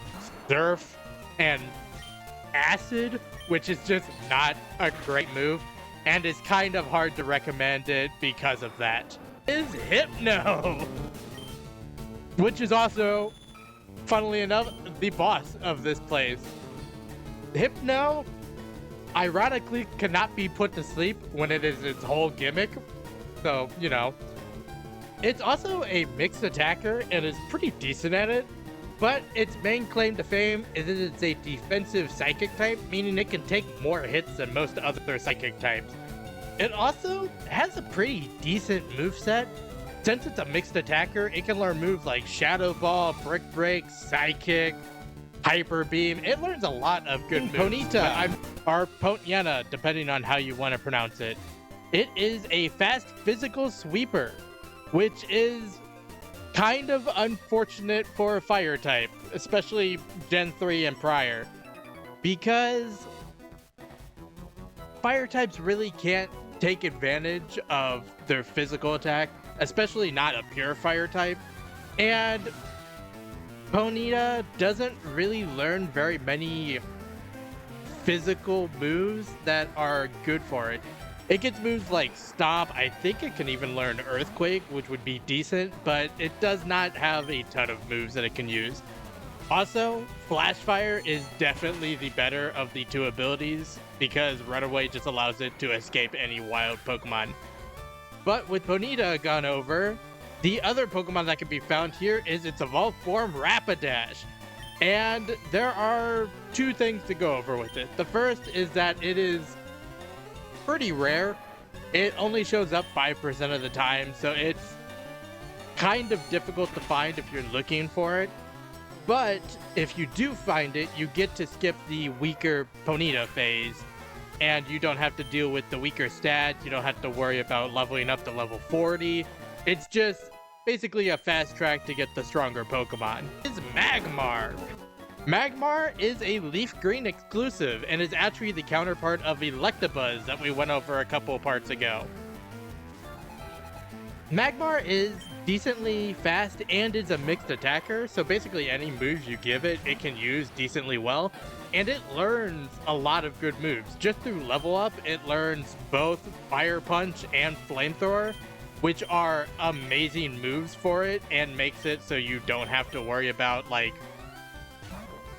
Surf and Acid, which is just not a great move. And it's kind of hard to recommend it because of that. Is Hypno, which is also, funnily enough, the boss of this place. Hypno, ironically, cannot be put to sleep when it is its whole gimmick. So, you know. It's also a mixed attacker and is pretty decent at it. But its main claim to fame is that it's a defensive psychic type, meaning it can take more hits than most other psychic types. It also has a pretty decent moveset. Since it's a mixed attacker, it can learn moves like Shadow Ball, Brick Break, Psychic, Hyper Beam. It learns a lot of good moves. Ponyta, or Ponyta, depending on how you want to pronounce it. It is a fast physical sweeper, which is kind of unfortunate for a fire type, especially Gen 3 and prior, because fire types really can't take advantage of their physical attack, especially not a pure fire type. And Ponyta doesn't really learn very many physical moves that are good for it. It gets moves like Stomp. I think it can even learn Earthquake, which would be decent, but it does not have a ton of moves that it can use. Also, Flash Fire is definitely the better of the two abilities because Runaway just allows it to escape any wild Pokemon. But with Ponyta gone over, the other Pokemon that can be found here is its evolved form Rapidash. And there are two things to go over with it. The first is that it is pretty rare. It only shows up 5% of the time, so it's kind of difficult to find if you're looking for it. But if you do find it, you get to skip the weaker Ponyta phase, and you don't have to deal with the weaker stats. You don't have to worry about leveling up to level 40. It's just basically a fast track to get the stronger Pokemon. It's Magmar. Magmar is a LeafGreen exclusive and is actually the counterpart of Electabuzz that we went over a couple parts ago. Magmar is decently fast and is a mixed attacker, so basically any moves you give it, it can use decently well, and it learns a lot of good moves. Just through level up, it learns both Fire Punch and Flamethrower, which are amazing moves for it, and makes it so you don't have to worry about like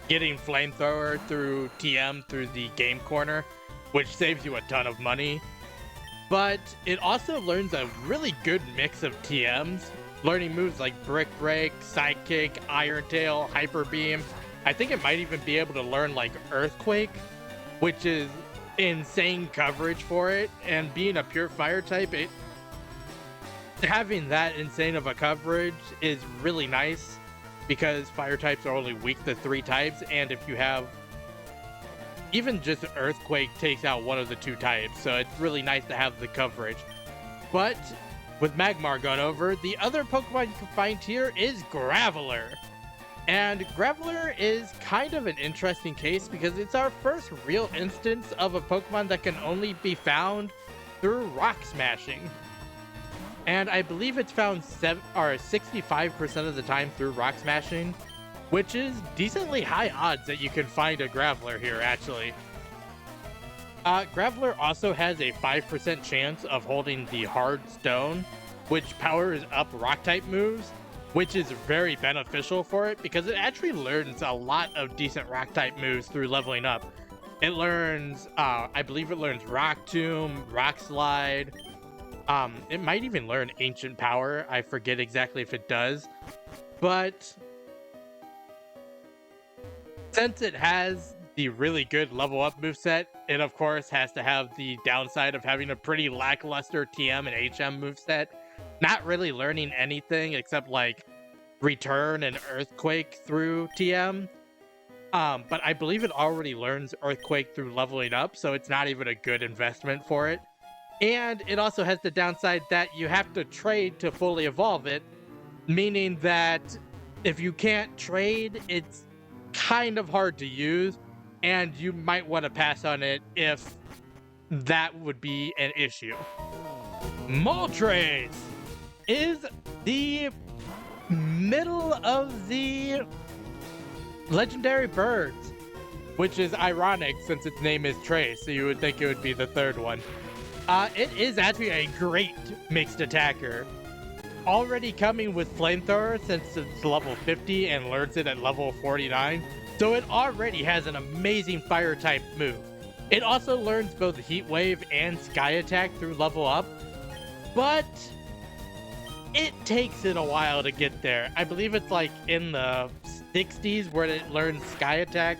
getting Flamethrower through TM through the game corner, which saves you a ton of money. But it also learns a really good mix of TMs, learning moves like Brick Break, Sidekick, Iron Tail, Hyper Beam. I think it might even be able to learn like Earthquake, which is insane coverage for it. And being a pure fire type, having that insane of a coverage is really nice because fire types are only weak to 3 types. And if you have even just Earthquake takes out one of the 2 types, so it's really nice to have the coverage. But with Magmar gone over, the other Pokemon you can find here is Graveler. And Graveler is kind of an interesting case because it's our first real instance of a Pokemon that can only be found through Rock Smashing. And I believe it's found 65% of the time through Rock Smashing, which is decently high odds that you can find a Graveler here, actually. Graveler also has a 5% chance of holding the Hard Stone, which powers up Rock-type moves, which is very beneficial for it because it actually learns a lot of decent Rock-type moves through leveling up. It learns, I believe it learns Rock Tomb, Rock Slide. It might even learn Ancient Power. I forget exactly if it does, but since it has the really good level up moveset, it of course has to have the downside of having a pretty lackluster TM and HM moveset. Not really learning anything except like Return and Earthquake through TM. But I believe it already learns Earthquake through leveling up, so it's not even a good investment for it. And it also has the downside that you have to trade to fully evolve it, meaning that if you can't trade, it's kind of hard to use, and you might want to pass on it if that would be an issue. Moltres is the middle of the legendary birds, which is ironic since its name is Trace, so you would think it would be the third one. It is actually a great mixed attacker. Already coming with Flamethrower since it's level 50 and learns it at level 49, so it already has an amazing fire type move. It also learns both Heat Wave and Sky Attack through level up, but it takes it a while to get there. I believe it's like in the 60s where it learns Sky Attack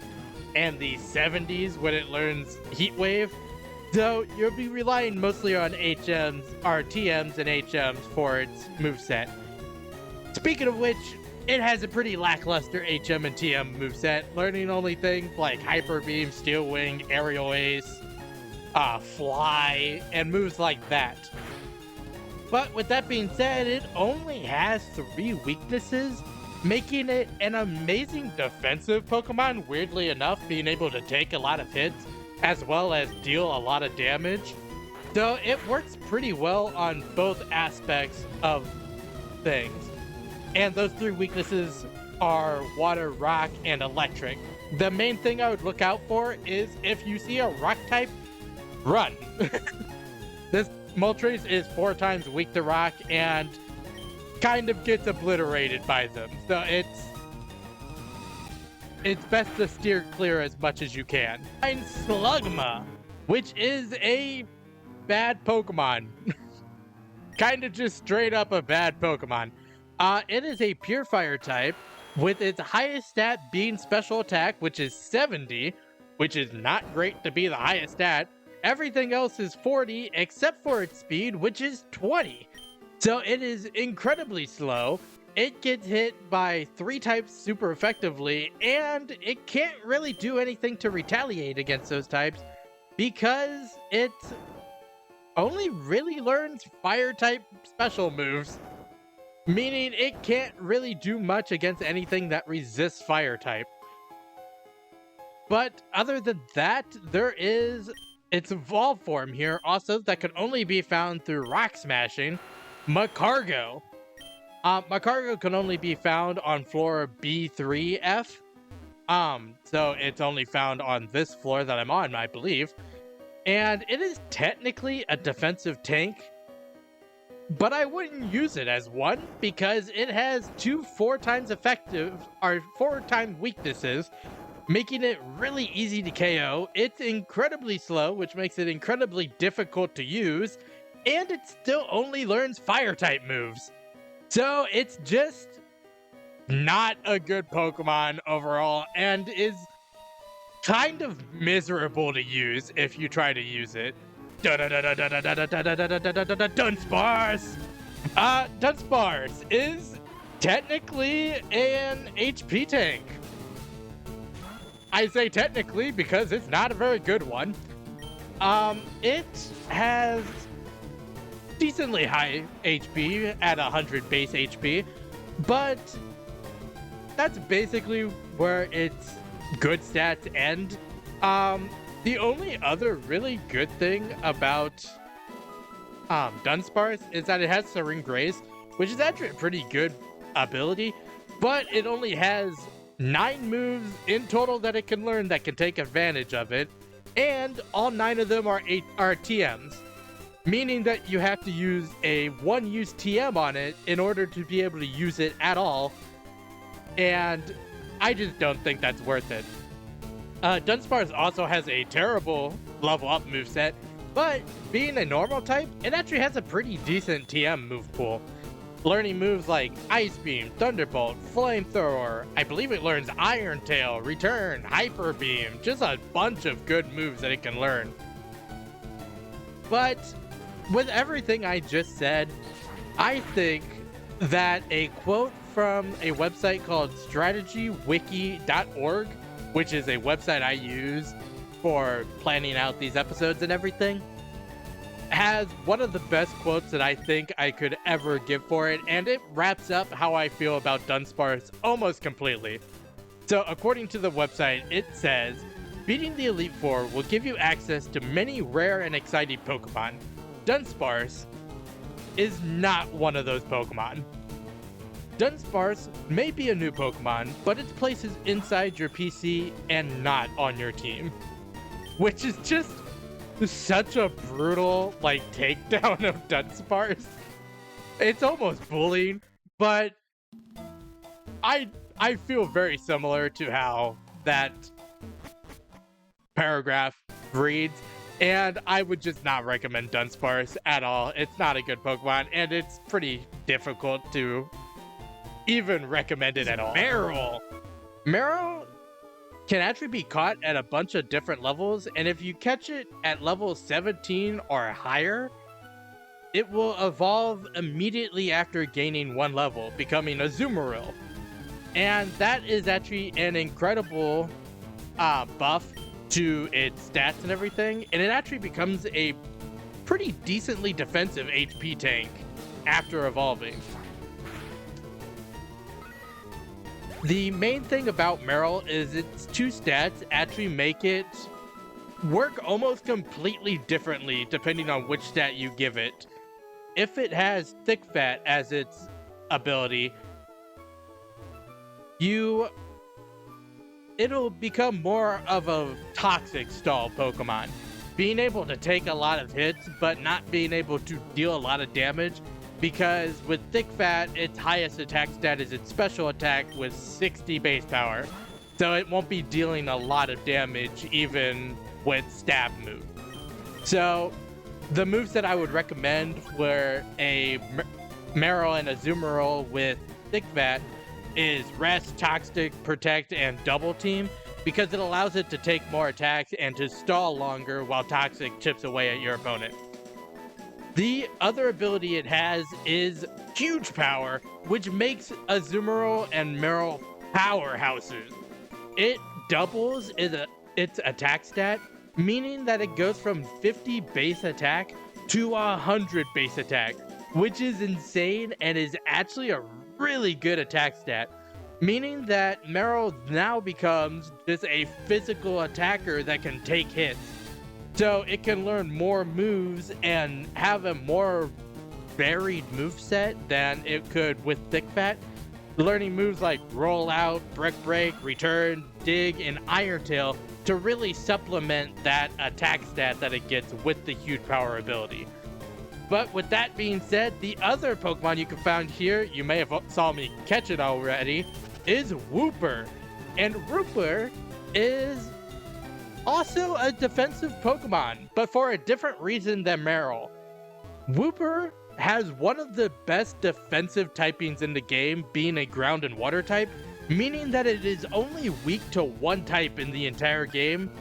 and the 70s when it learns Heat Wave. So you'll be relying mostly on HMs, or TMs and HMs for its moveset. Speaking of which, it has a pretty lackluster HM and TM moveset, learning only things like Hyper Beam, Steel Wing, Aerial Ace, Fly, and moves like that. But with that being said, it only has 3 weaknesses, making it an amazing defensive Pokemon, weirdly enough, being able to take a lot of hits, as well as deal a lot of damage. So it works pretty well on both aspects of things. And those 3 weaknesses are Water, Rock, and Electric. The main thing I would look out for is if you see a Rock type, run. This Moltres is 4 times weak to Rock and kind of gets obliterated by them. So it's best to steer clear as much as you can. And Slugma, which is a bad Pokemon. Kind of just straight up a bad Pokemon. It is a pure fire type with its highest stat being special attack, which is 70, which is not great to be the highest stat. Everything else is 40 except for its speed, which is 20. So it is incredibly slow. it gets hit by 3 types super effectively, and it can't really do anything to retaliate against those types because it only really learns fire type special moves, meaning it can't really do much against anything that resists fire type. But other than that, there is its evolved form here also that can only be found through rock smashing, Magcargo. Magcargo can only be found on floor B3F. So it's only found on this floor that I'm on, I believe. And it is technically a defensive tank, but I wouldn't use it as one because it has 2 4 times effective or 4 times weaknesses, making it really easy to KO. It's incredibly slow, which makes it incredibly difficult to use, and it still only learns fire type moves. So it's just not a good Pokemon overall, and is kind of miserable to use if you try to use it. Dunsparce! Dunsparce is technically an HP tank. I say technically because it's not a very good one. It has decently high HP at 100 base HP, but that's basically where its good stats end. The only other really good thing about Dunsparce is that it has Serene Grace, which is actually a pretty good ability, but it only has 9 moves in total that it can learn that can take advantage of it, and all 9 of them are TMs, meaning that you have to use a 1-use TM on it in order to be able to use it at all, and I just don't think that's worth it. Dunsparce also has a terrible level up moveset, but being a normal type, it actually has a pretty decent TM move pool. Learning moves like Ice Beam, Thunderbolt, Flamethrower, I believe it learns Iron Tail, Return, Hyper Beam, just a bunch of good moves that it can learn. But with everything I just said, I think that a quote from a website called strategywiki.org, which is a website I use for planning out these episodes and everything, has one of the best quotes that I think I could ever give for it, and it wraps up how I feel about Dunsparce almost completely. So according to the website, it says, beating the Elite Four will give you access to many rare and exciting Pokemon. Dunsparce is not one of those Pokemon. Dunsparce may be a new Pokemon, but its place is inside your PC and not on your team. Which is just such a brutal, takedown of Dunsparce. It's almost bullying, but I feel very similar to how that paragraph reads, and I would just not recommend Dunsparce at all. It's not a good Pokemon, and it's pretty difficult to even recommend it at all. Marill can actually be caught at a bunch of different levels, and if you catch it at level 17 or higher, it will evolve immediately after gaining 1 level, becoming a Azumarill. And that is actually an incredible buff to its stats and everything, and it actually becomes a pretty decently defensive HP tank after evolving. The main thing about Marill is its 2 stats actually make it work almost completely differently depending on which stat you give it. If it has Thick Fat as its ability, it'll become more of a toxic stall Pokemon. Being able to take a lot of hits, but not being able to deal a lot of damage, because with Thick Fat, its highest attack stat is its special attack with 60 base power. So it won't be dealing a lot of damage even with stab move. So the moves that I would recommend were a Marill and a Azumarill with Thick Fat is Rest, Toxic, Protect, and Double Team, because it allows it to take more attacks and to stall longer while Toxic chips away at your opponent. The other ability it has is Huge Power, which makes Azumarill and Marill powerhouses. It doubles its attack stat, meaning that it goes from 50 base attack to 100 base attack, which is insane and is actually a really good attack stat, meaning that Marill now becomes just a physical attacker that can take hits. So it can learn more moves and have a more varied moveset than it could with Thickbat, learning moves like Roll Out, Brick Break, Return, Dig, and Iron Tail to really supplement that attack stat that it gets with the Huge Power ability. But with that being said, the other Pokemon you can find here, you may have saw me catch it already, is Wooper. And Wooper is also a defensive Pokemon, but for a different reason than Marill. Wooper has one of the best defensive typings in the game, being a ground and water type, meaning that it is only weak to one type in the entire game,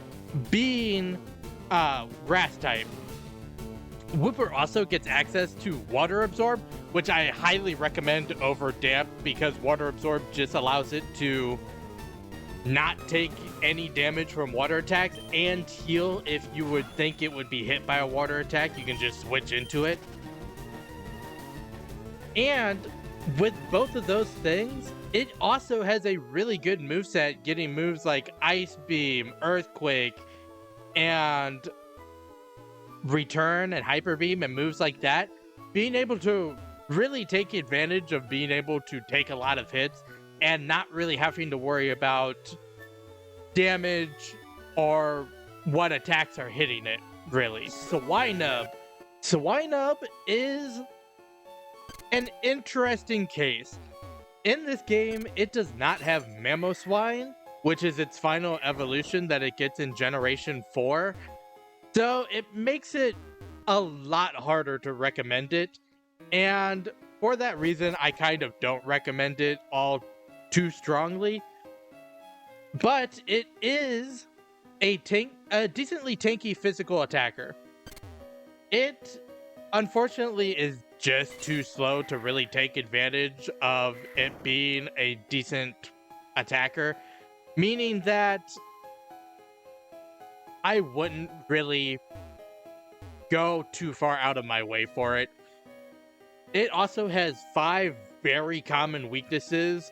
being grass type. Wooper also gets access to Water Absorb, which I highly recommend over Damp because Water Absorb just allows it to not take any damage from water attacks and heal if you would think it would be hit by a water attack. You can just switch into it. And with both of those things, it also has a really good moveset, getting moves like Ice Beam, Earthquake, and Return and Hyper Beam and moves like that. Being able to really take advantage of being able to take a lot of hits and not really having to worry about damage or what attacks are hitting it, really. Swinub is an interesting case. In this game, it does not have Mamoswine, which is its final evolution that it gets in Generation 4. So it makes it a lot harder to recommend it. And for that reason, I kind of don't recommend it all too strongly. But it is a decently tanky physical attacker. It, unfortunately, is just too slow to really take advantage of it being a decent attacker, meaning that I wouldn't really go too far out of my way for it. It also has 5 very common weaknesses,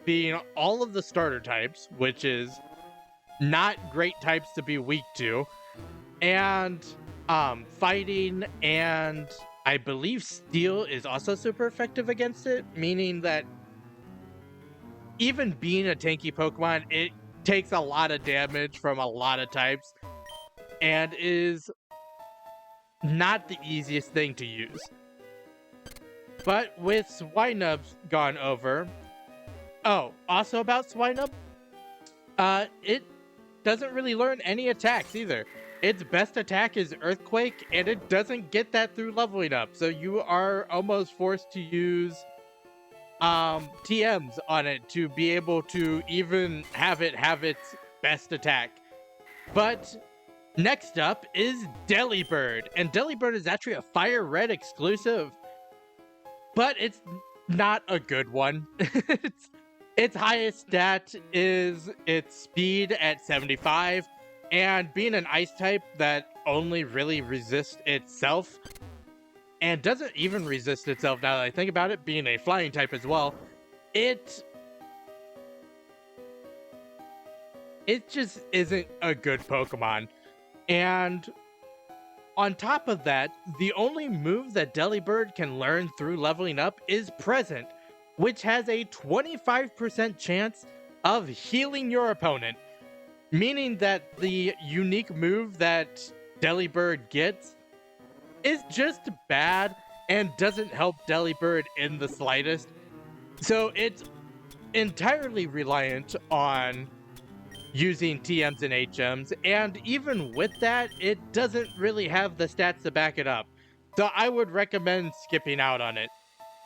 being all of the starter types, which is not great types to be weak to, and fighting, and I believe Steel is also super effective against it, meaning that even being a tanky Pokemon, it takes a lot of damage from a lot of types and is not the easiest thing to use. But with Swinub gone over, also about Swinub, it doesn't really learn any attacks either. Its best attack is Earthquake, and it doesn't get that through leveling up, so you are almost forced to use TMs on it to be able to even have it have its best attack. But next up is Delibird, and Delibird is actually a FireRed exclusive, but it's not a good one. Its highest stat is its speed at 75, and being an ice type that only really resists itself, and doesn't even resist itself now that I think about it, being a flying type as well, it just isn't a good Pokemon. And on top of that, the only move that Delibird can learn through leveling up is Present, which has a 25% chance of healing your opponent, meaning that the unique move that Delibird gets is just bad and doesn't help Delibird in the slightest. So it's entirely reliant on using TMs and HMs, and even with that, it doesn't really have the stats to back it up. So I would recommend skipping out on it.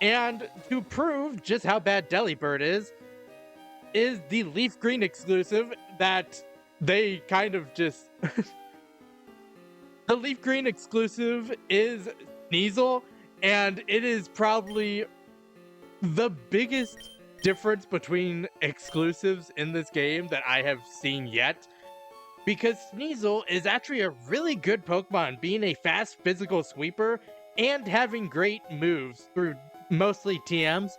And to prove just how bad Delibird is the LeafGreen exclusive that they kind of just The LeafGreen exclusive is Sneasel, and it is probably the biggest difference between exclusives in this game that I have seen yet. Because Sneasel is actually a really good Pokemon, being a fast physical sweeper and having great moves through mostly TMs.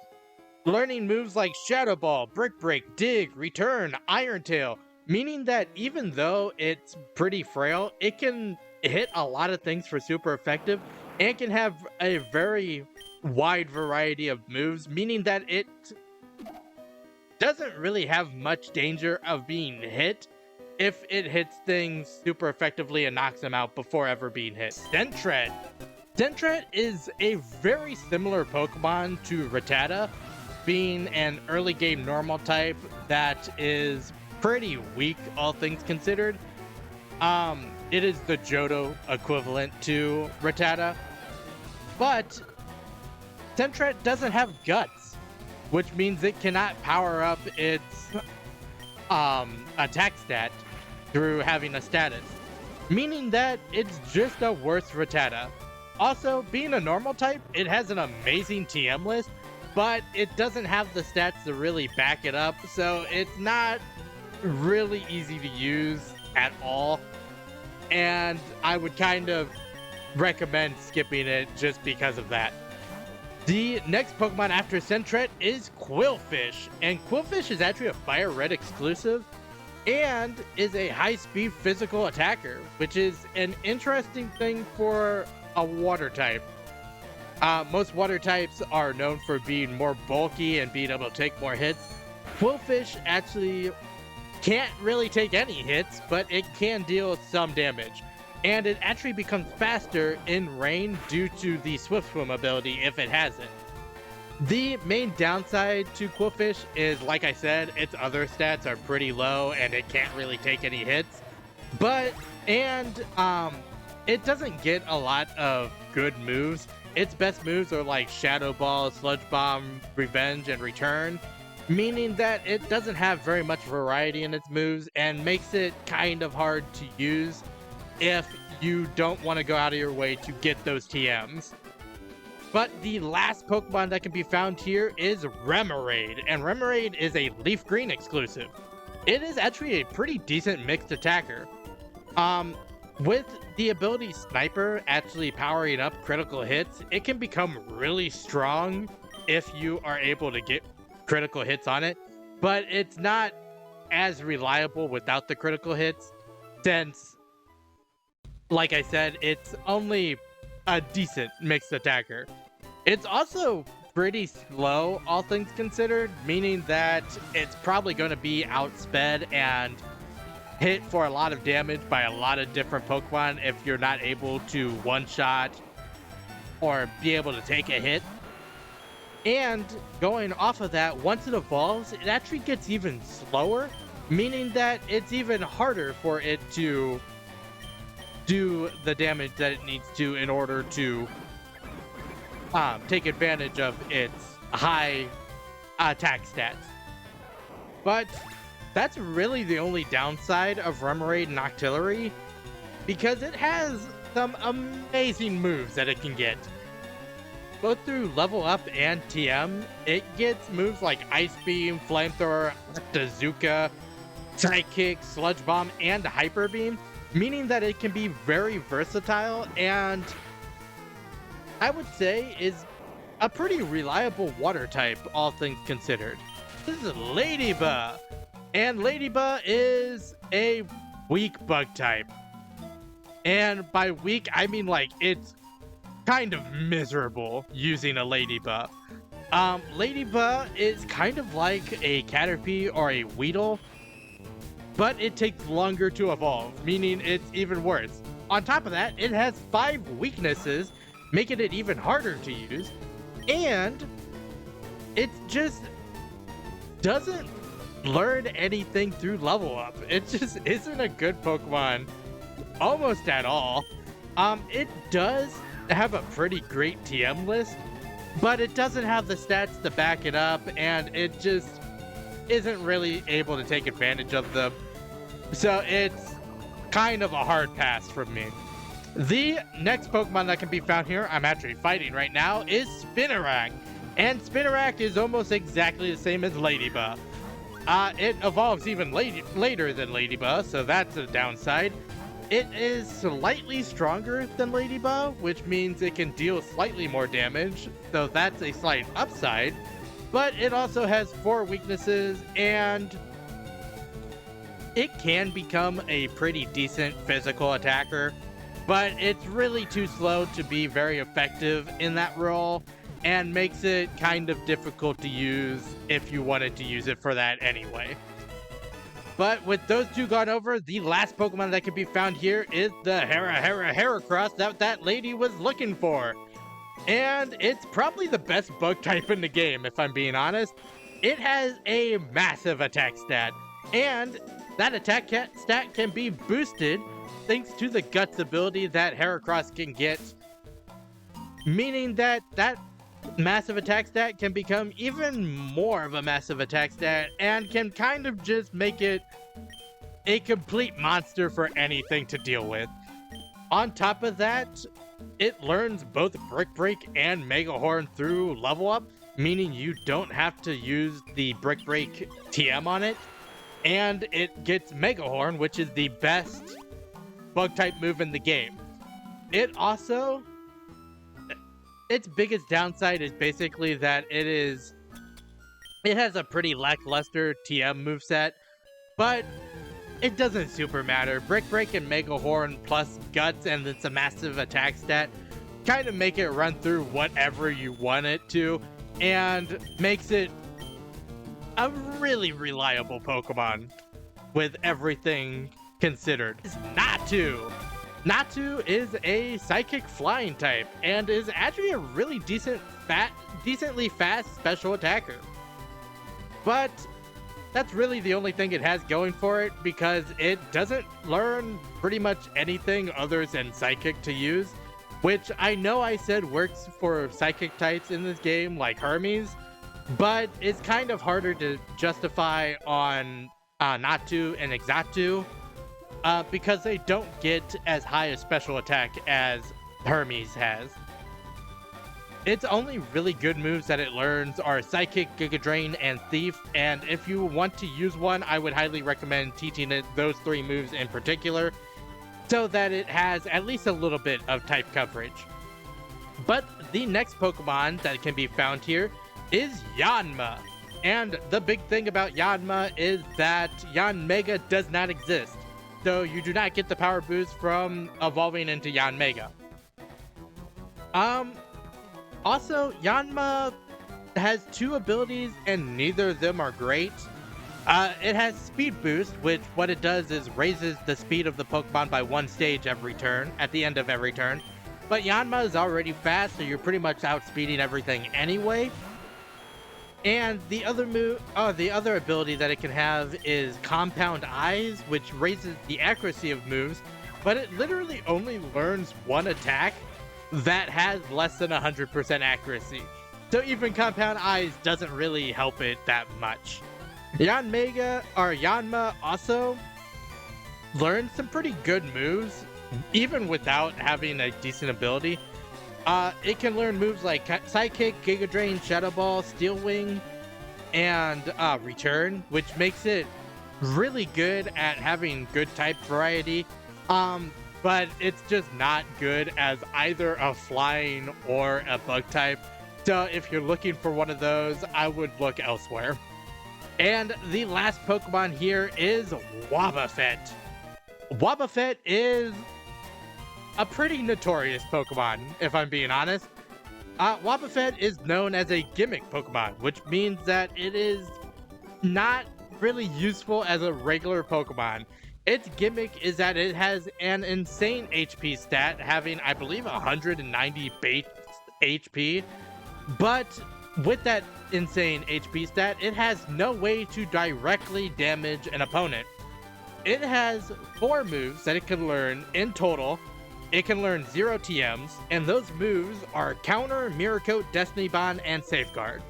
Learning moves like Shadow Ball, Brick Break, Dig, Return, Iron Tail, meaning that even though it's pretty frail, it can hit a lot of things for super effective and can have a very wide variety of moves, meaning that it doesn't really have much danger of being hit if it hits things super effectively and knocks them out before ever being hit. Sentret. Sentret is a very similar Pokemon to Rattata, being an early game normal type that is pretty weak, all things considered. It is the Johto equivalent to Rattata, but Sentret doesn't have guts, which means it cannot power up its attack stat through having a status, meaning that it's just a worse Rattata. Also, being a normal type, it has an amazing TM list, but it doesn't have the stats to really back it up, so it's not really easy to use at all, and I would kind of recommend skipping it just because of that. The next Pokemon after Sentret is Qwilfish, and Qwilfish is actually a FireRed exclusive and is a high-speed physical attacker, which is an interesting thing for a water type. Most water types are known for being more bulky and being able to take more hits. Qwilfish actually can't really take any hits, but it can deal some damage. And it actually becomes faster in rain due to the Swift Swim ability if it has it. The main downside to Qwilfish is, like I said, its other stats are pretty low and it can't really take any hits. It doesn't get a lot of good moves. Its best moves are like Shadow Ball, Sludge Bomb, Revenge, and Return, meaning that it doesn't have very much variety in its moves and makes it kind of hard to use if you don't want to go out of your way to get those TMs. But the last Pokemon that can be found here is Remoraid, and Remoraid is a LeafGreen exclusive. It is actually a pretty decent mixed attacker. With the ability Sniper actually powering up critical hits, it can become really strong if you are able to get critical hits on it, but it's not as reliable without the critical hits, since, like I said, it's only a decent mixed attacker. It's also pretty slow, all things considered, meaning that it's probably going to be outsped and hit for a lot of damage by a lot of different Pokemon if you're not able to one-shot or be able to take a hit. And going off of that, once it evolves, it actually gets even slower, meaning that it's even harder for it to do the damage that it needs to in order to take advantage of its high attack stats. But that's really the only downside of Remoraid and Octillery, because it has some amazing moves that it can get. Both through level up and TM, it gets moves like Ice Beam, Flamethrower, Octazooka, Psychic, Sludge Bomb, and Hyper Beam, meaning that it can be very versatile and I would say is a pretty reliable water type, all things considered. This is Ladybug, and Ladybug is a weak bug type. And by weak, I mean like it's kind of miserable using a Ladybug. Ladybug is kind of like a Caterpie or a Weedle, but it takes longer to evolve, meaning it's even worse. On top of that, it has 5 weaknesses, making it even harder to use, and it just doesn't learn anything through level up. It just isn't a good Pokemon almost at all. It does have a pretty great TM list, but it doesn't have the stats to back it up, and it just isn't really able to take advantage of them. So it's kind of a hard pass from me. The next Pokemon that can be found here, I'm actually fighting right now, is Spinarak. And Spinarak is almost exactly the same as Ladybug. It evolves even later than Ladybug, so that's a downside. It is slightly stronger than Ladybug, which means it can deal slightly more damage, so that's a slight upside. But it also has 4 weaknesses, and it can become a pretty decent physical attacker, but it's really too slow to be very effective in that role, and makes it kind of difficult to use if you wanted to use it for that anyway. But with those two gone over, the last Pokemon that can be found here is the Heracross that lady was looking for. And it's probably the best bug type in the game, if I'm being honest. It has a massive attack stat, and that attack stat can be boosted thanks to the Guts ability that Heracross can get, meaning that massive attack stat can become even more of a massive attack stat and can kind of just make it a complete monster for anything to deal with. On top of that, it learns both Brick Break and Mega Horn through level up, meaning you don't have to use the Brick Break TM on it, and it gets Mega Horn, which is the best bug type move in the game. It also, its biggest downside is basically that it has a pretty lackluster TM moveset, but it doesn't super matter. Brick Break and Mega Horn plus Guts and it's a massive attack stat kind of make it run through whatever you want it to, and makes it a really reliable Pokemon with everything considered. It's Natu. Natu is a Psychic Flying type and is actually a really decently fast special attacker. But that's really the only thing it has going for it, because it doesn't learn pretty much anything other than Psychic to use, which I know I said works for Psychic types in this game like Hermes, but it's kind of harder to justify on Natu and Exatu, because they don't get as high a special attack as Hermes has. Its only really good moves that it learns are Psychic, Giga Drain, and Thief, and if you want to use one, I would highly recommend teaching it those 3 moves in particular, so that it has at least a little bit of type coverage. But the next Pokemon that can be found here is Yanma. And the big thing about Yanma is that Yanmega does not exist, so you do not get the power boost from evolving into Yanmega. Also, Yanma has 2 abilities and neither of them are great. It has Speed Boost, which what it does is raises the speed of the Pokemon by 1 stage every turn, at the end of every turn. But Yanma is already fast, so you're pretty much outspeeding everything anyway. And the other ability that it can have is Compound Eyes, which raises the accuracy of moves, but it literally only learns 1 attack that has less than 100% accuracy. So even Compound Eyes doesn't really help it that much. Yanma also learns some pretty good moves, even without having a decent ability. It can learn moves like Psychic, Giga Drain, Shadow Ball, Steel Wing, and Return, which makes it really good at having good type variety. But it's just not good as either a flying or a bug type. So if you're looking for one of those, I would look elsewhere. And the last Pokemon here is Wobbuffet. Wobbuffet is a pretty notorious Pokemon, if I'm being honest. Wobbuffet is known as a gimmick Pokemon, which means that it is not really useful as a regular Pokemon. Its gimmick is that it has an insane HP stat, having, I believe, 190 base HP. But with that insane HP stat, it has no way to directly damage an opponent. It has 4 moves that it can learn in total. It can learn 0 TMs, and those moves are Counter, Mirror Coat, Destiny Bond, and Safeguard.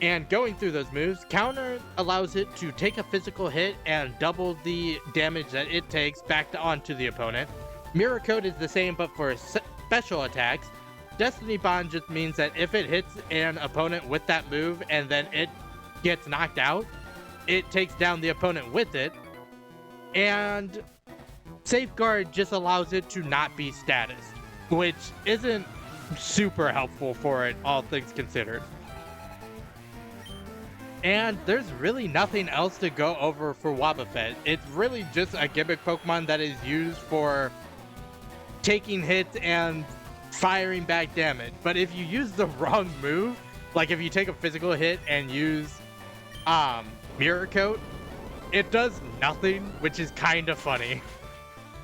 And going through those moves, Counter allows it to take a physical hit and double the damage that it takes back onto the opponent. Mirror Coat is the same, but for special attacks. Destiny Bond just means that if it hits an opponent with that move and then it gets knocked out, it takes down the opponent with it. And Safeguard just allows it to not be status, which isn't super helpful for it, all things considered. And there's really nothing else to go over for Wobbuffet. It's really just a gimmick Pokemon that is used for taking hits and firing back damage. But if you use the wrong move, like if you take a physical hit and use Mirror Coat, it does nothing, which is kind of funny.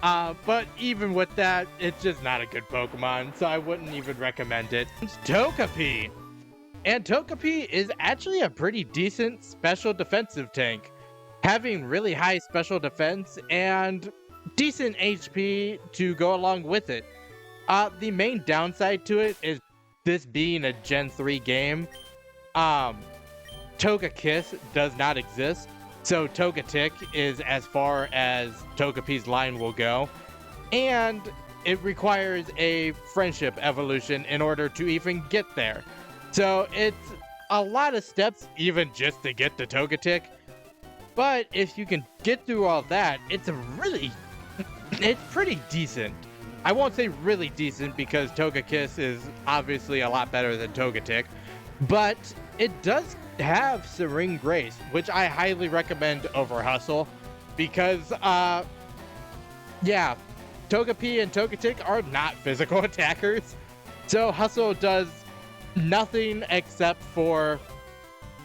But even with that, it's just not a good Pokemon, so I wouldn't even recommend it. Togepi! And Togepi is actually a pretty decent special defensive tank, having really high special defense and decent HP to go along with it. The main downside to it is this being a Gen 3 game. Togekiss does not exist, so Togetic is as far as Togepi's line will go, and it requires a friendship evolution in order to even get there. So it's a lot of steps even just to get to Togetic, but if you can get through all that, it's pretty decent. I won't say really decent because Togekiss is obviously a lot better than Togetic, but it does have Serene Grace, which I highly recommend over Hustle because, yeah, Togepi and Togetic are not physical attackers, so Hustle does nothing except for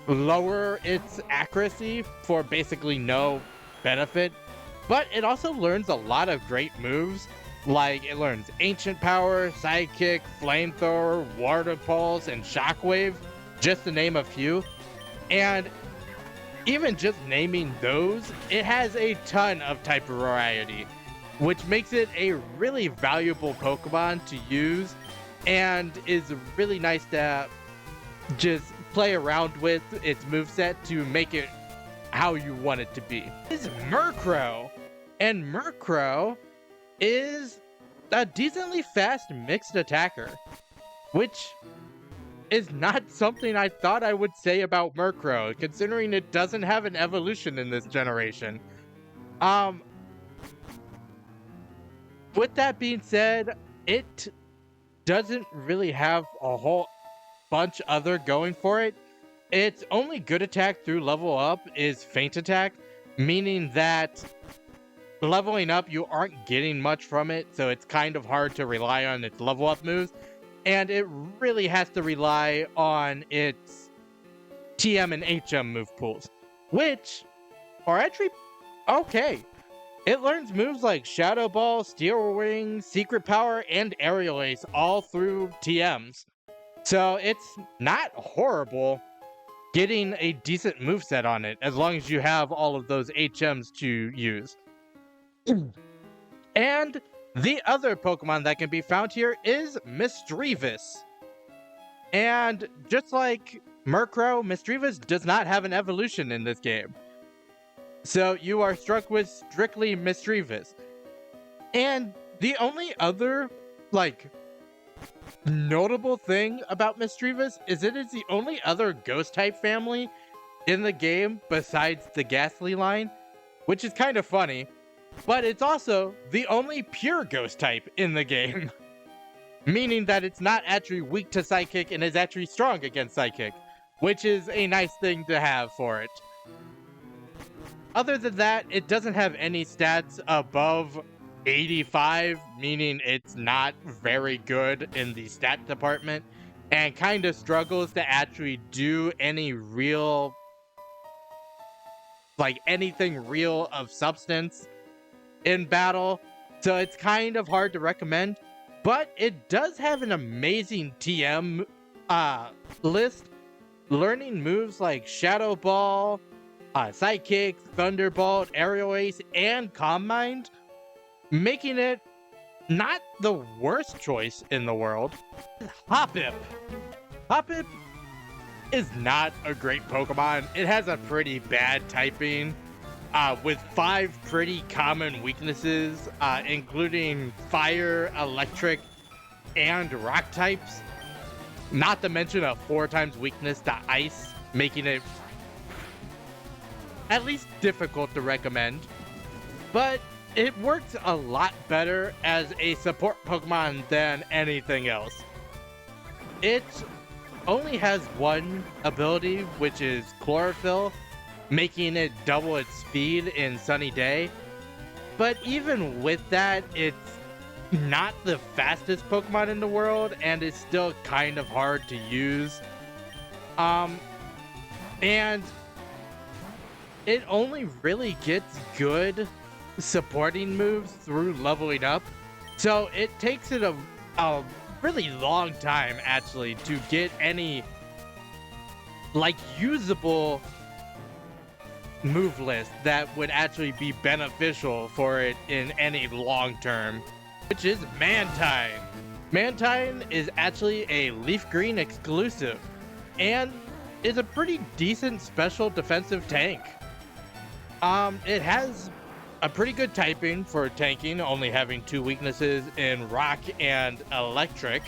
lower its accuracy for basically no benefit, but it also learns a lot of great moves. Like, it learns Ancient Power, Sidekick, Flamethrower, Water Pulse, and Shockwave, just to name a few. And even just naming those, it has a ton of type variety, which makes it a really valuable Pokemon to use and is really nice to just play around with its moveset to make it how you want it to be. This is Murkrow, and Murkrow is a decently fast mixed attacker, which is not something I thought I would say about Murkrow, considering it doesn't have an evolution in this generation. With that being said, it doesn't really have a whole bunch other going for it. Its only good attack through level up is Feint Attack, meaning that leveling up, you aren't getting much from it, so it's kind of hard to rely on its level up moves, and it really has to rely on its TM and HM move pools, which are actually okay. It learns moves like Shadow Ball, Steel Wing, Secret Power, and Aerial Ace all through TMs, so it's not horrible getting a decent moveset on it, as long as you have all of those HMs to use. And the other Pokemon that can be found here is Misdreavus. And just like Murkrow, Misdreavus does not have an evolution in this game. So you are struck with strictly Misdreavus. And the only other, notable thing about Misdreavus is it is the only other Ghost-type family in the game besides the Ghastly line, which is kind of funny. But it's also the only pure Ghost type in the game, meaning that it's not actually weak to Psychic and is actually strong against Psychic, which is a nice thing to have for it. Other than that, it doesn't have any stats above 85, meaning it's not very good in the stat department, and kind of struggles to actually do any real, anything real of substance in battle, so it's kind of hard to recommend, but it does have an amazing TM list, learning moves like Shadow Ball, Sidekick, Thunderbolt, Aerial Ace, and Calm Mind, making it not the worst choice in the world. Hoppip. Hoppip is not a great Pokemon. It has a pretty bad typing. with 5 pretty common weaknesses, including fire, electric, and rock types. Not to mention a 4 times weakness to ice, making it at least difficult to recommend. But it works a lot better as a support Pokemon than anything else. It only has one ability, which is Chlorophyll, making it double its speed in Sunny Day. But even with that, it's not the fastest Pokemon in the world, and it's still kind of hard to use. And it only really gets good supporting moves through leveling up. So it takes it a really long time, actually, to get any, like, usable move list that would actually be beneficial for it in any long term, which is Mantine. Mantine is actually a LeafGreen exclusive and is a pretty decent special defensive tank. It has a pretty good typing for tanking, only having 2 weaknesses in rock and electric.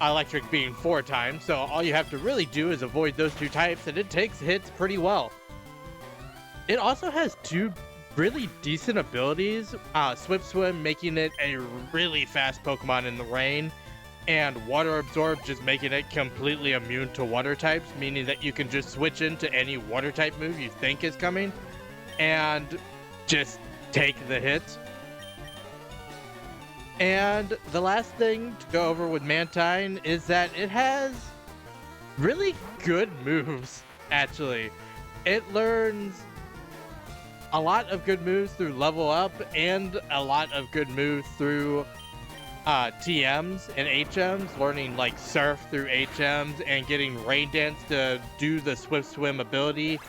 Electric being 4 times, so all you have to really do is avoid those 2 types and it takes hits pretty well. It also has 2 really decent abilities, Swift Swim making it a really fast Pokemon in the rain, and Water Absorb just making it completely immune to water types, meaning that you can just switch into any water type move you think is coming and just take the hit. And the last thing to go over with Mantine is that it has really good moves, actually. It learns a lot of good moves through level up and a lot of good moves through TMs and HMs, learning like Surf through HMs and getting Rain Dance to do the Swift Swim ability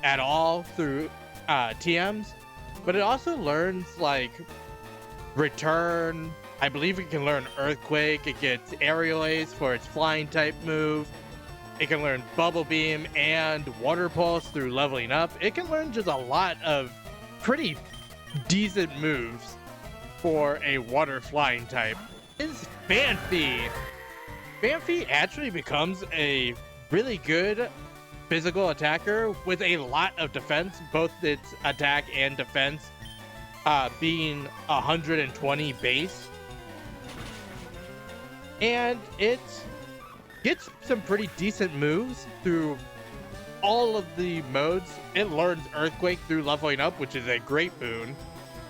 at all through TMs. But it also learns like Return. I believe it can learn Earthquake. It gets Aerial Ace for its flying type move. It can learn Bubble Beam and Water Pulse through leveling up. It can learn just a lot of pretty decent moves for a water flying type. Is Phanpy. Phanpy actually becomes a really good physical attacker with a lot of defense, both its attack and defense being 120 base. And it gets some pretty decent moves through all of the modes. It learns Earthquake through leveling up, which is a great boon.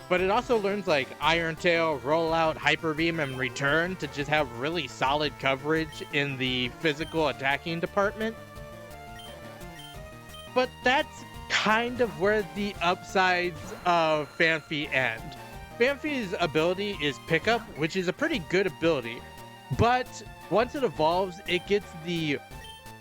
But it also learns like Iron Tail, Rollout, Hyper Beam, and Return to just have really solid coverage in the physical attacking department. But that's kind of where the upsides of Phanpy end. Phanpy's ability is Pickup, which is a pretty good ability. But once it evolves, it gets the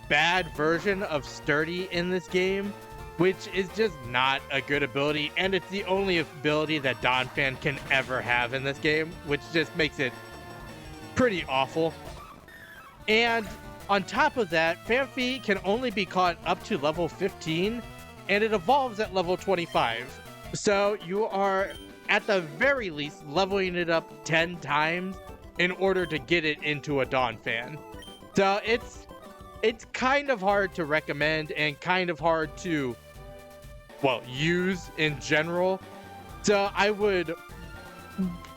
bad version of Sturdy in this game, which is just not a good ability, and it's the only ability that Donphan can ever have in this game, which just makes it pretty awful. And on top of that, Phanpy can only be caught up to level 15, and it evolves at level 25. So you are, at the very least, leveling it up 10 times in order to get it into a Donphan. So it's kind of hard to recommend and kind of hard to, well, use in general. So I would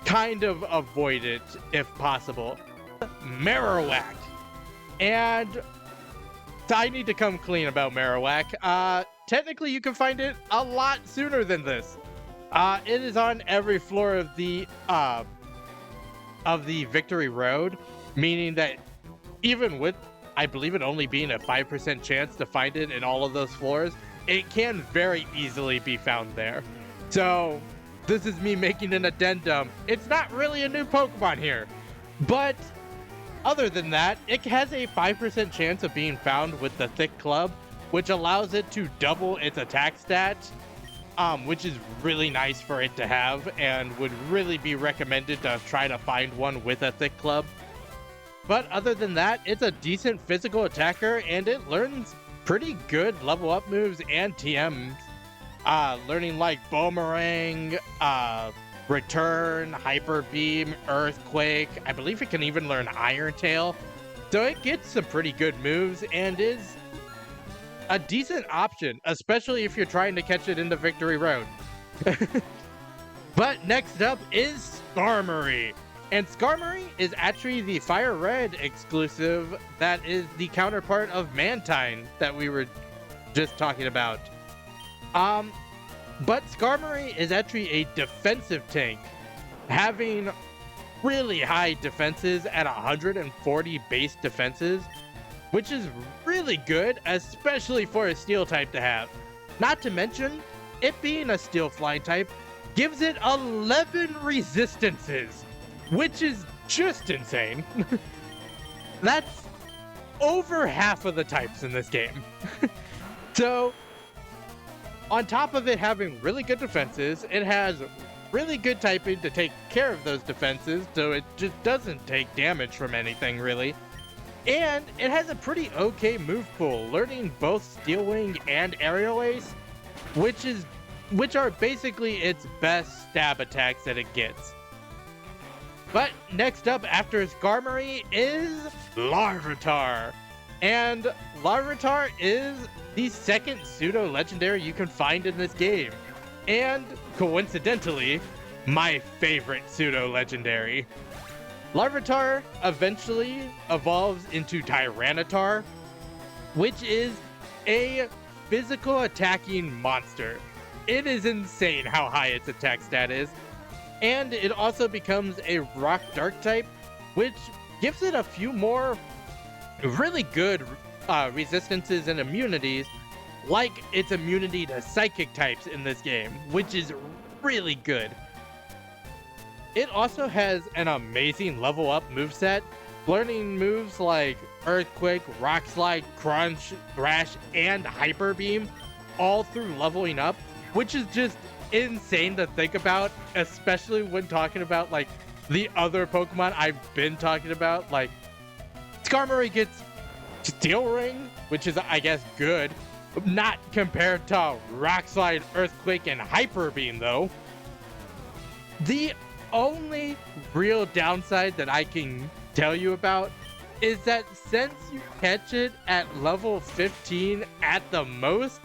kind of avoid it if possible. Marowak. And I need to come clean about Marowak. Technically, you can find it a lot sooner than this. It is on every floor of the Victory Road, meaning that even with, I believe it only being a 5% chance to find it in all of those floors, it can very easily be found there. So this is me making an addendum. It's not really a new Pokemon here, but other than that, it has a 5% chance of being found with the Thick Club, which allows it to double its attack stats, which is really nice for it to have and would really be recommended to try to find one with a Thick Club. But other than that, it's a decent physical attacker and it learns pretty good level up moves and TMs learning like Boomerang, Return, Hyper Beam, Earthquake. I believe it can even learn Iron Tail. So it gets some pretty good moves and is a decent option, especially if you're trying to catch it in the Victory Road. But next up is Skarmory. And Skarmory is actually the FireRed exclusive that is the counterpart of Mantine that we were just talking about. But Skarmory is actually a defensive tank, having really high defenses at 140 base defenses, which is really good, especially for a steel type to have. Not to mention, it being a steel flying type gives it 11 resistances, which is just insane. That's over half of the types in this game. So, on top of it having really good defenses, it has really good typing to take care of those defenses, so it just doesn't take damage from anything really. And it has a pretty okay move pool, learning both Steel Wing and Aerial Ace, which are basically its best stab attacks that it gets. But next up after Skarmory is Larvitar. And Larvitar is the second pseudo-legendary you can find in this game. And coincidentally, my favorite pseudo-legendary. Larvitar eventually evolves into Tyranitar, which is a physical attacking monster. It is insane how high its attack stat is. And it also becomes a Rock Dark type, which gives it a few more really good resistances and immunities, like its immunity to Psychic types in this game, which is really good. It also has an amazing level up moveset, learning moves like Earthquake, Rock Slide, Crunch, Thrash, and Hyper Beam, all through leveling up, which is just insane to think about, especially when talking about like the other Pokemon I've been talking about. Like Skarmory gets Steel Ring, which is I guess good, not compared to Rock Slide, Earthquake, and Hyper Beam though. The only real downside that I can tell you about is that since you catch it at level 15 at the most,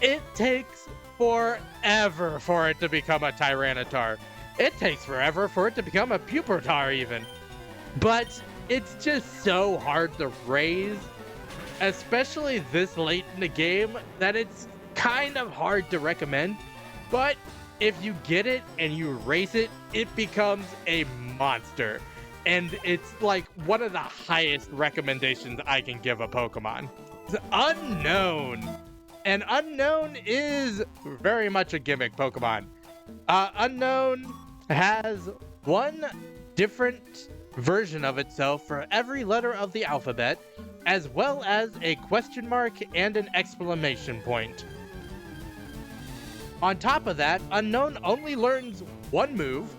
it takes forever for it to become a Tyranitar. It takes forever for it to become a Pupitar even. But it's just so hard to raise, especially this late in the game, that it's kind of hard to recommend. But if you get it and you raise it, it becomes a monster. And it's like one of the highest recommendations I can give a Pokemon. It's Unknown. And Unknown is very much a gimmick Pokemon. Unknown has one different version of itself for every letter of the alphabet, as well as a question mark and an exclamation point. On top of that, Unknown only learns one move,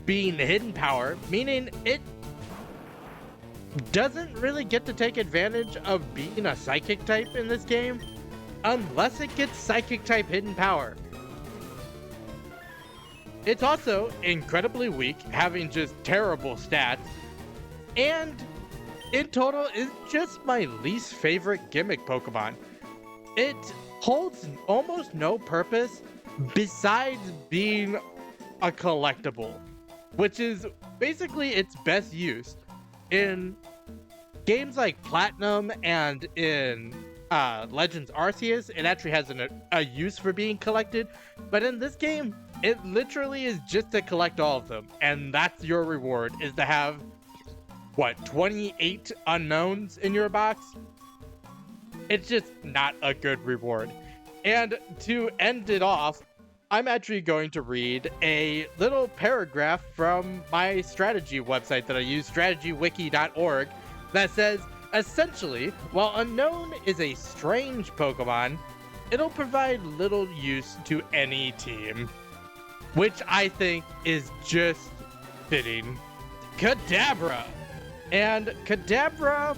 being Hidden Power, meaning it doesn't really get to take advantage of being a Psychic type in this game, unless it gets Psychic type Hidden Power. It's also incredibly weak, having just terrible stats, and in total is just my least favorite gimmick Pokemon. It holds almost no purpose besides being a collectible, which is basically its best use. In games like Platinum and in Legends Arceus, it actually has a use for being collected, but in this game, it literally is just to collect all of them, and that's your reward, is to have, what, 28 Unknowns in your box? It's just not a good reward. And to end it off, I'm actually going to read a little paragraph from my strategy website that I use, strategywiki.org, that says, essentially, while Unknown is a strange Pokemon, it'll provide little use to any team, which I think is just fitting. Kadabra! And Kadabra,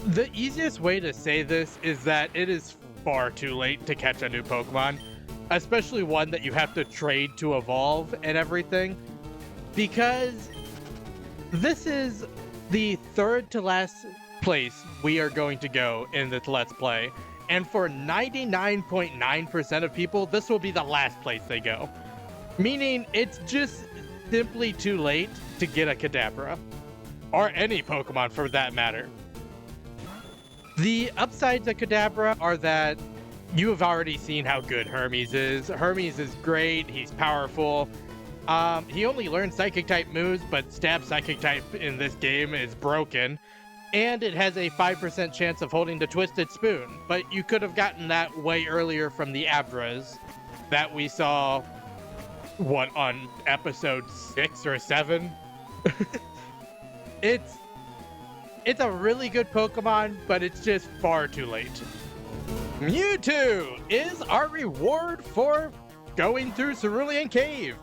the easiest way to say this is that it is far too late to catch a new Pokemon. especially one that you have to trade to evolve and everything, because this is the third to last place we are going to go in this Let's Play. And for 99.9% of people, this will be the last place they go. Meaning it's just simply too late to get a Kadabra. Or any Pokemon for that matter. The upsides of Kadabra are that you have already seen how good Hermes is. Hermes is great, he's powerful. He only learns Psychic-type moves, but Stab Psychic-type in this game is broken. And it has a 5% chance of holding the Twisted Spoon, but you could have gotten that way earlier from the Abras that we saw, what, on episode 6 or 7? It's a really good Pokemon, but it's just far too late. Mewtwo is our reward for going through Cerulean Cave.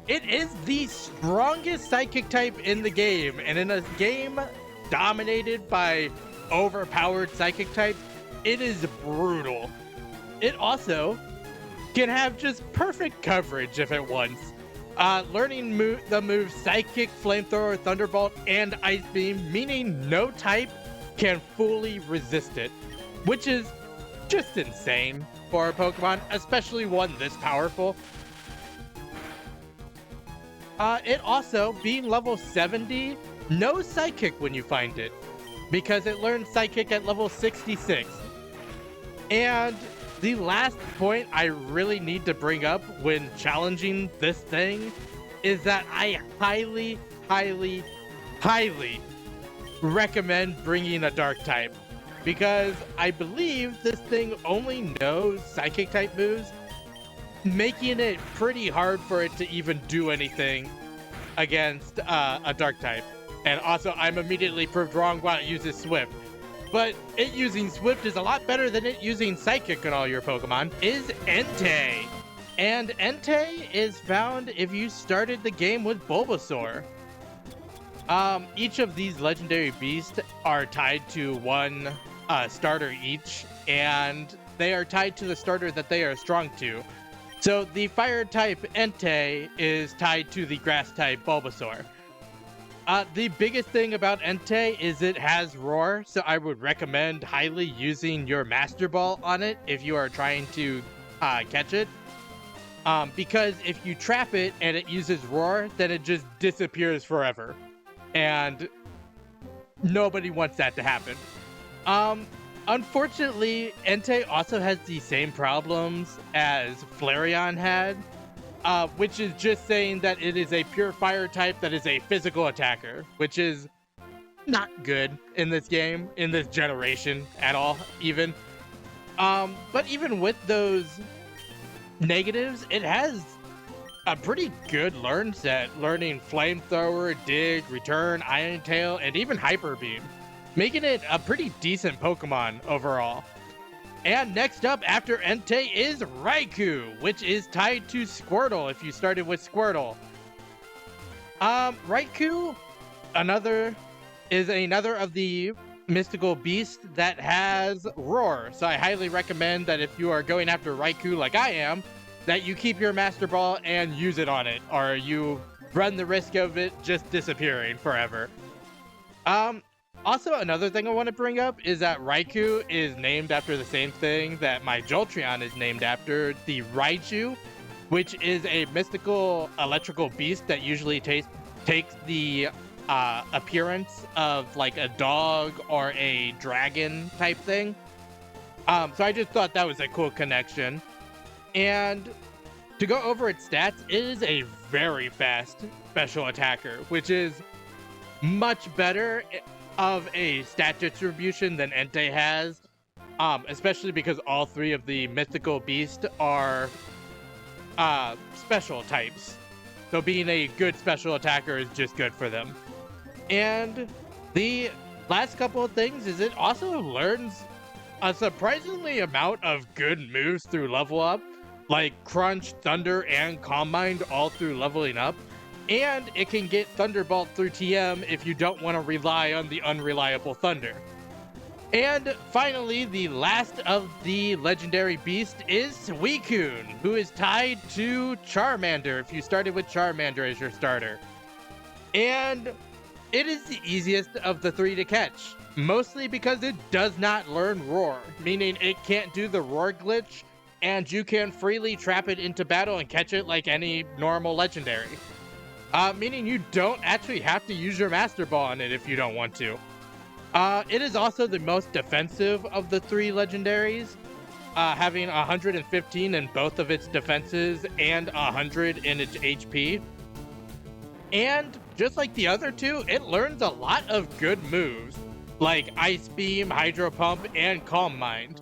It is the strongest Psychic type in the game, and in a game dominated by overpowered Psychic types, it is brutal. It also can have just perfect coverage if it wants. Learning the moves Psychic, Flamethrower, Thunderbolt, and Ice Beam, meaning no type can fully resist it, which is just insane for a Pokemon, especially one this powerful. It also, being level 70, no Psychic when you find it, because it learns Psychic at level 66. And the last point I really need to bring up when challenging this thing is that I highly, highly, highly recommend bringing a Dark type, because I believe this thing only knows Psychic type moves, making it pretty hard for it to even do anything against a Dark type. And also, I'm immediately proved wrong while it uses Swift. But it using Swift is a lot better than it using Psychic on all your Pokemon, is Entei. And Entei is found if you started the game with Bulbasaur. Each of these legendary beasts are tied to one starter each, and they are tied to the starter that they are strong to. So the fire type Entei is tied to the grass type Bulbasaur. The biggest thing about Entei is it has Roar, so I would recommend highly using your Master Ball on it if you are trying to catch it. Because if you trap it and it uses Roar, then it just disappears forever. And nobody wants that to happen. Unfortunately, Entei also has the same problems as Flareon had. Which is just saying that it is a pure fire type that is a physical attacker, which is not good in this game, in this generation at all, even. But even with those negatives, it has a pretty good learn set, learning Flamethrower, Dig, Return, Iron Tail, and even Hyper Beam, making it a pretty decent Pokemon overall. And next up after Entei is Raikou, which is tied to Squirtle if you started with Squirtle. Raikou is another of the mystical beasts that has Roar. So I highly recommend that if you are going after Raikou like I am, that you keep your Master Ball and use it on it, or you run the risk of it just disappearing forever. Also, another thing I want to bring up is that Raikou is named after the same thing that my Jolteon is named after, the Raichu, which is a mystical electrical beast that usually takes the appearance of like a dog or a dragon type thing. So I just thought that was a cool connection. And to go over its stats, it is a very fast special attacker, which is much better of a stat distribution than Entei has, especially because all three of the mythical beasts are special types. So being a good special attacker is just good for them. And the last couple of things is it also learns a surprisingly amount of good moves through level up, like Crunch, Thunder, and Calm Mind all through leveling up. And it can get Thunderbolt through TM if you don't want to rely on the unreliable Thunder. And finally, the last of the legendary beast is Suicune, who is tied to Charmander if you started with Charmander as your starter. And it is the easiest of the three to catch, mostly because it does not learn Roar, meaning it can't do the Roar glitch, and you can freely trap it into battle and catch it like any normal legendary. Meaning you don't actually have to use your Master Ball on it if you don't want to. It is also the most defensive of the three legendaries, having 115 in both of its defenses and 100 in its HP. And just like the other two, it learns a lot of good moves, like Ice Beam, Hydro Pump, and Calm Mind,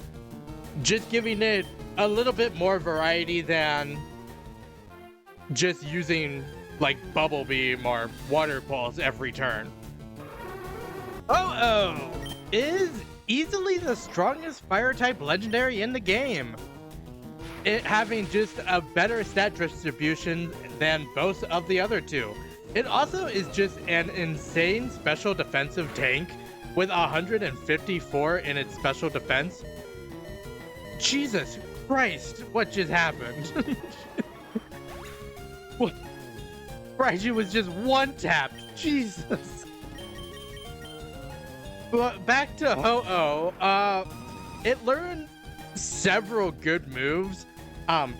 just giving it a little bit more variety than just using like Bubble Beam or Water Pulse every turn. Oh is easily the strongest Fire-type legendary in the game, it having just a better stat distribution than both of the other two. It also is just an insane special defensive tank with 154 in its special defense. Jesus Christ, what just happened? What? Raichu was just one-tapped. Jesus. But back to Ho-Oh. It learned several good moves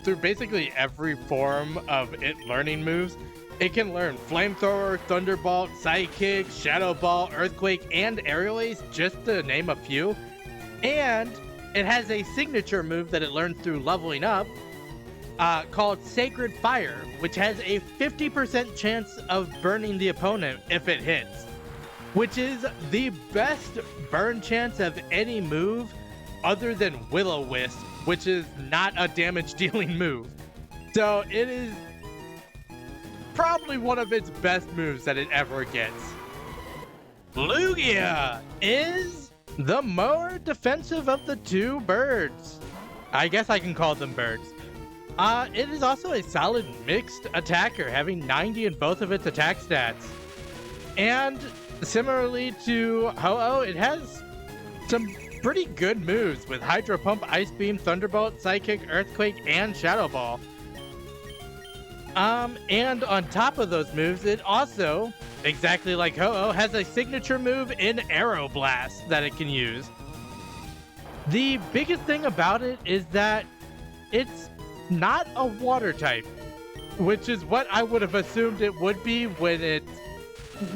through basically every form of it learning moves. It can learn Flamethrower, Thunderbolt, Psychic, Shadow Ball, Earthquake, and Aerial Ace, just to name a few. And it has a signature move that it learned through leveling up called Sacred Fire, which has a 50% chance of burning the opponent if it hits, which is the best burn chance of any move other than Will-O-Wisp, which is not a damage-dealing move. So it is probably one of its best moves that it ever gets. Lugia is the more defensive of the two birds. I guess I can call them birds. It is also a solid mixed attacker, having 90 in both of its attack stats. And similarly to Ho-Oh, it has some pretty good moves with Hydro Pump, Ice Beam, Thunderbolt, Psychic, Earthquake, and Shadow Ball. And on top of those moves, it also, exactly like Ho-Oh, has a signature move in Aero Blast that it can use. The biggest thing about it is that it's not a water type, which is what I would have assumed it would be when it's,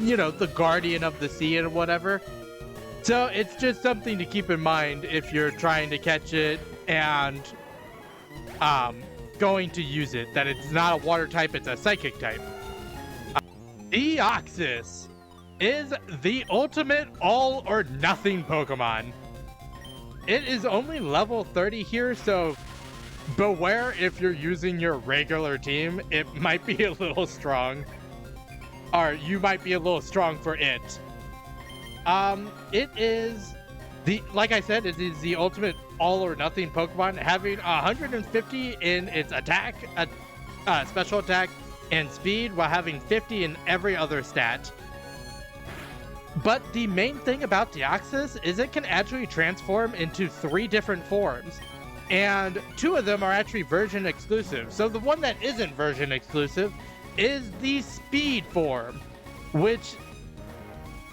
you know, the guardian of the sea and whatever. So it's just something to keep in mind if you're trying to catch it and going to use it, that it's not a water type, it's a psychic type. Deoxys is the ultimate all or nothing Pokemon. It is only level 30 here, so beware if you're using your regular team, it might be a little strong. Or you might be a little strong for it. It is like I said, it is the ultimate all or nothing Pokemon, having 150 in its attack, special attack, and speed, while having 50 in every other stat. But the main thing about Deoxys is it can actually transform into 3 different forms, and 2 of them are actually version exclusive. So the one that isn't version exclusive is the speed form, which,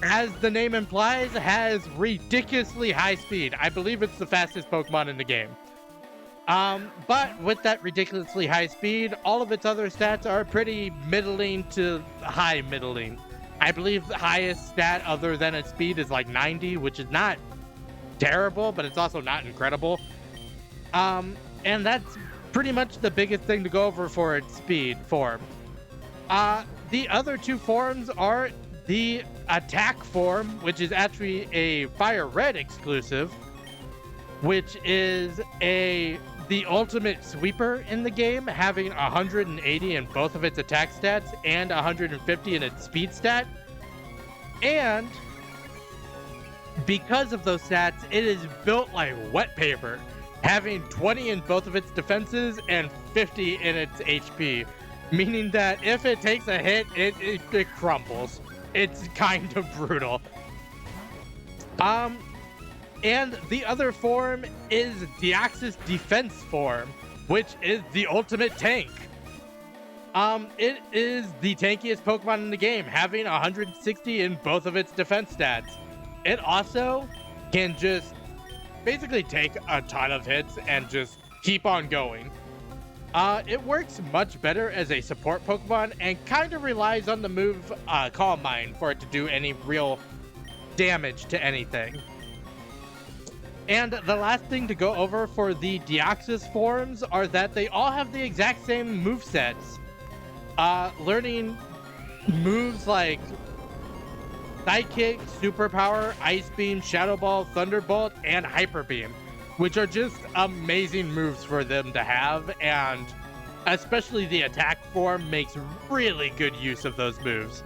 as the name implies, has ridiculously high speed. I believe it's the fastest Pokemon in the game. But with that ridiculously high speed, all of its other stats are pretty middling to high middling. I believe the highest stat other than its speed is like 90, which is not terrible, but it's also not incredible. And that's pretty much the biggest thing to go over for its speed form. The other 2 forms are the attack form, which is actually a FireRed exclusive, which is the ultimate sweeper in the game, having 180 in both of its attack stats and 150 in its speed stat. And because of those stats, it is built like wet paper, having 20 in both of its defenses and 50 in its HP, meaning that if it takes a hit, it crumbles. It's kind of brutal. And the other form is Deoxys Defense form, which is the ultimate tank. It is the tankiest Pokemon in the game, having 160 in both of its defense stats. It also can just basically take a ton of hits and just keep on going. It works much better as a support Pokemon and kind of relies on the move Calm Mind for it to do any real damage to anything. And the last thing to go over for the Deoxys forms are that they all have the exact same movesets. Learning moves like Sidekick, Superpower, Ice Beam, Shadow Ball, Thunderbolt, and Hyper Beam, which are just amazing moves for them to have, and especially the attack form makes really good use of those moves.